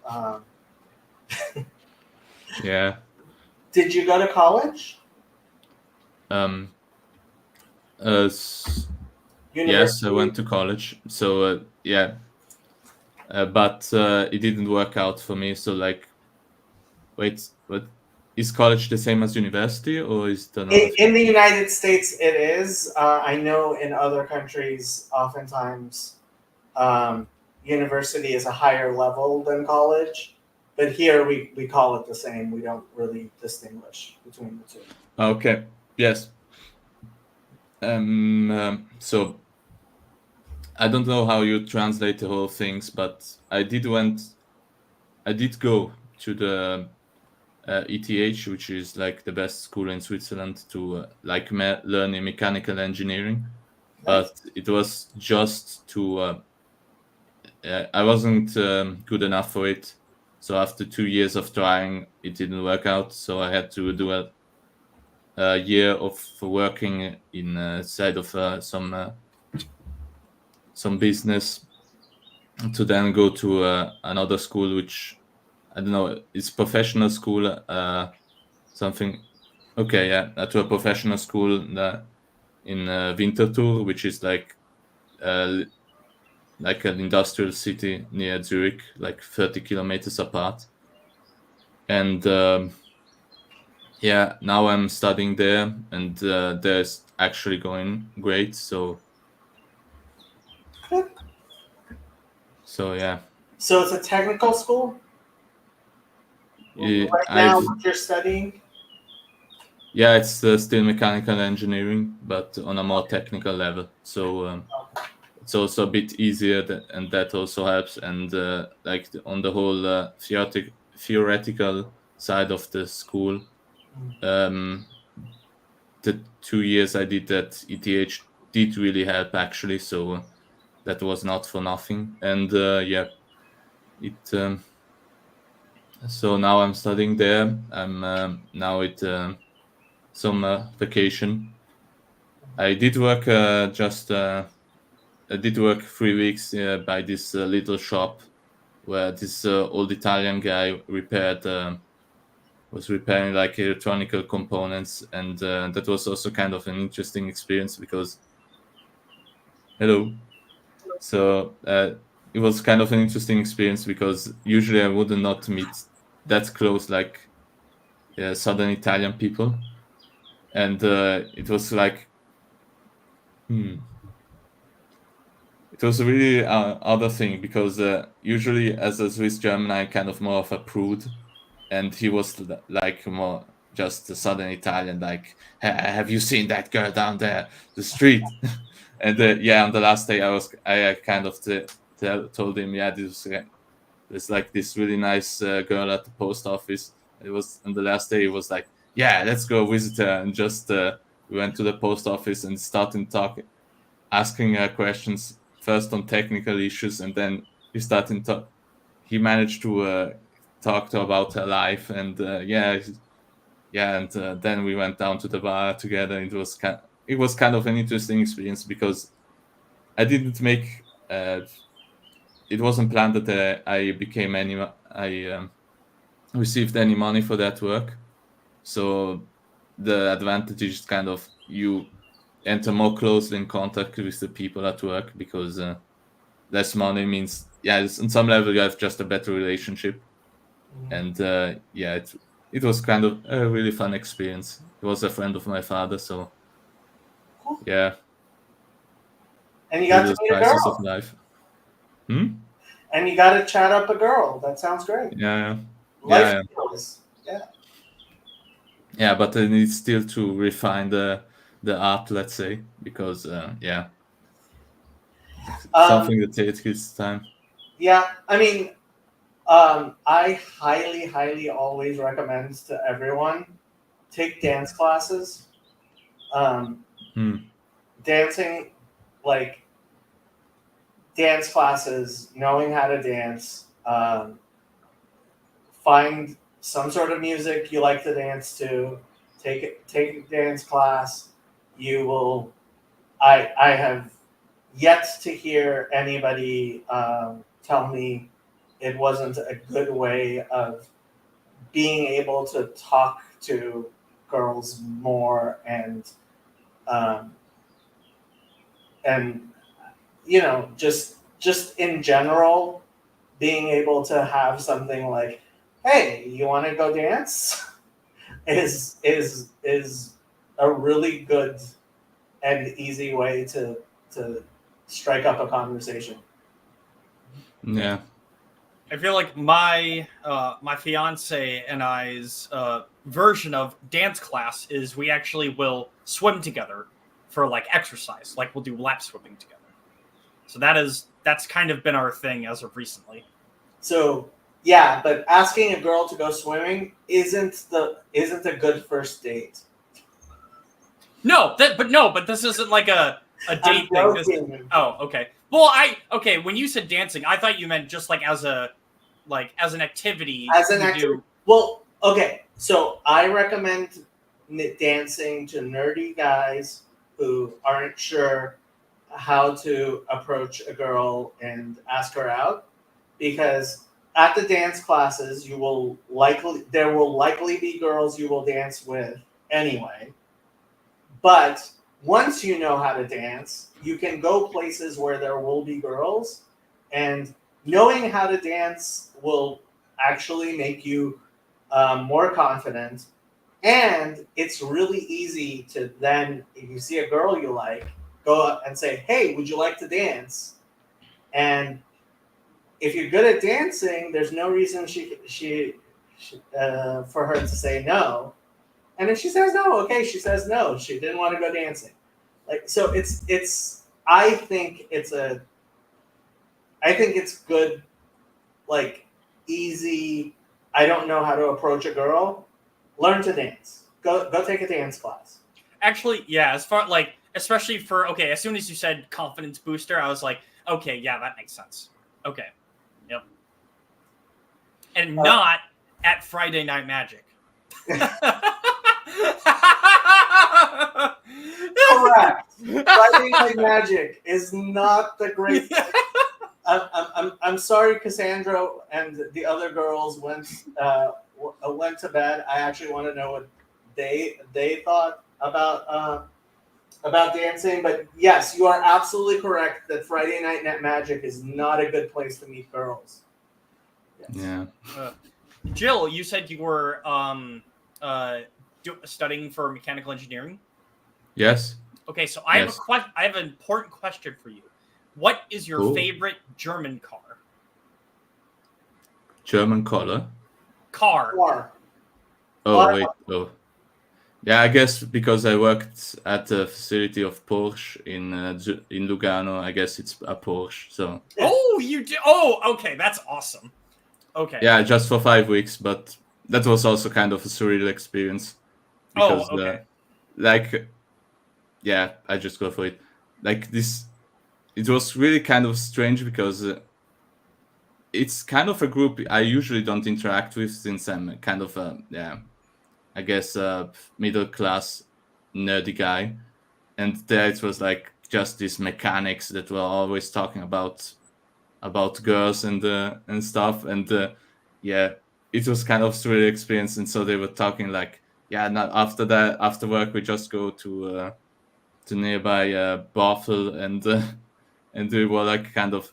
Yeah. Did you go to college? Yes, I went to college. So yeah, but it didn't work out for me. So like, wait, but is college the same as university, or is it another In the United States, it is. I know in other countries, oftentimes, university is a higher level than college, but here we call it the same. We don't really distinguish between the two. Okay. Yes. So I don't know how you translate the whole things, but I did go to the ETH, which is like the best school in Switzerland to learn in mechanical engineering, but it was just to I wasn't good enough for it. So after 2 years of trying, it didn't work out. So I had to do a year of working inside of some business to then go to another school, which I don't know, it's professional school, something. Okay, yeah, to a professional school in Winterthur, which is like an industrial city near Zurich, like 30 kilometers apart. And yeah, now I'm studying there, and there's actually going great. So yeah. So it's a technical school? Yeah, Right now, what you're studying? Yeah, it's still mechanical engineering, but on a more technical level. So it's also a bit easier, and that also helps. And on the whole theoretical side of the school, the 2 years I did at ETH did really help, actually. So that was not for nothing. And yeah, it. So now I'm studying there. I'm now at some vacation. I did work I did work 3 weeks by this little shop where this old Italian guy was repairing like electronic components, and that was also kind of an interesting experience because hello. So it was kind of an interesting experience because usually I would not meet that close like Southern Italian people, and it was like it was a really other thing because usually as a Swiss German I'm kind of more of a prude, and he was like more just a Southern Italian, like, have you seen that girl down there the street? And yeah, on the last day I kind of told him, yeah, there's like this really nice girl at the post office. It was on the last day. It was like, yeah, let's go visit her, and just we went to the post office and started talking, asking her questions first on technical issues, and then he managed to talk to her about her life, and and then we went down to the bar together. It was kind of an interesting experience because I didn't make it wasn't planned that I received any money for that work. So the advantage is kind of you enter more closely in contact with the people at work because less money means, yeah, on some level you have just a better relationship. And yeah, it was kind of a really fun experience. He was a friend of my father, so yeah. And you got to Little meet a slices girl. of life. And you got to chat up a girl. That sounds great. Yeah. Life skills. Yeah, but I need still to refine the art, let's say, because yeah, something that takes its time. Yeah, I mean, I highly always recommend to everyone take dance classes. Dancing, like dance classes, knowing how to dance, find some sort of music you like to dance to, take a dance class. You will. I have yet to hear anybody tell me it wasn't a good way of being able to talk to girls more, and you know, just in general, being able to have something like, "Hey, you want to go dance?" is a really good and easy way to strike up a conversation. Yeah. I feel like my my fiance and I's version of dance class is we actually will swim together for like exercise, like we'll do lap swimming together. So that's kind of been our thing as of recently. So yeah, but asking a girl to go swimming isn't a good first date. No, but this isn't like a date thing. Oh, okay. Well, when you said dancing, I thought you meant just like as an activity. As an activity. Well, okay. So I recommend dancing to nerdy guys who aren't sure how to approach a girl and ask her out, because at the dance classes there will likely be girls you will dance with anyway. But once you know how to dance, you can go places where there will be girls, and knowing how to dance will actually make you more confident. And it's really easy to then, if you see a girl you like, go up and say, "Hey, would you like to dance?" And if you're good at dancing, there's no reason for her to say no. And if she says no, okay, she says no. She didn't want to go dancing. Like, so I think it's good, like, easy. I don't know how to approach a girl. Learn to dance. Go take a dance class. Actually, yeah, as far like, especially for, okay, as soon as you said confidence booster, I was like, okay, yeah, that makes sense. Okay. Yep. And not at Friday Night Magic. Correct. Friday Night Magic is not the great thing. I'm sorry, Cassandra and the other girls went to bed. I actually want to know what they thought about dancing. But yes, you are absolutely correct that Friday Night Magic is not a good place to meet girls. Yes. Yeah. Jill, you said you were studying for mechanical engineering. Yes. Okay, so I have an important question for you. What is your favorite German car? German color? Car. Oh, wait. Oh. Yeah, I guess because I worked at the facility of Porsche in Lugano, I guess it's a Porsche. So. Oh, you did? Oh, okay, that's awesome. Okay. Yeah, just for 5 weeks, but that was also kind of a surreal experience. Because, I just go for it. Like this, it was really kind of strange because it's kind of a group I usually don't interact with, since I'm kind of I guess middle class nerdy guy, and there it was like just these mechanics that were always talking about girls and stuff, and it was kind of surreal experience. And so they were talking like, not after work we just go to nearby brothel, and they were like kind of,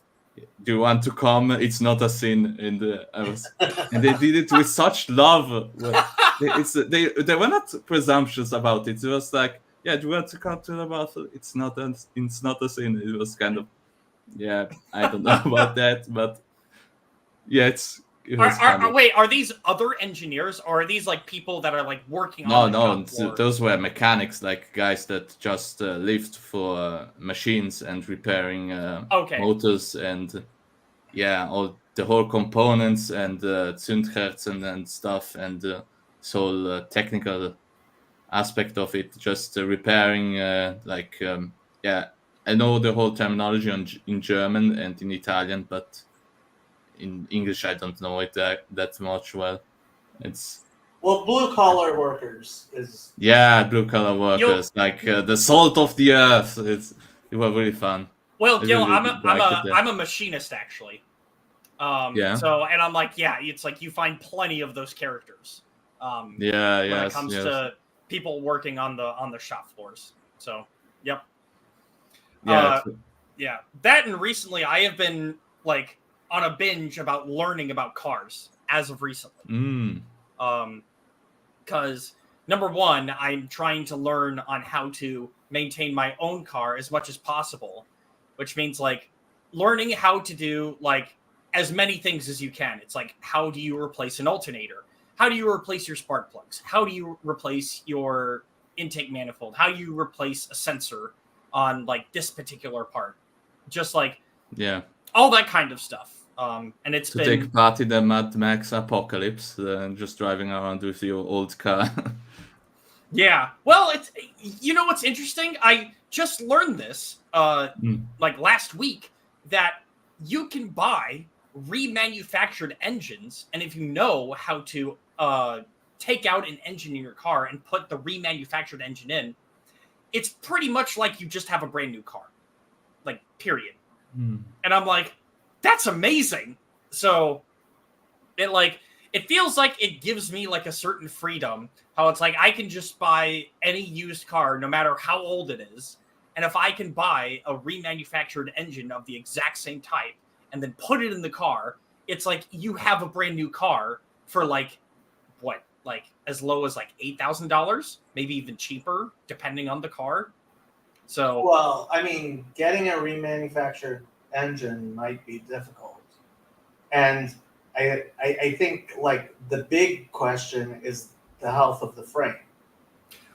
"Do you want to come? It's not a sin." And they did it with such love. They were not presumptuous about it. It was like, "Yeah, do you want to come to the brothel? It's not a sin." It was kind of, I don't know about that, but wait, are these other engineers, or are these like people that are like working on the shop floor? Those were mechanics, like guys that just lived for machines and repairing motors and all the whole components and Zündkerzen and stuff, and the whole technical aspect of it, just repairing I know the whole terminology in German and in Italian, but in English I don't know it that much well. Blue collar workers is blue collar workers, the salt of the earth. It was really fun. Well, Gil, I'm a machinist actually. So, and I'm like, it's like you find plenty of those characters. When it comes to people working on the shop floors. So, yep. That, and recently I have been like on a binge about learning about cars as of recently. Because number one, I'm trying to learn on how to maintain my own car as much as possible, which means like learning how to do like as many things as you can. It's like, how do you replace an alternator? How do you replace your spark plugs? How do you replace your intake manifold? How do you replace a sensor on like this particular part? Just like all that kind of stuff. And it's to been take part in the Mad Max apocalypse, just driving around with your old car. Yeah. Well, it's, you know what's interesting? I just learned this like last week, that you can buy remanufactured engines, and if you know how to take out an engine in your car and put the remanufactured engine in, it's pretty much like you just have a brand new car. Like, period. And I'm like, that's amazing. So it feels like it gives me like a certain freedom, how it's like I can just buy any used car no matter how old it is, and if I can buy a remanufactured engine of the exact same type and then put it in the car, it's like you have a brand new car for like what, like as low as like $8,000, maybe even cheaper depending on the car. So Well, I mean, getting a remanufactured engine might be difficult, and I think like the big question is the health of the frame.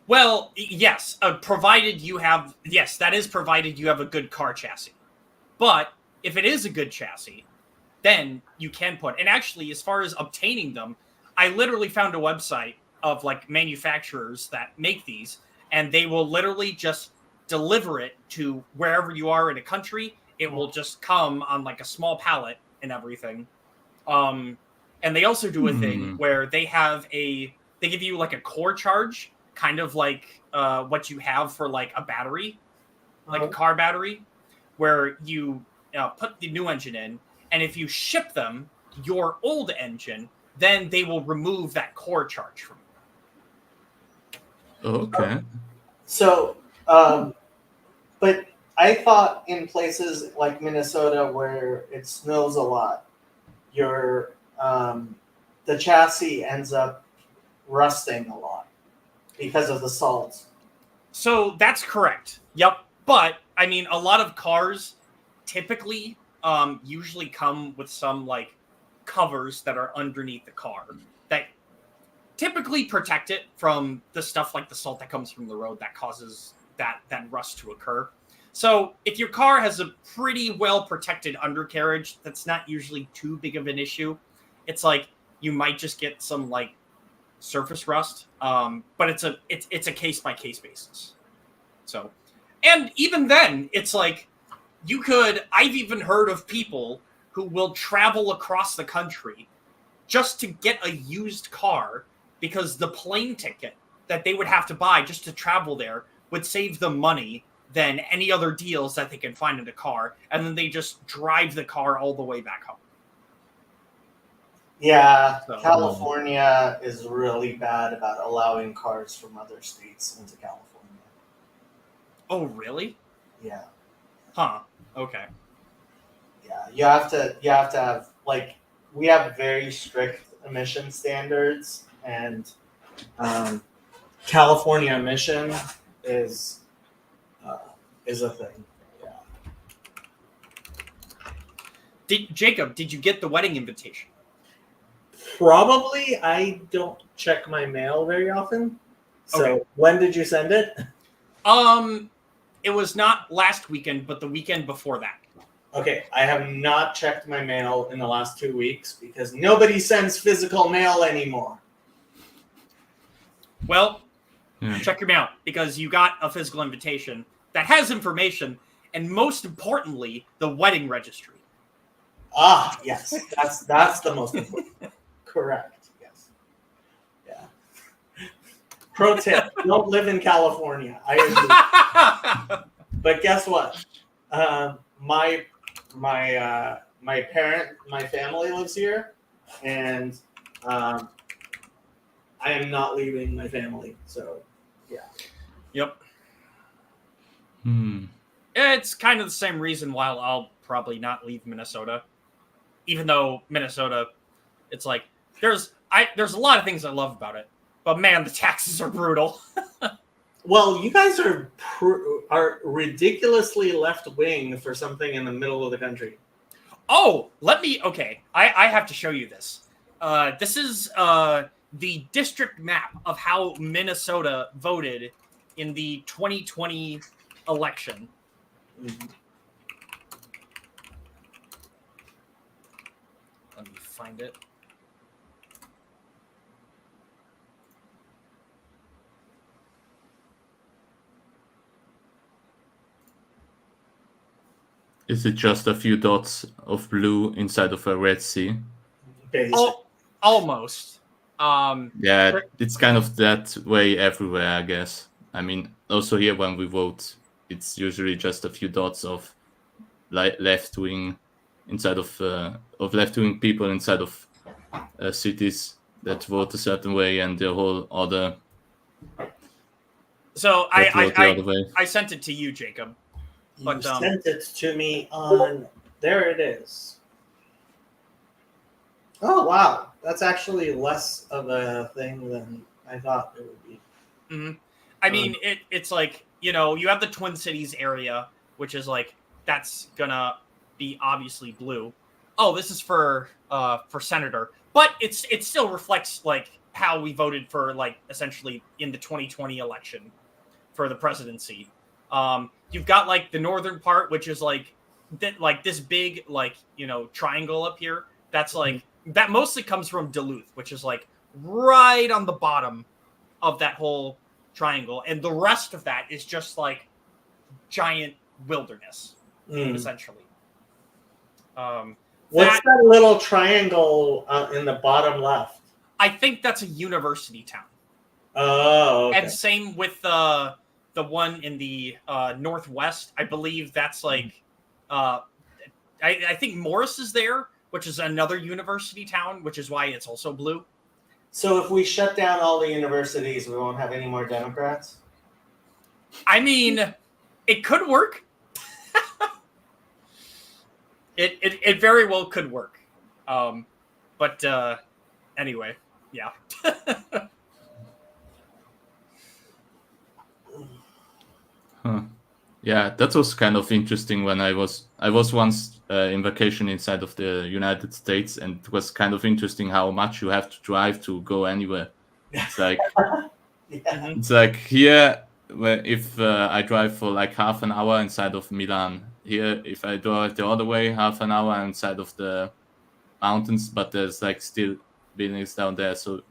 well, yes, provided you have, yes, that is provided you have a good car chassis. But if it is a good chassis, then you can put, and actually as far as obtaining them, I literally found a website of like manufacturers that make these, and they will literally just deliver it to wherever you are in a country. It will just come on like a small pallet and everything. And they also do a thing where they give you like a core charge, kind of like what you have for like a battery, like a car battery, where you put the new engine in, and if you ship them your old engine, then they will remove that core charge from you. Okay. So, but I thought in places like Minnesota where it snows a lot, your the chassis ends up rusting a lot because of the salt. So that's correct. Yep. But I mean, a lot of cars typically usually come with some like covers that are underneath the car that typically protect it from the stuff like the salt that comes from the road that causes that rust to occur. So if your car has a pretty well protected undercarriage, that's not usually too big of an issue. It's like you might just get some like surface rust, but it's a case by case basis. So, and even then, it's like I've even heard of people who will travel across the country just to get a used car because the plane ticket that they would have to buy just to travel there would save them money than any other deals that they can find in a car, and then they just drive the car all the way back home. Yeah, So- California is really bad about allowing cars from other states into California. Oh, really? Yeah, Huh. Okay. yeah. You have to have like, we have very strict emission standards, and California emission is a thing. Yeah. Jacob, did you get the wedding invitation? Probably. I don't check my mail very often. So Okay. when did you send it? It was not last weekend, but the weekend before that. Okay, I have not checked my mail in the last 2 weeks because nobody sends physical mail anymore. Well, Yeah. check your mail because you got a physical invitation that has information, and most importantly, the wedding registry. Ah, yes, that's the most important. Correct. Yes. Yeah. Pro tip: don't live in California. I agree. But guess what? My family lives here, and I am not leaving my family. So, yeah. Yep. Hmm. It's kind of the same reason why I'll probably not leave Minnesota. even though Minnesota, it's like there's a lot of things I love about it, but man, the taxes are brutal. Well, you guys are ridiculously left wing for something in the middle of the country. Oh, okay. I have to show you this. This is the district map of how Minnesota voted in the 2020 election. Mhm. Let me find it. Is it just a few dots of blue inside of a red sea? Basically. Almost. Yeah, Sure. it's kind of that way everywhere, I guess. I mean, also here when we vote, it's usually just a few dots of left wing inside of left wing people inside of cities that vote a certain way, and the whole other So that vote the other way. I sent it to you, Jacob. You But, sent it to me on. There it is. Oh wow, that's actually less of a thing than I thought it would be. I mean, it's like, you know, you have the Twin Cities area, which is like that's gonna be obviously blue. Oh, this is for senator, but it still reflects like how we voted for like essentially in the 2020 election for the presidency. You've got like the northern part, which is like this big like, you know, triangle up here. That's like that mostly comes from Duluth, which is like right on the bottom of that whole triangle, and the rest of that is just like giant wilderness, essentially. What's that little triangle in the bottom left? I think that's a university town. Oh, okay. And same with the one in the northwest. I believe that's like I think Morris is there, which is another university town, which is why it's also blue. So if we shut down all the universities, we won't have any more Democrats? I mean, it could work. It very well could work. But anyway, yeah. Huh. Yeah, that was kind of interesting when I was once in vacation inside of the United States, and it was kind of interesting how much you have to drive to go anywhere. It's like Yeah. it's like here, if I drive for like half an hour inside of Milan, here if I drive the other way, half an hour inside of the mountains, but there's like still buildings down there. So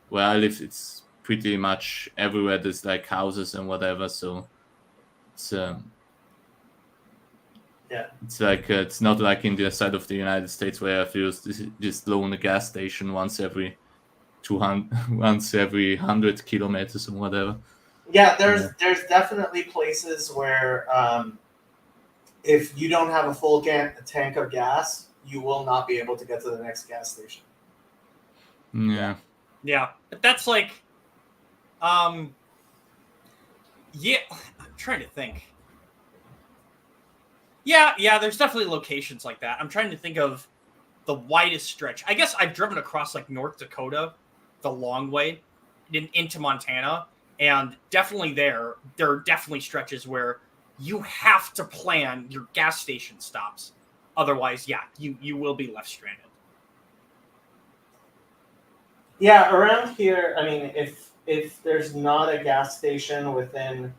where I live, it's pretty much everywhere. There's like houses and whatever. So it's Yeah. it's like it's not like in the side of the United States where if you just loan a gas station once every 100 kilometers or whatever. Yeah, there's definitely places where if you don't have a full tank of gas, you will not be able to get to the next gas station. Yeah. Yeah, but that's like, yeah. I'm trying to think. Yeah. There's definitely locations like that. I'm trying to think of the widest stretch. I guess I've driven across like North Dakota, the long way, into Montana, and definitely there are definitely stretches where you have to plan your gas station stops. Otherwise, yeah, you will be left stranded. Yeah, around here, I mean, if there's not a gas station within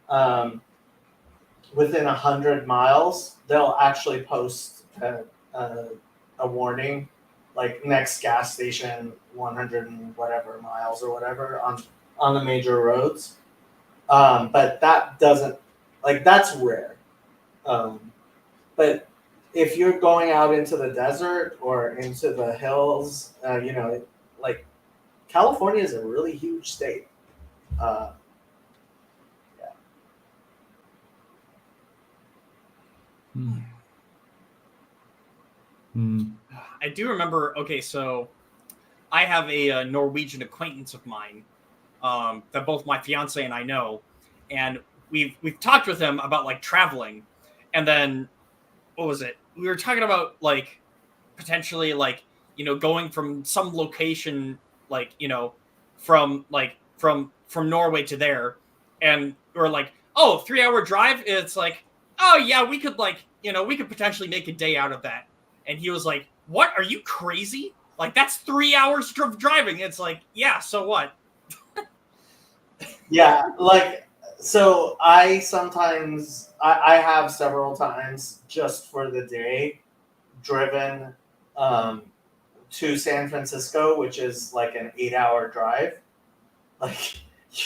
100 miles, they'll actually post a warning, like next gas station 100 and whatever miles or whatever on the major roads. But that doesn't, like, that's rare. But if you're going out into the desert or into the hills, like California is a really huge state. I do remember. Okay, so I have a Norwegian acquaintance of mine that both my fiance and I know, and we've talked with him about like traveling, and then what was it? We were talking about like potentially like, you know, going from some location, like, you know, from Norway to there, and or like, oh, 3 hour drive. It's like, oh yeah, we could like, you know, we could potentially make a day out of that. And he was like, what? Are you crazy? Like, that's 3 hours of driving. It's like, yeah, so what? Yeah, like, so I sometimes, I have several times just for the day driven to San Francisco, which is like an 8 hour drive. Like,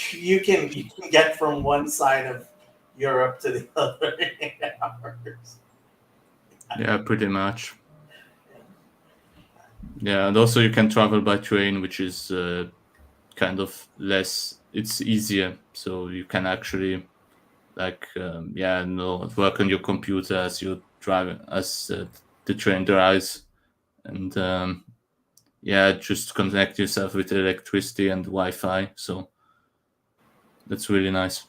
you can get from one side of Europe to the other in 8 hours. Yeah, pretty much. Yeah, and also you can travel by train, which is kind of less. It's easier, so you can actually like work on your computer as you drive, as the train drives, and just connect yourself with electricity and Wi-Fi. So that's really nice.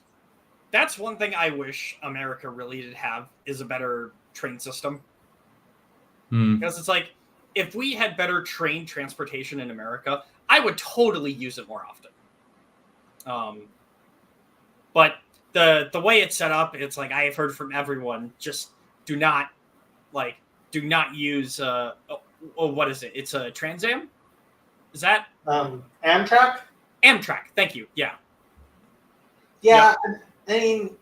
That's one thing I wish America really did have, is a better train system. Because it's like, if we had better train transportation in America, I would totally use it more often. But the way it's set up, it's like, I have heard from everyone, just do not use what is it? It's a Trans Am? Is that Amtrak? Amtrak? Thank you. Yeah. Yeah, I mean,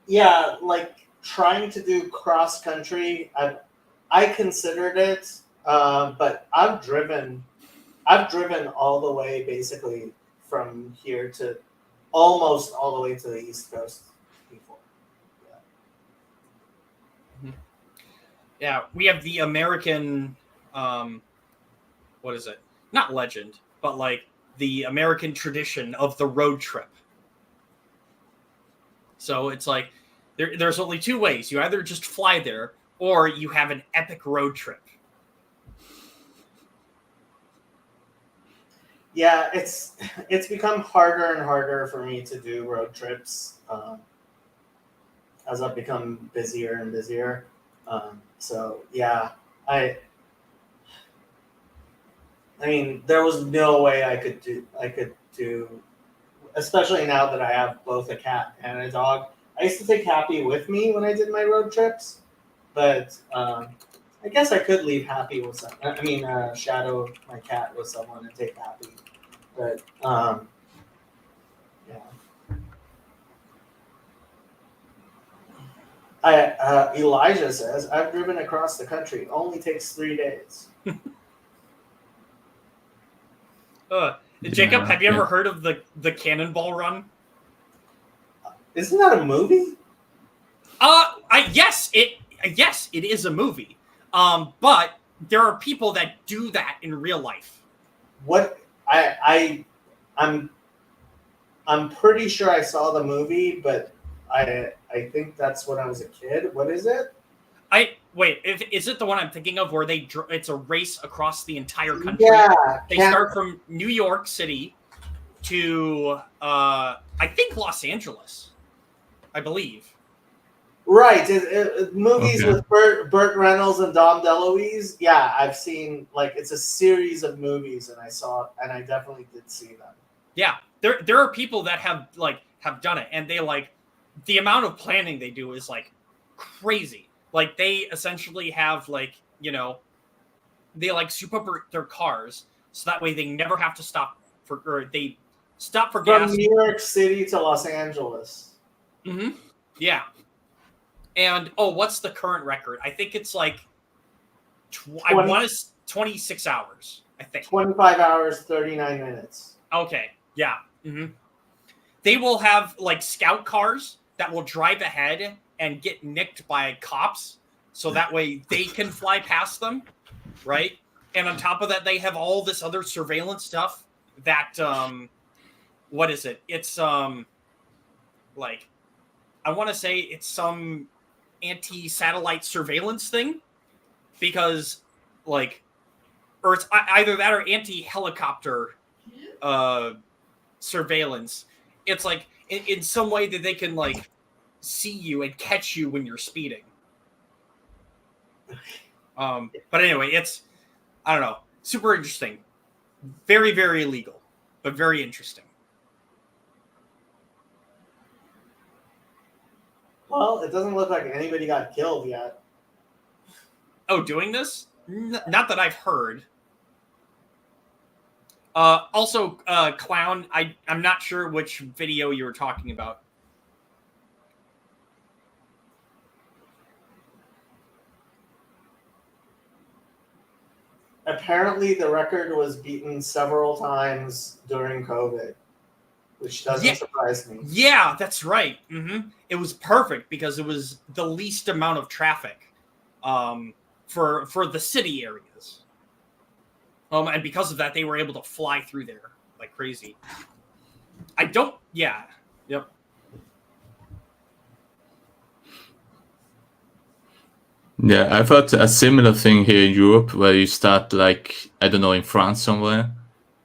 yeah, like trying to do cross country, I considered it, but I've driven all the way basically from here to almost all the way to the East Coast before. Yeah, we have the American, what is it? Not legend, but like the American tradition of the road trip. So it's like, there's only two ways. You either just fly there, or you have an epic road trip. Yeah, it's become harder and harder for me to do road trips as I've become busier and busier. So yeah, I mean, there was no way I could do, especially now that I have both a cat and a dog. I used to take Happy with me when I did my road trips, but I guess I could leave Happy with some. I mean, Shadow, my cat, with someone and take Happy. But yeah. Elijah says, I've driven across the country. Only takes 3 days. Jacob, have you ever heard of the Cannonball Run? Isn't that a movie? Yes, it is a movie. But there are people that do that in real life. What I'm pretty sure I saw the movie, but I think that's when I was a kid. What is it? Is it the one I'm thinking of where it's a race across the entire country? Yeah. They start from New York City to I think Los Angeles, I believe. Right. Movies Okay. with Burt Reynolds and Dom DeLuise. Yeah, I've seen, like, it's a series of movies, and I definitely did see them. Yeah, there are people that have done it, and they the amount of planning they do is like crazy. Like, they essentially have they super their cars so that way they never have to stop they stop for gas. From New York City to Los Angeles. Mm-hmm. Yeah. And what's the current record? I think it's like I want to 26 hours. I think 25 hours, 39 minutes. Okay. Yeah. Mm-hmm. They will have scout cars that will drive ahead and get nicked by cops, so that way they can fly past them, right? And on top of that, they have all this other surveillance stuff that what is it? It's I want to say it's some anti-satellite surveillance thing, because or it's either that or anti-helicopter surveillance. It's like in some way that they can see you and catch you when you're speeding. But anyway, it's, I don't know, super interesting. Very, very illegal, but very interesting. Well, it doesn't look like anybody got killed yet. Oh, doing this? Not that I've heard. Also, Clown, I'm not sure which video you were talking about. Apparently, the record was beaten several times during COVID, which doesn't Yeah. surprise me. Yeah, that's right. It was perfect because it was the least amount of traffic for the city areas. And because of that, they were able to fly through there like crazy. Yep. Yeah, I've heard a similar thing here in Europe where you start, like, I don't know, in France somewhere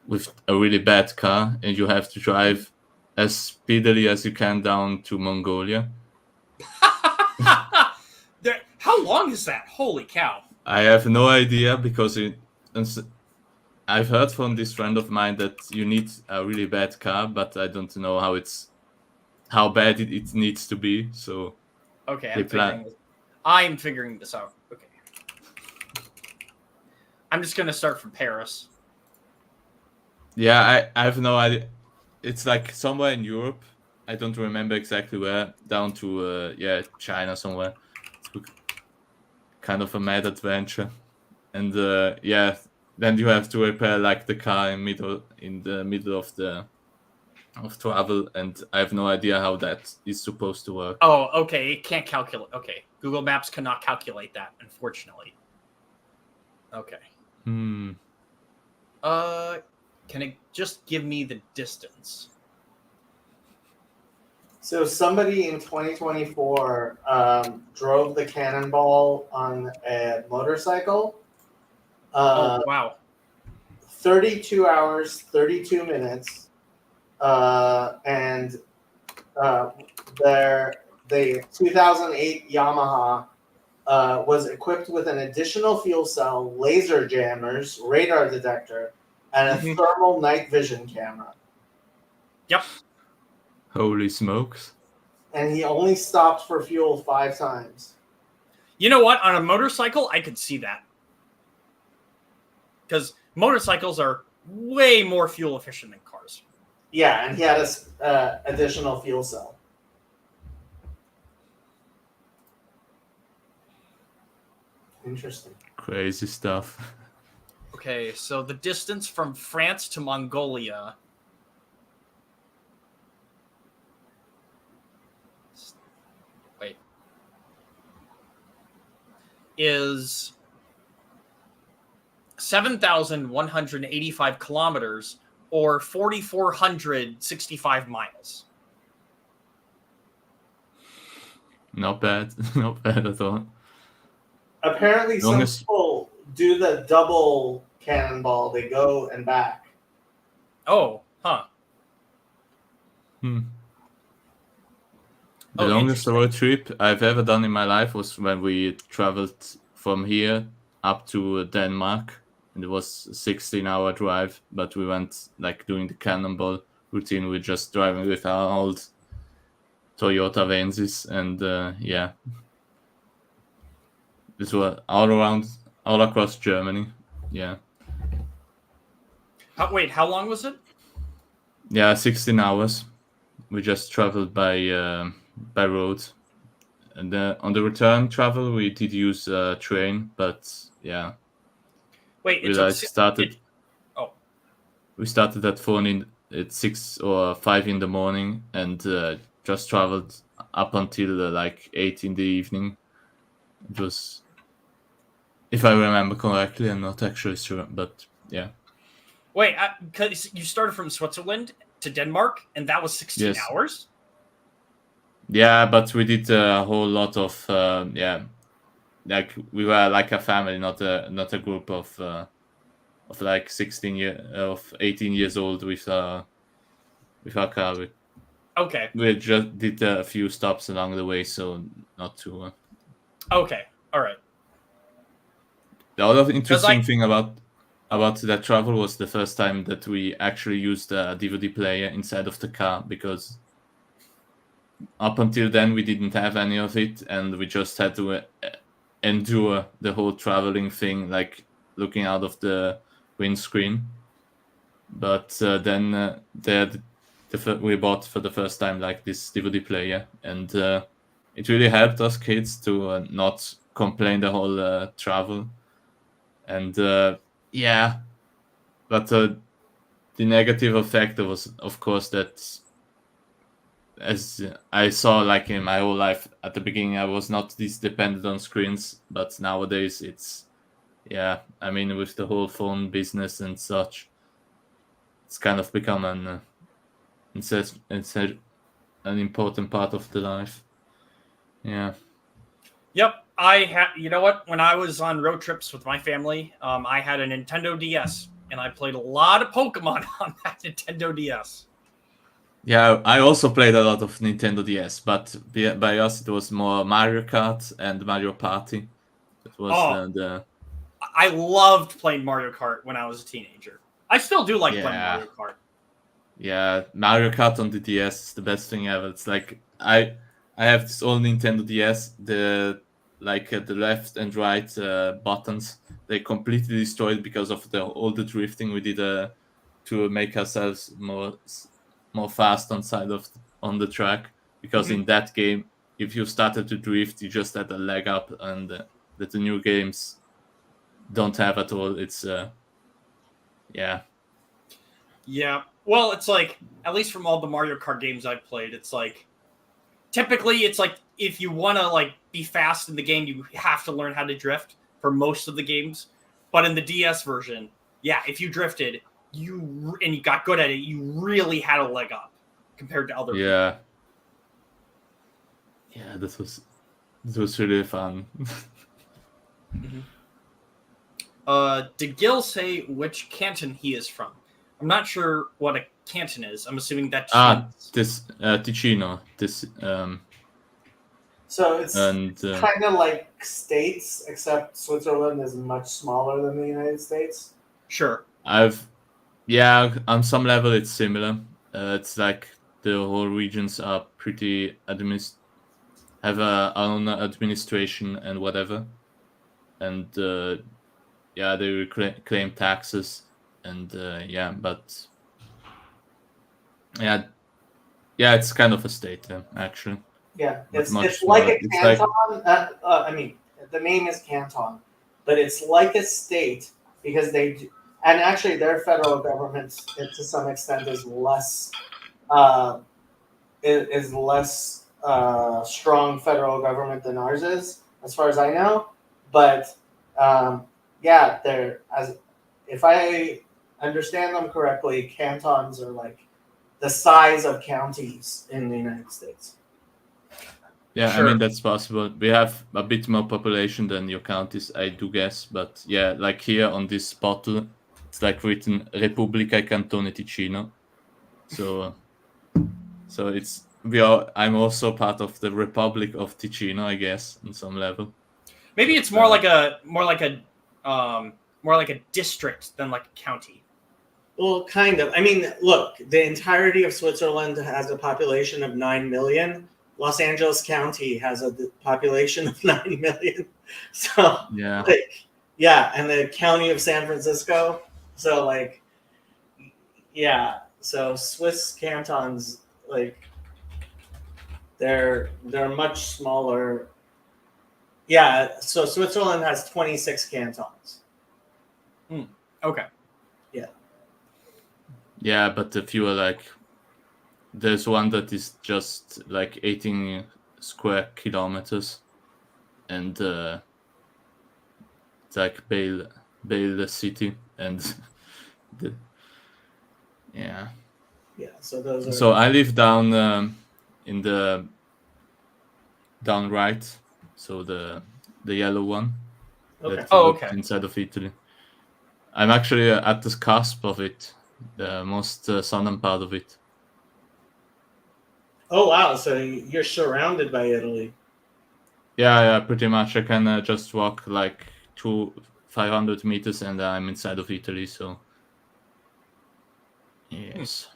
with a really bad car and you have to drive as speedily as you can down to Mongolia. How long is that? Holy cow. I have no idea because I've heard from this friend of mine that you need a really bad car, but I don't know how bad it needs to be. So Okay, They I'm figuring this out. Okay. I'm just gonna start from Paris. yeah, I have no idea. It's like somewhere in Europe. I don't remember exactly where. Down to China somewhere. It's kind of a mad adventure, and then you have to repair like the car in the middle of travel, and I have no idea how that is supposed to work. Oh, okay. It can't calculate. Okay, Google Maps cannot calculate that, unfortunately. Okay. Can it just give me the distance? So somebody in 2024 drove the Cannonball on a motorcycle. Oh, wow. 32 hours, 32 minutes, and the 2008 Yamaha was equipped with an additional fuel cell, laser jammers, radar detector, and a thermal night vision camera. Yep. Holy smokes! And he only stopped for fuel 5 times. You know what? On a motorcycle, I could see that. Because motorcycles are way more fuel efficient than cars. Yeah, and he had a additional fuel cell. Interesting. Crazy stuff. Okay, so the distance from France to Mongolia is 7,185 kilometers or 4,465 miles. Not bad. Not bad at all. Apparently, some Longest- people do the double cannonball. They go and back. Oh, huh. The Oh, longest road trip I've ever done in my life was when we traveled from here up to Denmark. And it was a 16-hour drive, but we went like doing the cannonball routine. We're just driving with our old Toyota Vensis, and this was all across Germany. Yeah. Wait, how long was it? Yeah, 16 hours. We just traveled by road, and on the return travel we did use a train, but yeah, Wait, we started at 6 or 5 in the morning, and just traveled up until like 8 in the evening. It was, if I remember correctly, I'm not actually sure, but yeah. Wait, because you started from Switzerland to Denmark, and that was 16 Yes. hours? Yeah, but we did a whole lot of like we were like a family, not a group of like 18 years old with our car. Okay. We just did a few stops along the way, so not too. Okay. All right. The other interesting I- thing about that travel was the first time that we actually used a DVD player inside of the car, because up until then we didn't have any of it, and we just had to endure the whole traveling thing, like looking out of the windscreen. But then we bought for the first time like this DVD player, and it really helped us kids to not complain the whole travel. And yeah, but the negative effect was, of course, that as I saw, like in my whole life at the beginning, I was not this dependent on screens, but nowadays it's, yeah, I mean, with the whole phone business and such, it's kind of become an important part of the life. Yeah. Yep, you know what? When I was on road trips with my family, I had a Nintendo DS, and I played a lot of Pokemon on that Nintendo DS. Yeah, I also played a lot of Nintendo DS, but by us it was more Mario Kart and Mario Party. That was the I loved playing Mario Kart when I was a teenager. I still do like playing Yeah. Mario Kart. Yeah, Mario Kart on the DS is the best thing ever. It's like I have this old Nintendo DS. The left and right buttons, they completely destroyed because of all the drifting we did to make ourselves more fast on the track. Because in that game, if you started to drift, you just had a leg up, and that the new games don't have at all. It's yeah. Yeah. Well, it's like, at least from all the Mario Kart games I've played, it's like, typically it's like, if you want to like be fast in the game, you have to learn how to drift for most of the games. But in the DS version, yeah, if you drifted, and you got good at it, you really had a leg up compared to other people. Yeah, this was really fun. Did Gil say which canton he is from? I'm not sure what a canton is. I'm assuming that this Ticino. This So it's and kind of like states, except Switzerland is much smaller than the United States. Sure. On some level it's similar. It's like the whole regions are pretty have a own administration and whatever, and they claim taxes, and but it's kind of a state actually. Yeah, But it's much like smaller. a It's canton. I mean, the name is canton, but it's like a state because they do, and actually their federal government to some extent is less strong federal government than ours is, as far as I know. But if I understand them correctly, cantons are like the size of counties in the United States. Yeah, Sure. I mean that's possible. We have a bit more population than your counties, I do guess. But yeah, like here on this bottle, it's like written Repubblica Cantone Ticino. So I'm also part of the Republic of Ticino, I guess, on some level. Maybe it's more like a district than like a county. Well, kind of. I mean, look, the entirety of Switzerland has a population of 9 million. Los Angeles County has a population of 9 million. So, Yeah. and the county of San Francisco. So, so Swiss cantons, they're much smaller. Yeah, so Switzerland has 26 cantons. Okay. Yeah, but if you are there's one that is just 18 square kilometers, and it's like Bale City, and Yeah, so those are. So I live down in the down right, so the yellow one. Okay. That Oh, looks okay. inside of Italy. I'm actually at the cusp of it, the most southern part of it. Oh wow! So you're surrounded by Italy. Yeah, pretty much. I can just walk 500 meters, and I'm inside of Italy. So yes.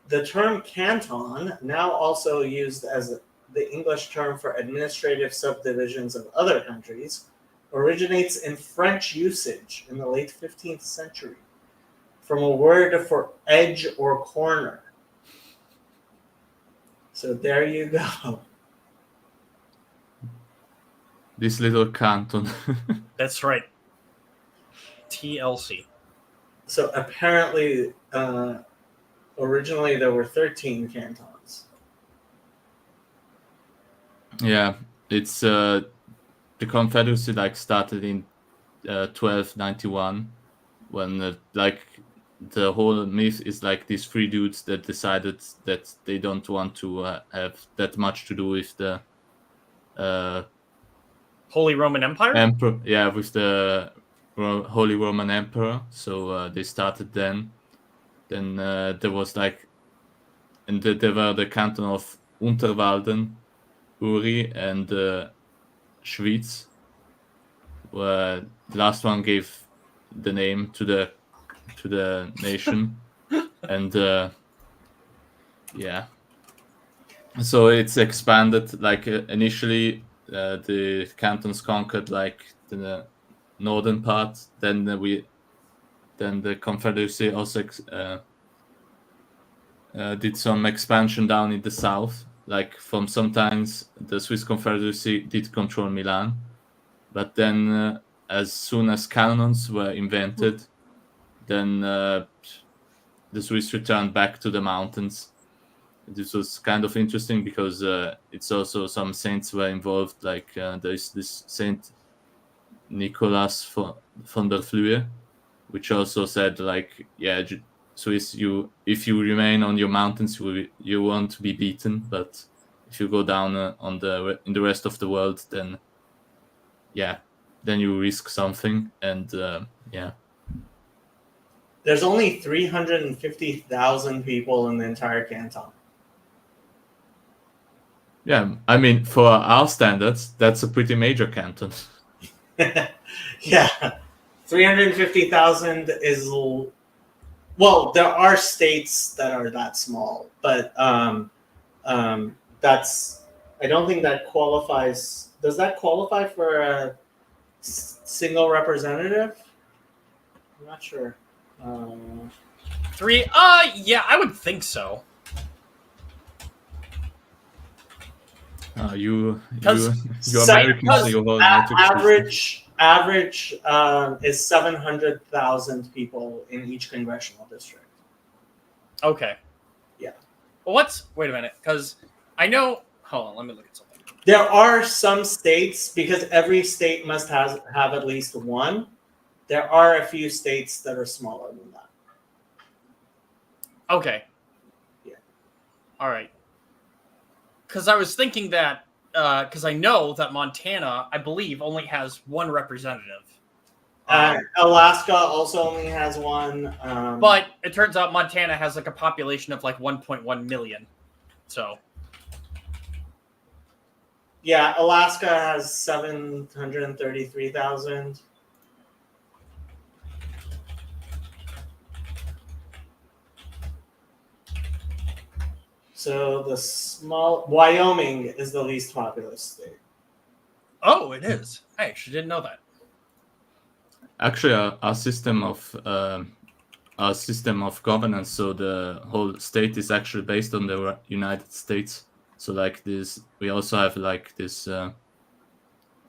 The term canton, now also used as the English term for administrative subdivisions of other countries, originates in French usage in the late 15th century from a word for edge or corner. So there you go. This little canton. That's right. TLC. So apparently, originally there were 13 cantons. Yeah, it's the Confederacy like started in 1291 when like the whole myth is like these three dudes that decided that they don't want to have that much to do with the Holy Roman Empire? emperor. Yeah, with the Holy Roman Emperor. So they started then. Then there was like, and there were the canton of Unterwalden, Uri, and Schwyz, where the last one gave the name to the nation, and yeah, so it's expanded. Like initially, the cantons conquered like the northern part. Then the Confederacy also did some expansion down in the south. Like from sometimes the Swiss Confederacy did control Milan, but then as soon as cannons were invented, then the Swiss returned back to the mountains. This was kind of interesting because it's also some saints were involved. Like there's this Saint Nicholas von der Flüe, which also said like, yeah, Swiss, if you remain on your mountains, you won't be beaten. But if you go down in the rest of the world, then yeah, then you risk something. And yeah, There's only 350,000 people in the entire canton. yeah. I mean, for our standards, that's a pretty major canton. Yeah, 350,000 is, well, there are states that are that small, but that's, I don't think that qualifies. Does that qualify for a single representative? I'm not sure. 3? Yeah, I would think so. You 'Cause Americans, so you hold metric system. Average is 700,000 people in each congressional district. Okay. Yeah. Well, wait a minute, because I know. Hold on, let me look at something. There are some states, because every state must have at least one. There are a few states that are smaller than that. Okay. Yeah. All right. Because I was thinking that, because I know that Montana, I believe, only has one representative. Alaska also only has one. But it turns out Montana has like a population of like 1.1 million. So. Yeah, Alaska has 733,000. So the Wyoming is the least populous state. Oh, it is. I actually didn't know that. Actually, our system of governance, so the whole state is actually based on the United States. So like this, we also have like this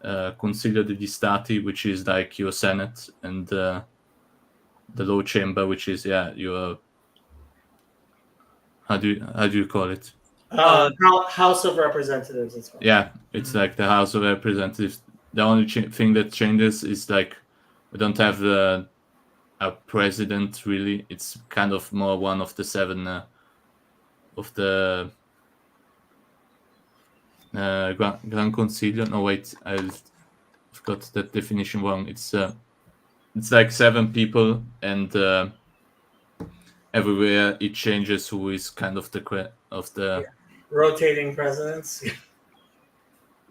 Consiglio degli Stati, which is like your Senate, and the low chamber, which is your how do you call it? House of Representatives as well. Yeah, it's like the House of Representatives. The only thing that changes is like we don't have a president really. It's kind of more one of the seven of the Gran Consiglio. No, wait, I've got that definition wrong. It's like 7 people, and everywhere it changes who is kind of the rotating presidents.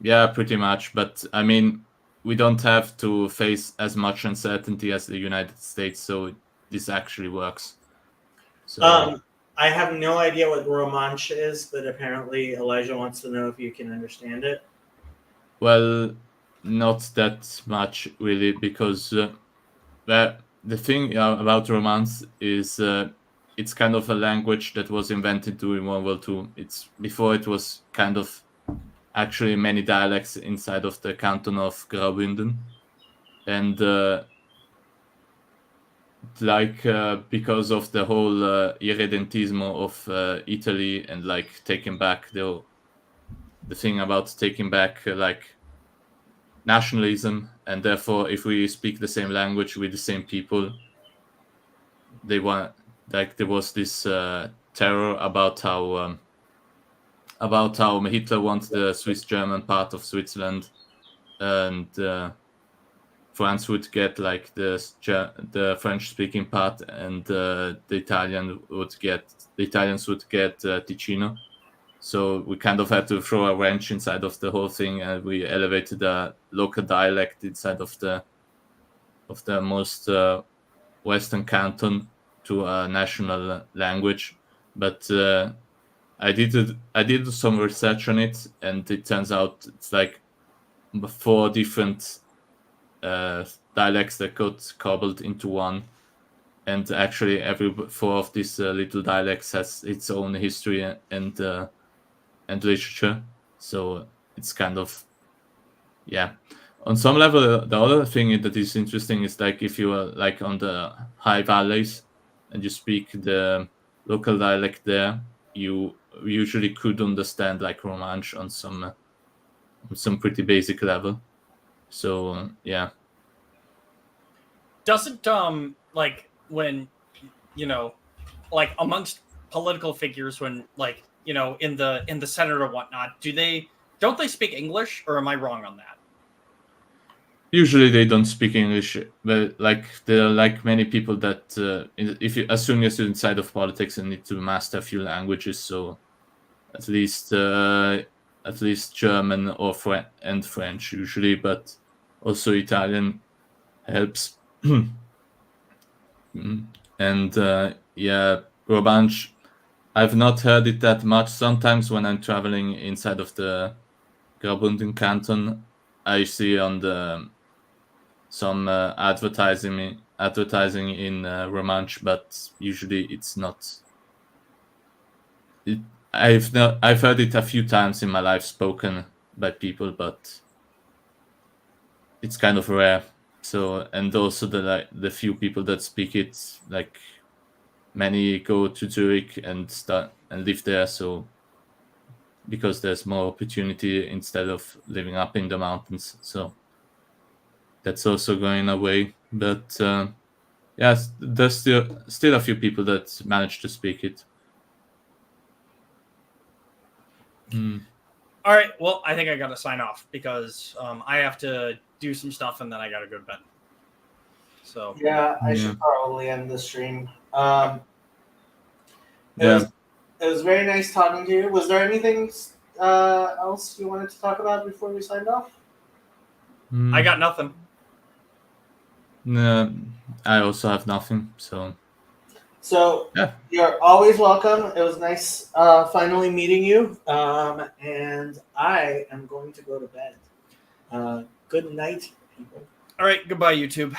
Yeah, pretty much. But I mean, we don't have to face as much uncertainty as the United States, so this actually works. So I have no idea what Romansh is, but apparently Elijah wants to know if you can understand it. well, not that much really, because the thing about Romance is it's kind of a language that was invented during World War II. It's before it was kind of actually many dialects inside of the canton of Graubünden, and because of the whole irredentismo of Italy, and like taking back the thing about taking back like nationalism, and therefore if we speak the same language with the same people, they want, like, there was this terror about how Hitler wants the Swiss German part of Switzerland, and France would get like the French speaking part, and the Italians would get Ticino. So we kind of had to throw a wrench inside of the whole thing, and we elevated a local dialect inside of the most western canton to a national language. But I did some research on it, and it turns out it's like 4 different dialects that got cobbled into one, and actually every 4 of these little dialects has its own history and literature. So it's kind of, yeah. On some level, the other thing that is interesting is like if you are like on the high valleys and you speak the local dialect there, you usually could understand like Romansh on some pretty basic level. So yeah. Doesn't like when, you know, like amongst political figures, when like, you know, in the Senate or whatnot, don't they speak English, or am I wrong on that? Usually they don't speak English, but like there are like many people that as soon as you're inside of politics, you need to master a few languages. So at least German or and French usually, but also Italian helps. And yeah, Romansh, I've not heard it that much. Sometimes when I'm traveling inside of the Graubünden canton, I see on some advertising in Romansh, but usually it's not. I've heard it a few times in my life spoken by people, but it's kind of rare. So, and also the few people that speak it, like many go to Zurich and live there. So because there's more opportunity instead of living up in the mountains, so that's also going away. But yes, there's still a few people that manage to speak it. All right, well, I think I gotta sign off because I have to do some stuff and then I gotta go to bed. So Yeah, I should probably end the stream. Yeah. It was very nice talking to you. Was there anything else you wanted to talk about before we signed off? I got nothing. No, I also have nothing. So yeah. You're always welcome. It was nice finally meeting you. And I am going to go to bed. Good night, people. All right, goodbye, YouTube.